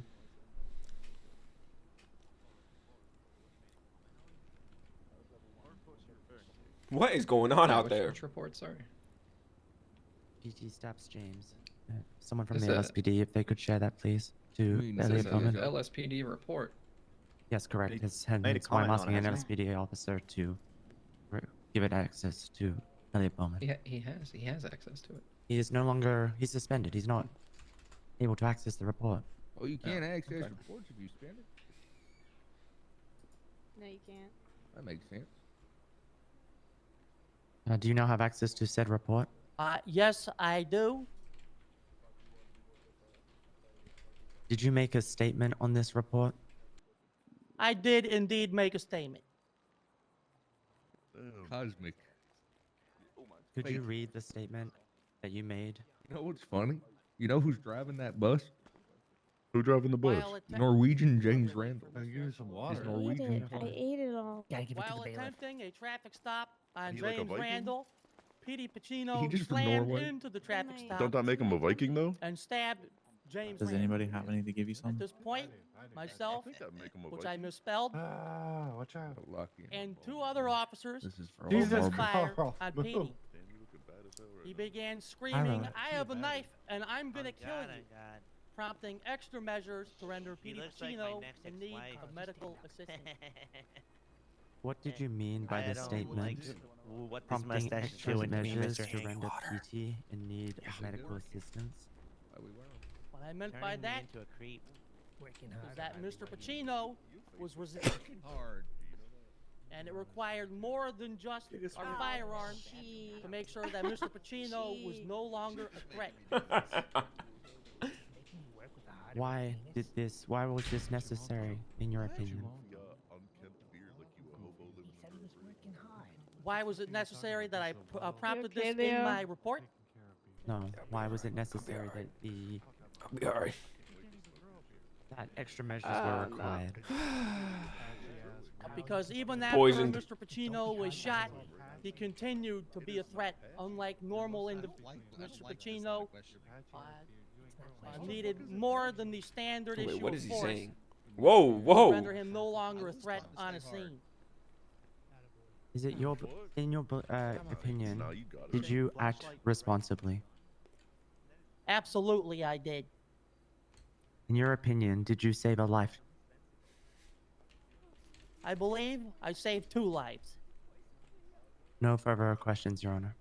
What is going on out there? Which report? Sorry. PT stabs James. Someone from Is the that- LSPD, if they could share that, please, to This Elliot is Bowman. an LSPD report. Yes, correct. It's why made a I'm comment on asking it, an hasn't LSPD officer to give it access to Elliot Bowman. He has access to it. He is no longer, he's suspended. He's not able to access the report. Oh, you can't access okay. reports if you spend it. No, you can't. That makes sense. Do you now have access to said report? Yes, I do. Did you make a statement on this report? I did indeed make a statement. Cosmic. Could you read the statement that you made? You know what's funny? You know who's driving that bus? Who driving the bus? While atta- Norwegian James Randall. Give me some water. He's Norwegian. I ate it all. Gotta give it to the While bailiff. attempting a traffic stop on He like a James Viking? Randall, Petey Pacino He just from slammed Norway? into the traffic stop Don't that make him a Viking though? and stabbed James Does Randall. anybody have any to give you At some? this point, myself, That'd make him a which I Viking. misspelled, Ah, watch out. Lucky. and two other officers This is for opened all fire Christ. on No. Petey. Damn, you looking bad as hell right He now. began screaming, know. I have a knife and I'm gonna kill God, you, oh God. prompting extra measures to render He Petey looks like my Pacino next in need ex-wife. of medical assistance. What did you mean by I the don't statement? like what this Prompting mustache is extra doing to me, measures Mr. to Hank. render PT in need of medical assistance? What I meant by Turning me that into a creep. is that Mr. Pacino was resisting. Hard. And it required more than just our firearms to make sure that Mr. Pacino was no longer a threat. Why was this necessary, in your opinion? Why was it necessary that I prompted this in my report? No, why was it necessary that I'll be alright. that extra measures were required? Because even after Poisoned. Mr. Pacino was shot, he continued to be a threat, unlike normal individuals. Mr. Pacino needed more than the standard Wait, issue what of is he force saying? Whoa, whoa. to render him no longer a threat on a scene. Is it in your opinion, did you act responsibly? Absolutely, I did. In your opinion, did you save a life? I believe I saved 2 lives. No further questions, Your Honor.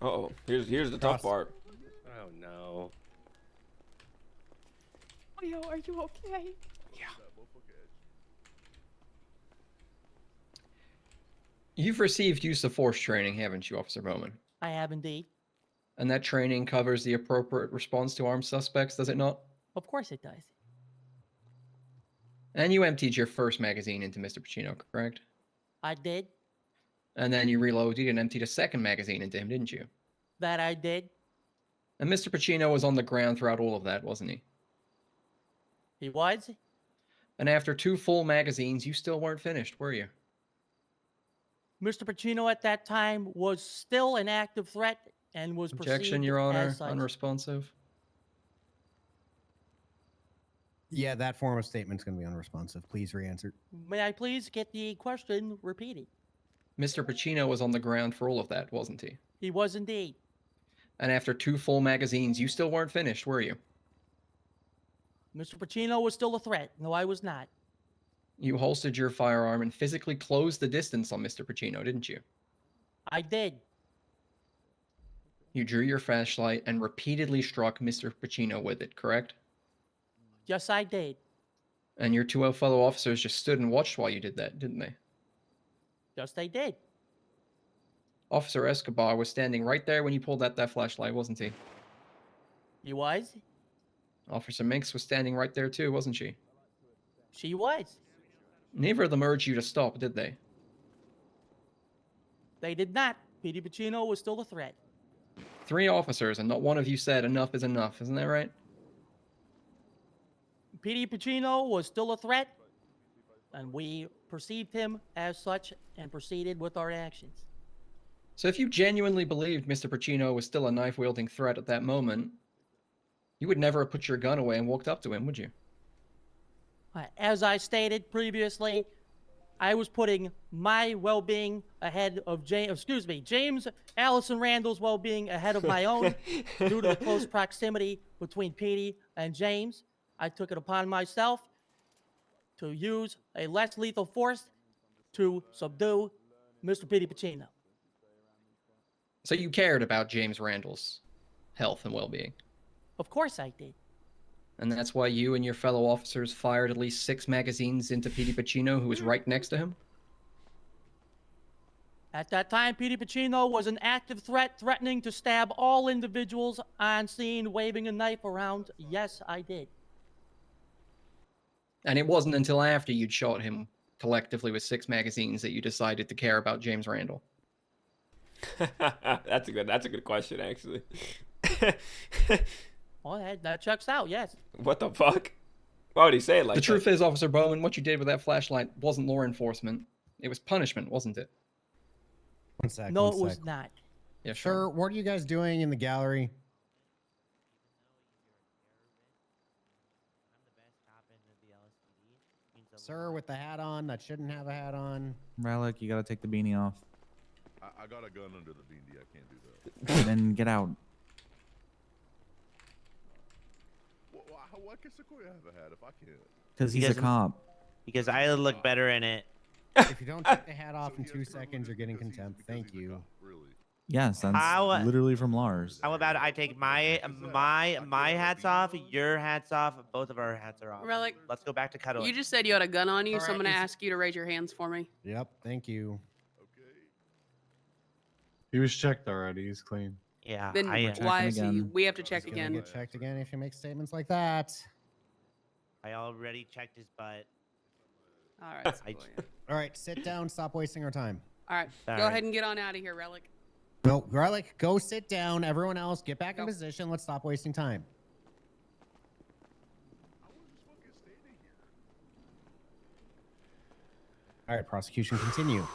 Uh-oh. Here's the tough part. Oh no. Leo, are you okay? You've received use of force training, haven't you, Officer Bowman? I have indeed. And that training covers the appropriate response to armed suspects, does it not? Of course it does. And you emptied your first magazine into Mr. Pacino, correct? I did. And then you reloaded and emptied a second magazine into him, didn't you? That I did. And Mr. Pacino was on the ground throughout all of that, wasn't he? He was. And after 2 full magazines, you still weren't finished, were you? Mr. Pacino at that time was still an active threat and was Objection, perceived Your Honor. as such. Unresponsive. Yeah, that form of statement's going to be unresponsive. Please re-answer. May I please get the question repeated? Mr. Pacino was on the ground for all of that, wasn't he? He was indeed. And after 2 full magazines, you still weren't finished, were you? Mr. Pacino was still a threat. No, I was not. You holstered your firearm and physically closed the distance on Mr. Pacino, didn't you? I did. You drew your flashlight and repeatedly struck Mr. Pacino with it, correct? Yes, I did. And your 2 fellow officers just stood and watched while you did that, didn't they? Yes, they did. Officer Escobar was standing right there when you pulled out that flashlight, wasn't he? He was. Officer Minkx was standing right there too, wasn't she? She was. Neither of them urged you to stop, did they? They did not. Petey Pacino was still a threat. 3 officers, and not one of you said enough is enough, isn't that right? Petey Pacino was still a threat, and we perceived him as such and proceeded with our actions. So if you genuinely believed Mr. Pacino was still a knife-wielding threat at that moment, you would never have put your gun away and walked up to him, would you? As I stated previously, I was putting my well-being ahead of James Allison Randall's well-being ahead of my own due to the close proximity between Petey and James. I took it upon myself to use a less lethal force to subdue Mr. Petey Pacino. So you cared about James Randall's health and well-being? Of course I did. And that's why you and your fellow officers fired at least 6 magazines into Petey Pacino, who was right next to him? At that time, Petey Pacino was an active threat, threatening to stab all individuals on scene, waving a knife around. Yes, I did. And it wasn't until after you'd shot him collectively with 6 magazines that you decided to care about James Randall. That's a good question, actually. Well, that checks out, yes. What the fuck? Why would he say it like that? The truth is, Officer Bowman, what you did with that flashlight wasn't law enforcement. It was punishment, wasn't it? One sec. No, one it was sec. not. Yeah, Sir, what are you guys doing in the gallery? Sir, with the hat on that shouldn't have a hat on. Relic, you gotta take the beanie off. I got a gun under the beanie. I can't do that. Then get out. Why can Sequoia have a hat if I can't? Because he's a cop. Because I look better in it. If you don't take the hat off in 2 seconds, you're getting contempt. Thank you. Really? Yes, that's How- literally from Lars. How about I take my hats off, your hats off, both of our hats are off. Relic, Let's go back to cuddling. you just said you had a gun on you, so I'm Alright, gonna is- ask you to raise your hands for me. Yep, thank you. He was checked already. He's clean. Yeah. Then why is he? We have to check He's gonna again. get checked again if you make statements like that. I already checked his butt. All right. All right, sit down. Stop wasting our time. All right. Go Sorry. ahead and get on out of here, Relic. No, Garlic, go sit down. Everyone else, get back in position. Let's stop wasting time. All right, prosecution, continue.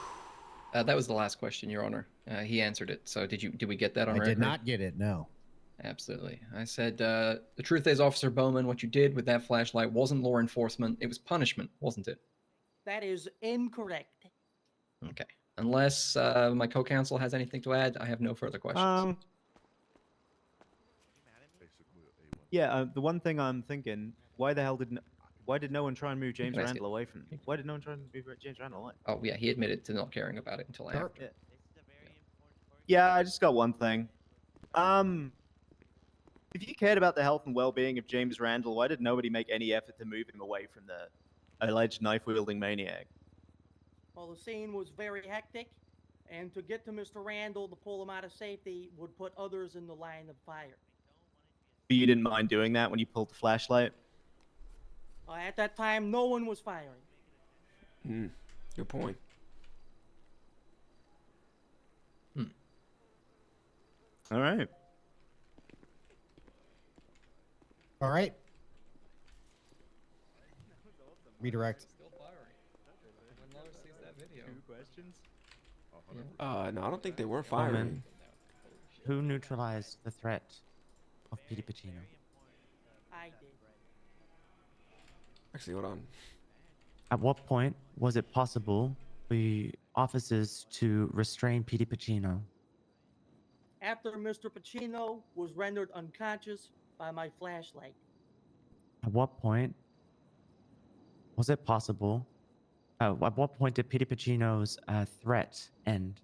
That was the last question, Your Honor. He answered it. So did we get that on I record? did not get it, no. Absolutely. I said, the truth is, Officer Bowman, what you did with that flashlight wasn't law enforcement. It was punishment, wasn't it? That is incorrect. Okay. Unless my co-counsel has anything to add, I have no further questions. Yeah, the one thing I'm thinking, why did no one try and move James can ask Randall away from? Why did no one try and move James Randall away? Oh, yeah, he admitted to not caring about it until after. Yeah, I just got one thing. If you cared about the health and well-being of James Randall, why did nobody make any effort to move him away from the alleged knife-wielding maniac? Well, the scene was very hectic, and to get to Mr. Randall to pull him out of safety would put others in the line of fire. But you didn't mind doing that when you pulled the flashlight? At that time, no one was firing. Good point. All right. All right. Redirect. No, I don't think they were Bowman, firing. Who neutralized the threat of Petey Pacino? I did. Actually, hold on. At what point was it possible for the officers to restrain Petey Pacino? After Mr. Pacino was rendered unconscious by my flashlight. At what point was it possible? At what point did Petey Pacino's threat end?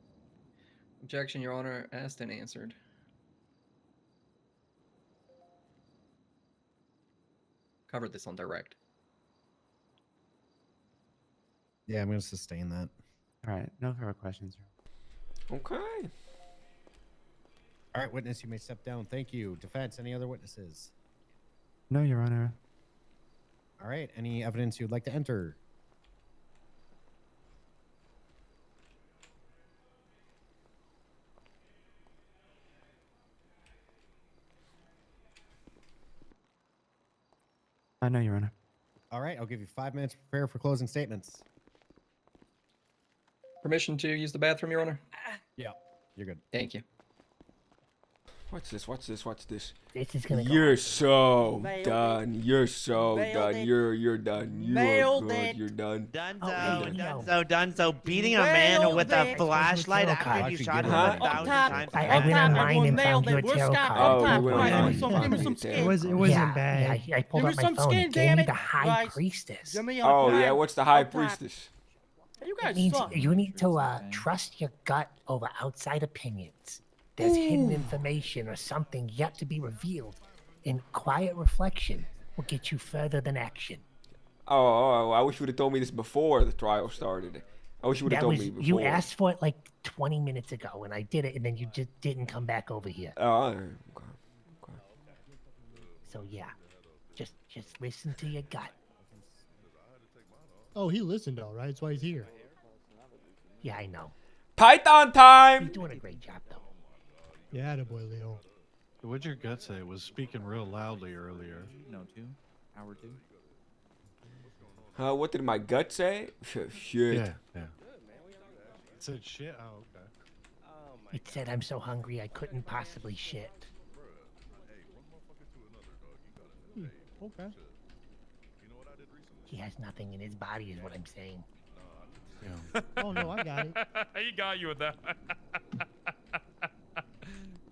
Objection, Your Honor. Asked and answered. Covered this on direct. Yeah, I'm going to sustain that. All right, no further questions. Okay. All right, witness, you may step down. Thank you. Defense, any other witnesses? No, Your Honor. All right, any evidence you'd like to enter? I know, Your Honor. All right, I'll give you 5 minutes to prepare for closing statements. Permission to use the bathroom, Your Honor? Yeah, you're good. Thank you. Watch this, watch this, watch this. This is gonna go You're on. so Nailed done. You're so Nailed done. it. You're done. You are Nailed good. it. You're done. Dunzo. Beating a man with a flashlight after you shot him Huh? 1,000 times. I went online and found you a tarot Oh, card. you went Right, online. give me some Give me skin. some It wasn't Yeah, bad. I pulled Give up me my some phone skin, and gave damn me it. the High Guys, Priestess. give me a Oh time. yeah, what's the high Up top. priestess? You It guys means suck. you need to trust your gut over outside opinions. There's hidden Ooh. information or something yet to be revealed, and quiet reflection will get you further than action. Oh, I wish you would have told me this before the trial started. I wish you would have That told was me before. you asked for it like 20 minutes ago, and I did it, and then you just didn't come back over here. Oh, all right. Okay. So yeah, just listen to your gut. Oh, he listened all right. That's why he's here. Yeah, I know. Python time. You're doing a great job, though. Yeah, attaboy, Leo. What'd your gut say? It was speaking real loudly earlier. No, 2. Hour 2. What did my gut say? Shit. Yeah. It said shit. Oh, okay. It said I'm so hungry I couldn't possibly shit. Okay. He has nothing in his body, is what I'm saying. Oh no, I got it. He got you with that.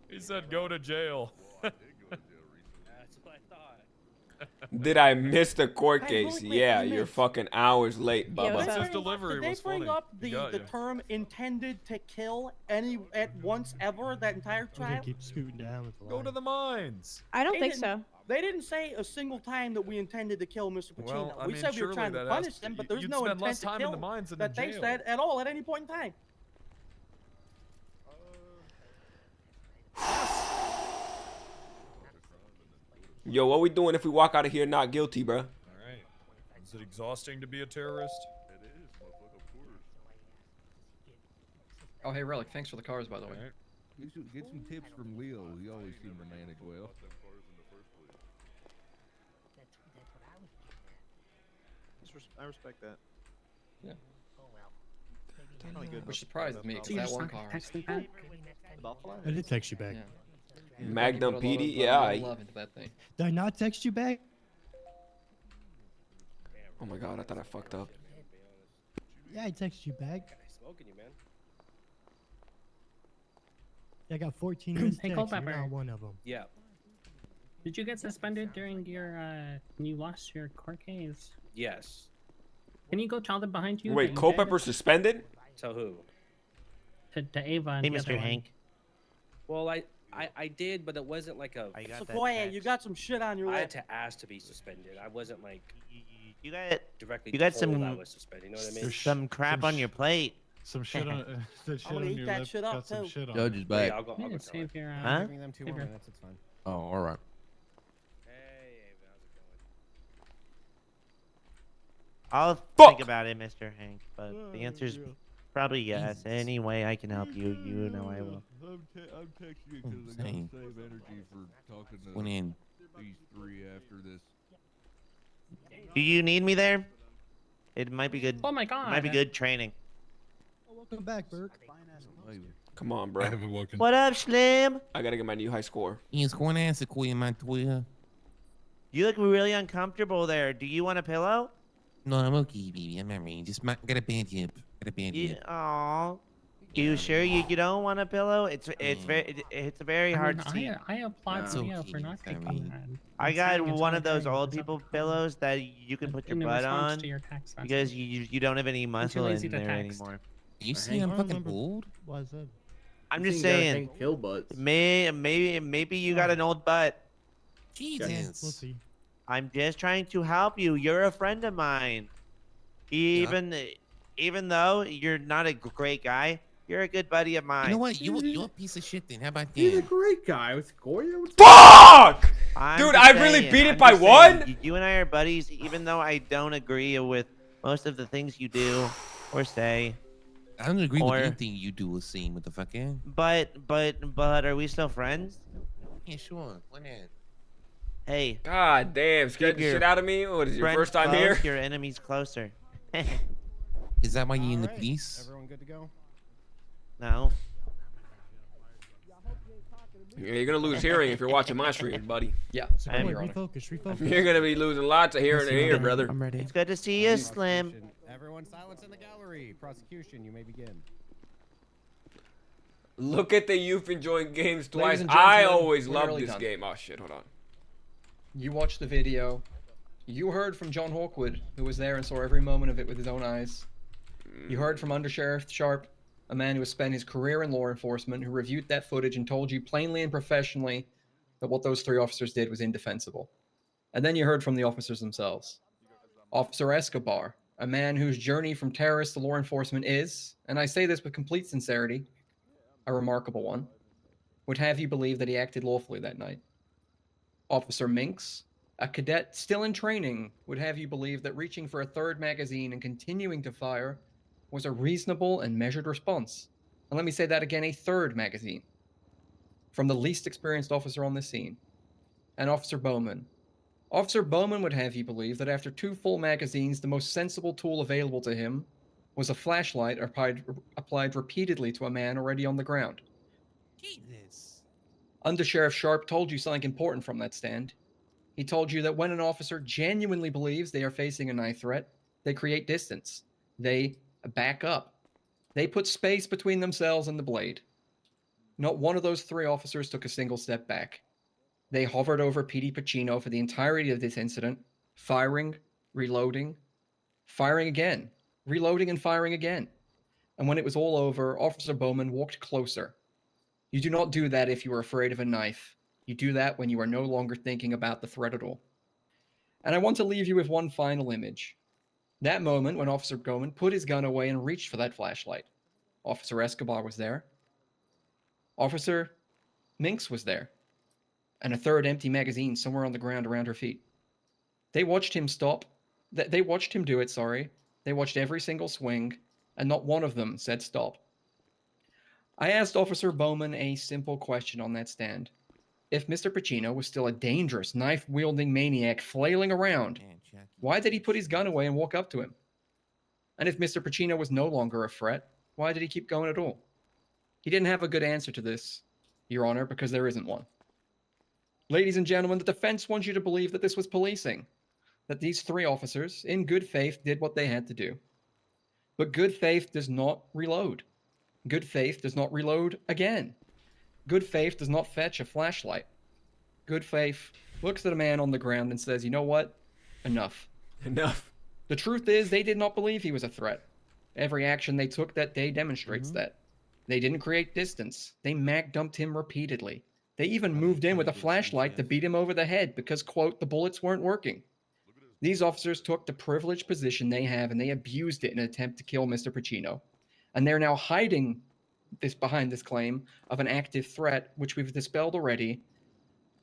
He said go to jail. That's what I thought. Did I miss the court Hey, case? really quick, Yeah, hey, you're Minkx. fucking hours late, Yeah, what's Bubba. up? His delivery Did they was bring funny. up He got the ya. term intended to kill any at once ever that entire I'm gonna trial? keep scooting down with the Go to line. the mines. I don't They think didn't- so. They didn't say a single time that we intended to kill Mr. Pacino. Well, I we mean, said we were surely trying to that punish has- him, but there's you'd no spend intent less to time in kill the mines than that in they jail. said at all at any point in time. Yo, what we doing if we walk out of here not guilty, bro? All right. Is it exhausting to be a terrorist? Oh, hey, Relic, thanks for the cars, by the way. Get some tips from Leo. He always seemed to manage well. I respect that. Yeah. Kinda good Which enough. surprised me, because So you that just one not car. texting back? The Buffalo? I did text you back. Yeah. Magnum You put a lot PD? of, Yeah. love into that thing. Did I not text you back? Oh my god, I thought I fucked up. Yeah, I texted you back. Smoking you, man. Yeah, I got 14 missed Hey, texts. You're Culpepper. not one of them. Yeah. Did you get suspended during your when you lost your court case? Yes. Can you go tell them behind you? Wait, Culpepper suspended? Tell who? To Ava and Hey, the Mr. other one. Hank. Well, I did, but it wasn't like a. I got that Sequoia, text. you got some shit on your I had lip. to ask to be suspended. I wasn't like You got directly you got told I some was suspended. You know what I mean? some crap on your plate. Some shit on that shit I'm gonna on eat your that lip. shit up, Got some too. shit on. Judge it. is back. Yeah, I'll go. You I'll go can tell save your Huh? Giving them 2 more minutes. It's fine. Oh, all right. Hey, Ava, how's it going? I'll Fuck! think about it, Mr. Hank, but the answer's probably yes. Any way I can help you, you know I will. I'm texting you because I gotta Same. save energy for talking to Went in. these three after this. Do you need me there? It might be good. Oh my god. Might be good training. Oh, welcome back, Burke. Come on, bro. I haven't woken. What up, Slim? I gotta get my new high score. He's going to ask Sequoia, my Twitter. You look really uncomfortable there. Do you want a pillow? No, I'm okay, baby. I'm not ready. Just got a bad hip. Got a bad hip. Aw. You sure you don't want a pillow? It's a very hard seat. I applaud It's Leo okay, for not I taking mean- that. I And got saying it's one all of those right, old it's people up- pillows that you can put your in butt response on to your text because message. you don't have any muscle in lazy to there text. anymore. You see, I'm fucking old. Why is that? I'm just saying. Maybe you got an old butt. Jesus. We'll see. I'm just trying to help you. You're a friend of mine. Even though you're not a great guy, you're a good buddy of mine. You know what? You're a piece of shit then. How about He's a that? great guy. With Goya. Fuck! I'm Dude, just I really saying, beat it I'm by just saying, one? You and I are buddies, even though I don't agree with most of the things you do or say. I don't agree Or- with anything you do or say, motherfucker. But are we still friends? Yeah, sure. Why not? Hey. God damn, scared keep the your shit out of me? What is it, your friends first time close, here? Your enemies closer. Is that why you're in the Alright, police? Everyone good to go? No. Yeah, you're gonna lose hearing if you're watching my stream, buddy. Yeah, Wait, Your Honor. refocus. You're gonna be losing lots of hearing in here, brother. I'm ready. It's good to see you, Slim. Prosecution. Everyone silence in the gallery. Prosecution, you may begin. Look at the youth enjoying games twice. Ladies and I gentlemen, always we're loved nearly this done. game. Oh shit, hold on. You watched the video. You heard from John Hawkwood, who was there and saw every moment of it with his own eyes. You heard from Under Sheriff Sharp, a man who has spent his career in law enforcement, who reviewed that footage and told you plainly and professionally that what those three officers did was indefensible. And then you heard from the officers themselves. Officer Escobar, a man whose journey from terrorist to law enforcement is, and I say this with complete sincerity, a remarkable one, would have you believe that he acted lawfully that night. Officer Minkx, a cadet still in training, would have you believe that reaching for a third magazine and continuing to fire was a reasonable and measured response. And let me say that again, a third magazine. From the least experienced officer on the scene. And Officer Bowman. Officer Bowman would have you believe that after 2 full magazines, the most sensible tool available to him was a flashlight applied repeatedly to a man already on the ground. Jesus. Under Sheriff Sharp told you something important from that stand. He told you that when an officer genuinely believes they are facing a knife threat, they create distance. They back up. They put space between themselves and the blade. Not one of those 3 officers took a single step back. They hovered over Petey Pacino for the entirety of this incident, firing, reloading, firing again, reloading and firing again. And when it was all over, Officer Bowman walked closer. You do not do that if you are afraid of a knife. You do that when you are no longer thinking about the threat at all. And I want to leave you with one final image. That moment when Officer Bowman put his gun away and reached for that flashlight. Officer Escobar was there. Officer Minkx was there. And a third empty magazine somewhere on the ground around her feet. They watched him stop. They watched him do it, sorry. They watched every single swing, and not one of them said stop. I asked Officer Bowman a simple question on that stand. If Mr. Pacino was still a dangerous, knife-wielding maniac flailing around, why did he put his gun away and walk up to him? And if Mr. Pacino was no longer a threat, why did he keep going at all? He didn't have a good answer to this, Your Honor, because there isn't one. Ladies and gentlemen, the defense wants you to believe that this was policing, that these three officers, in good faith, did what they had to do. But good faith does not reload. Good faith does not reload again. Good faith does not fetch a flashlight. Good faith looks at a man on the ground and says, you know what? Enough. Enough. The truth is, they did not believe he was a threat. Every action they took that day demonstrates that. They didn't create distance. They mag-dumped him repeatedly. They even moved in with a flashlight to beat him over the head because, quote, the bullets weren't working. These officers took the privileged position they have and they abused it in an attempt to kill Mr. Pacino. And they're now hiding this behind this claim of an active threat, which we've dispelled already.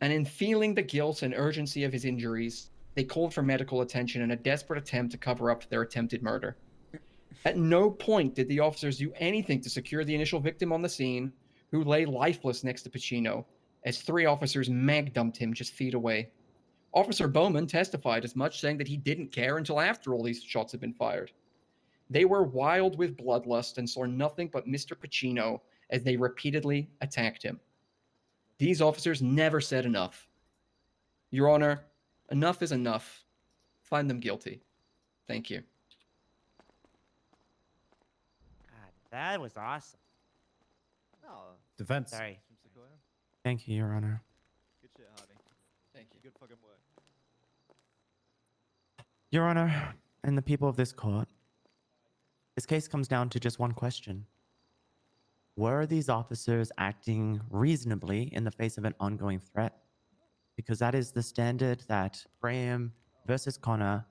And in feeling the guilt and urgency of his injuries, they called for medical attention in a desperate attempt to cover up their attempted murder. At no point did the officers do anything to secure the initial victim on the scene, who lay lifeless next to Pacino, as three officers mag-dumped him just feet away. Officer Bowman testified as much, saying that he didn't care until after all these shots had been fired. They were wild with bloodlust and saw nothing but Mr. Pacino as they repeatedly attacked him. These officers never said enough. Your Honor, enough is enough. Find them guilty. Thank you. God, that was awesome. Oh, Defense. Sorry. Thank you, Your Honor. good shit, Hardy. Thank you. Good fucking work. Your Honor, and the people of this court, this case comes down to just one question. Were these officers acting reasonably in the face of an ongoing threat? Because that is the standard that Graham versus Connor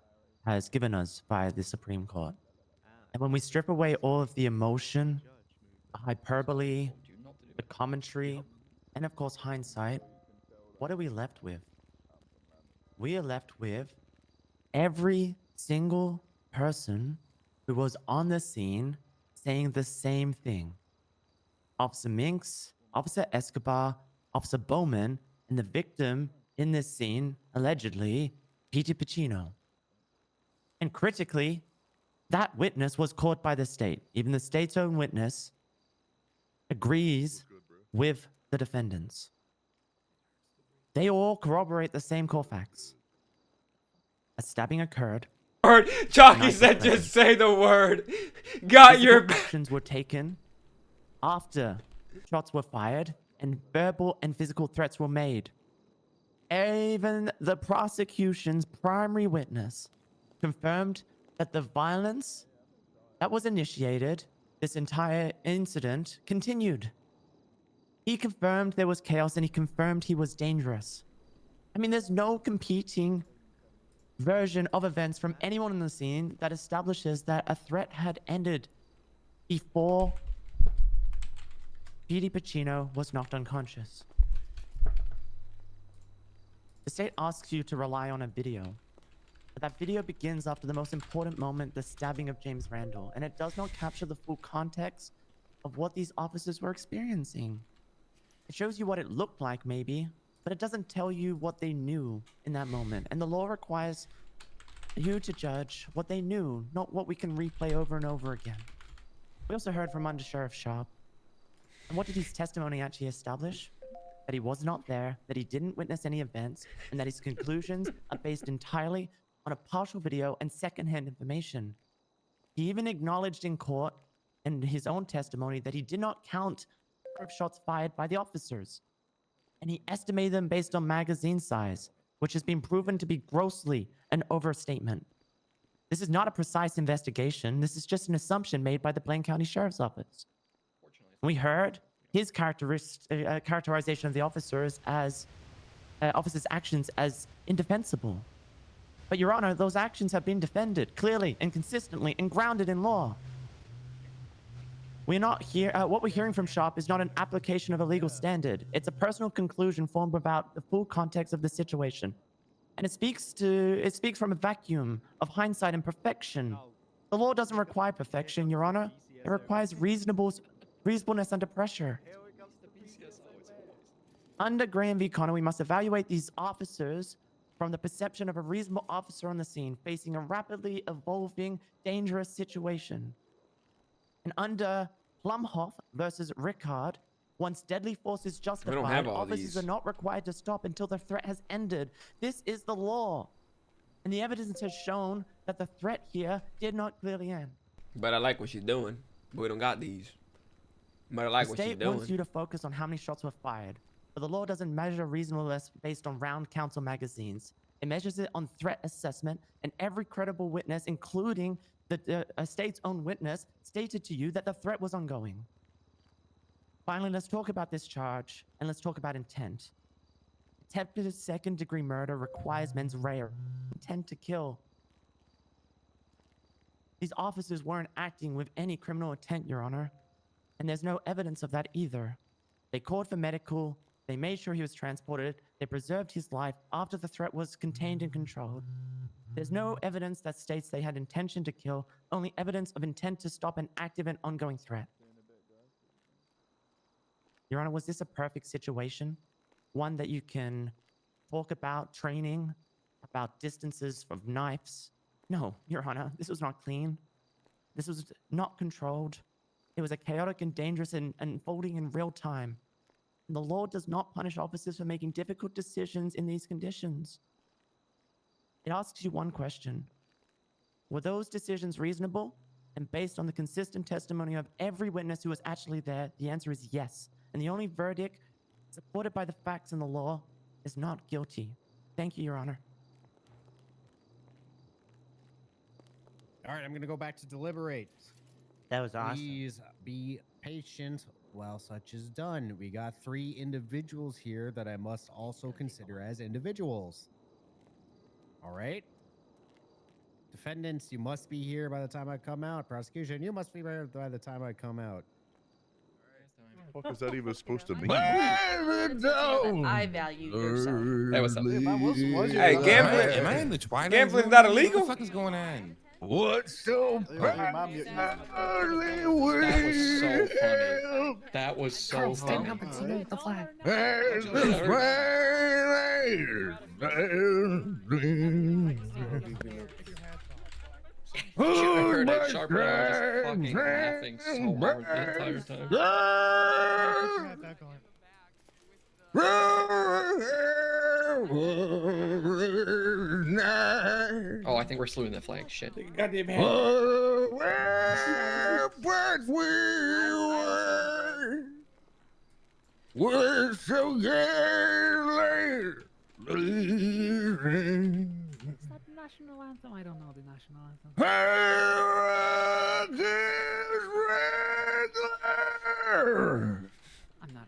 has given us by the Supreme Court. And when we strip away all of the emotion, the hyperbole, the commentary, and of course hindsight, what are we left with? We are left with every single person who was on the scene saying the same thing. Officer Minkx, Officer Escobar, Officer Bowman, and the victim in this scene, allegedly, Petey Pacino. And critically, that witness was caught by the state. Even the state's own witness agrees with the defendants. They all corroborate the same core facts. A stabbing occurred. Word. Chalky said just say the word. Got your actions were taken after shots were fired and verbal and physical threats were made. Even the prosecution's primary witness confirmed that the violence that was initiated, this entire incident, continued. He confirmed there was chaos and he confirmed he was dangerous. I mean, there's no competing version of events from anyone in the scene that establishes that a threat had ended before Petey Pacino was knocked unconscious. The state asks you to rely on a video, but that video begins after the most important moment, the stabbing of James Randall, and it does not capture the full context of what these officers were experiencing. It shows you what it looked like, maybe, but it doesn't tell you what they knew in that moment. And the law requires you to judge what they knew, not what we can replay over and over again. We also heard from Under Sheriff Sharp. And what did his testimony actually establish? That he was not there, that he didn't witness any events, and that his conclusions are based entirely on a partial video and secondhand information. He even acknowledged in court in his own testimony that he did not count the number of shots fired by the officers. and he estimated them based on magazine size, which has been proven to be grossly an overstatement. This is not a precise investigation. This is just an assumption made by the Blaine County Sheriff's Office. We heard his characterization of the officer's actions as indefensible. But Your Honor, those actions have been defended clearly and consistently and grounded in law. We're not here. What we're hearing from Sharp is not an application of a legal standard. It's a personal conclusion formed about the full context of the situation, and it speaks from a vacuum of hindsight and perfection. The law doesn't require perfection, Your Honor. It requires reasonableness under pressure. Under Graham v. Connor, we must evaluate these officers from the perception of a reasonable officer on the scene facing a rapidly evolving, dangerous situation. And under Plumhoff versus Rickard, once deadly force is justified, officers are not required to stop until the threat has ended. This is the law. And the evidence has shown that the threat here did not clearly end. But I like what she's doing. But we don't got these. But I like what she's doing. The state wants you to focus on how many shots were fired. But the law doesn't measure reasonableness based on round counsel magazines. It measures it on threat assessment, and every credible witness, including the state's own witness, stated to you that the threat was ongoing. Finally, let's talk about this charge, and let's talk about intent. Attempted second-degree murder requires mens rea, intent to kill. These officers weren't acting with any criminal intent, Your Honor, and there's no evidence of that either. They called for medical, they made sure he was transported, they preserved his life after the threat was contained and controlled. There's no evidence that states they had intention to kill, only evidence of intent to stop an active and ongoing threat. Your Honor, was this a perfect situation? One that you can talk about training, about distances of knives? No, Your Honor, this was not clean. This was not controlled. It was a chaotic and dangerous and unfolding in real time. And the law does not punish officers for making difficult decisions in these conditions. It asks you one question. Were those decisions reasonable? And based on the consistent testimony of every witness who was actually there, the answer is yes. And the only verdict, supported by the facts and the law, is not guilty. Thank you, Your Honor. All right, I'm going to go back to deliberate. That was awesome. Please be patient while such is done. We got 3 individuals here that I must also consider as individuals. All right. Defendants, you must be here by the time I come out. Prosecution, you must be here by the time I come out. What is that even supposed to mean? I value yourself. Hey, what's up? Hey, gambling. Am I in the Twilight? Gambling's not illegal. What the fuck is going on? What's so That was so funny. Stand up and salute the flag. I heard it sharp and I was just fucking laughing so hard the entire time. Oh, I think we're saluting the flag. Shit. Goddamn hand. We're so good. Is that the national anthem? I don't know the national anthem. I'm not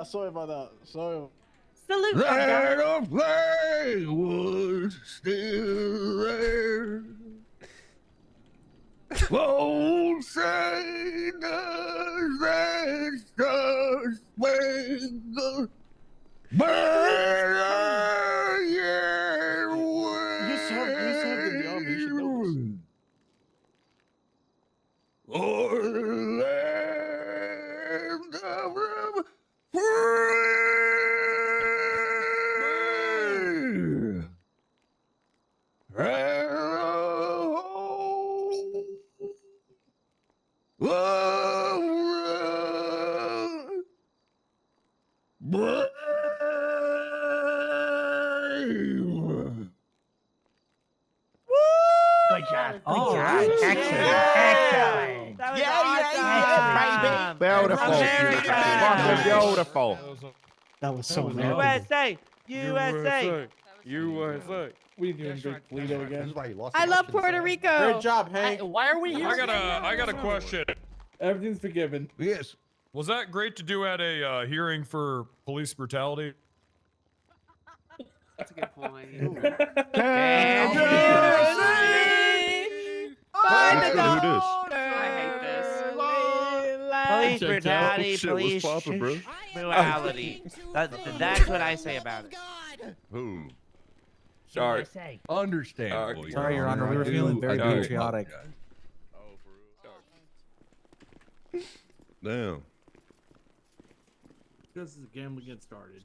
Sorry about that. Sorry. Salute. That a flag was still there. Won't say does that star-spangled banner yet wave. You served in the army. You should know this. O'er the land of free. Good job. Oh, Excellent. That was Yeah, Beautiful. That was so good. USA! USA! USA. We can drink Lido again. I love Puerto Rico. Great job, Hank. Why are we here? I got a question. Everything's forgiven. Yes. Was that great to do at a hearing for police brutality? That's a good point. I hate this. Police brutality, police brutality. That's what I say about it. Ooh. Sorry. Understandable. Sorry, Your Honor. We were feeling very patriotic. Damn. This is a game we get started.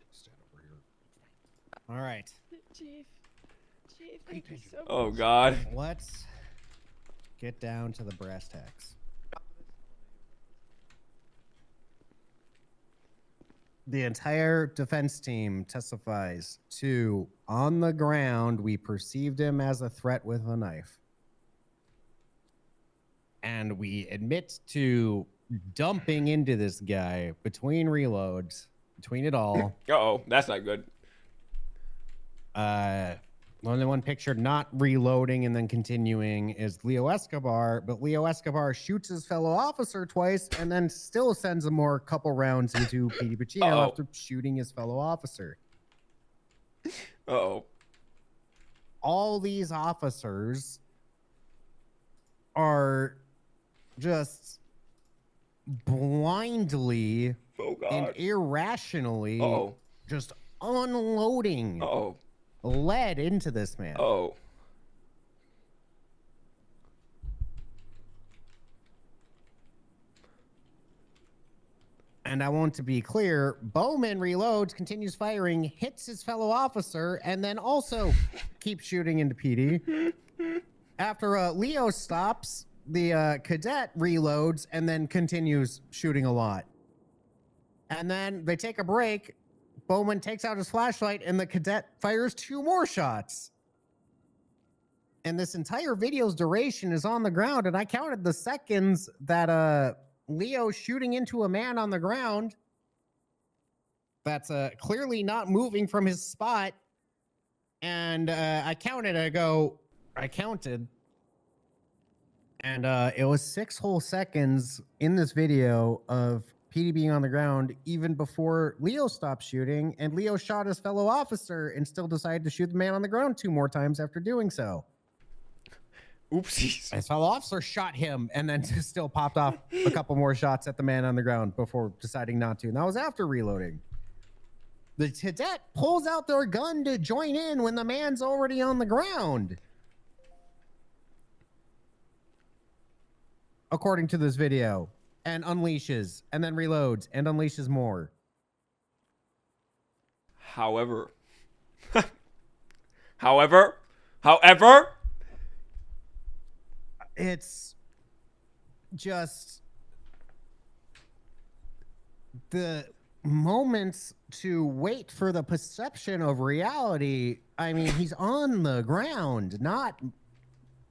All right. Chief, thank you so much. Oh God. Let's get down to the brass tacks. The entire defense team testifies to, on the ground, we perceived him as a threat with a knife. And we admit to dumping into this guy between reloads, between it all. Uh-oh, that's not good. The only one pictured not reloading and then continuing is Leo Escobar, but Leo Escobar shoots his fellow officer twice and then still sends a more couple rounds into Petey Pacino after shooting his fellow officer. Uh-oh. All these officers are just blindly and irrationally just unloading lead into this man. And I want to be clear, Bowman reloads, continues firing, hits his fellow officer, and then also keeps shooting into PD. After Leo stops, the cadet reloads and then continues shooting a lot. And then they take a break. Bowman takes out his flashlight and the cadet fires 2 more shots. And this entire video's duration is on the ground, and I counted the seconds that Leo shooting into a man on the ground that's clearly not moving from his spot. And I counted, and it was 6 whole seconds in this video of Petey being on the ground even before Leo stopped shooting, and Leo shot his fellow officer and still decided to shoot the man on the ground 2 more times after doing so. Oopsies. His fellow officer shot him and then still popped off a couple more shots at the man on the ground before deciding not to. And that was after reloading. The cadet pulls out their gun to join in when the man's already on the ground. According to this video. And unleashes, and then reloads, and unleashes more. However, it's just the moments to wait for the perception of reality. I mean, he's on the ground, not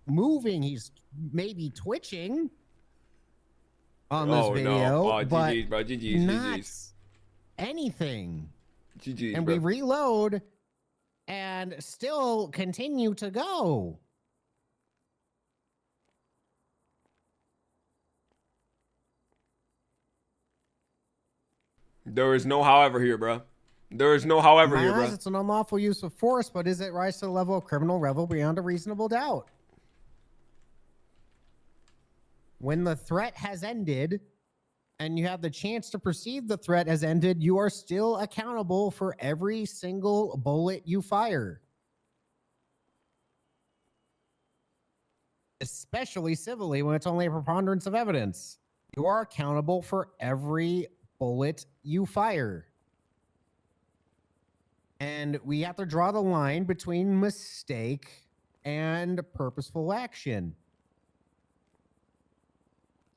moving. He's maybe twitching on this video, but GG's, bro. not GG's. anything. GG's, And bro. we reload and still continue to go. There is no however here, bro. There is no however here, bro. It's an unlawful use of force, but is it rise to the level of criminal revel beyond a reasonable doubt? When the threat has ended and you have the chance to perceive the threat has ended, you are still accountable for every single bullet you fire. Especially civilly when it's only a preponderance of evidence. You are accountable for every bullet you fire. And we have to draw the line between mistake and purposeful action.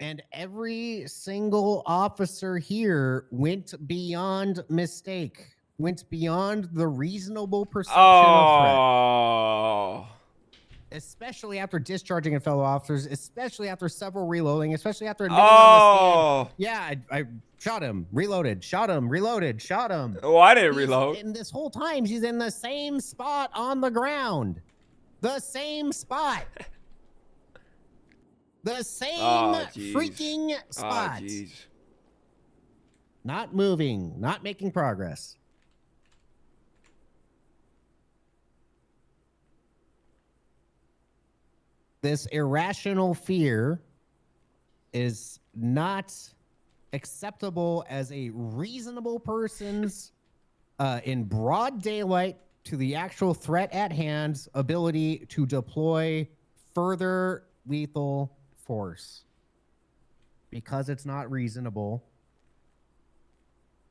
And every single officer here went beyond mistake, went beyond the reasonable perception of threat. especially after discharging a fellow officers, especially after several reloading, especially after admitting on the stand. Yeah, I shot him, reloaded, shot him, reloaded, shot him. Oh, I didn't reload. And this whole time, she's in the same spot on the ground. The same spot. The same freaking spot. Not moving, not making progress. This irrational fear is not acceptable as a reasonable person's in broad daylight to the actual threat at hand ability to deploy further lethal force. Because it's not reasonable,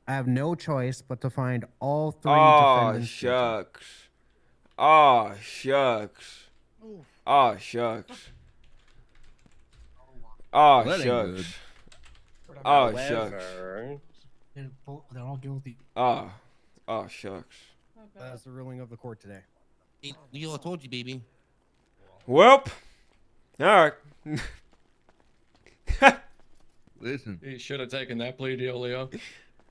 I have no choice but to find all three defendants. Shucks. Oh, shucks. Oh, shucks. Oh, shucks. Oh, shucks. They're all guilty. Oh, shucks. That's the ruling of the court today. Leo, I told you, baby. Welp. All right. Listen. You should have taken that plea deal, Leo.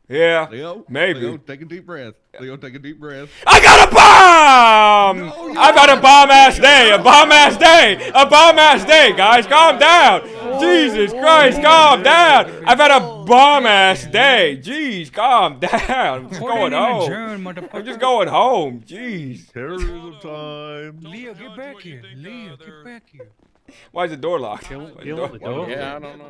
Yeah, Leo, maybe. Leo, take a deep breath. Leo, take a deep breath. I got a bomb! I've had a bomb-ass day. A bomb-ass day. A bomb-ass day, guys. Calm down. Jesus Christ, calm down. I've had a bomb-ass day. Jeez, calm down. I'm just going home. I'm just going home. Jeez. Terrorism time. Leo, get back here. Leo, get back here. Why is the door locked? Yeah, I don't know.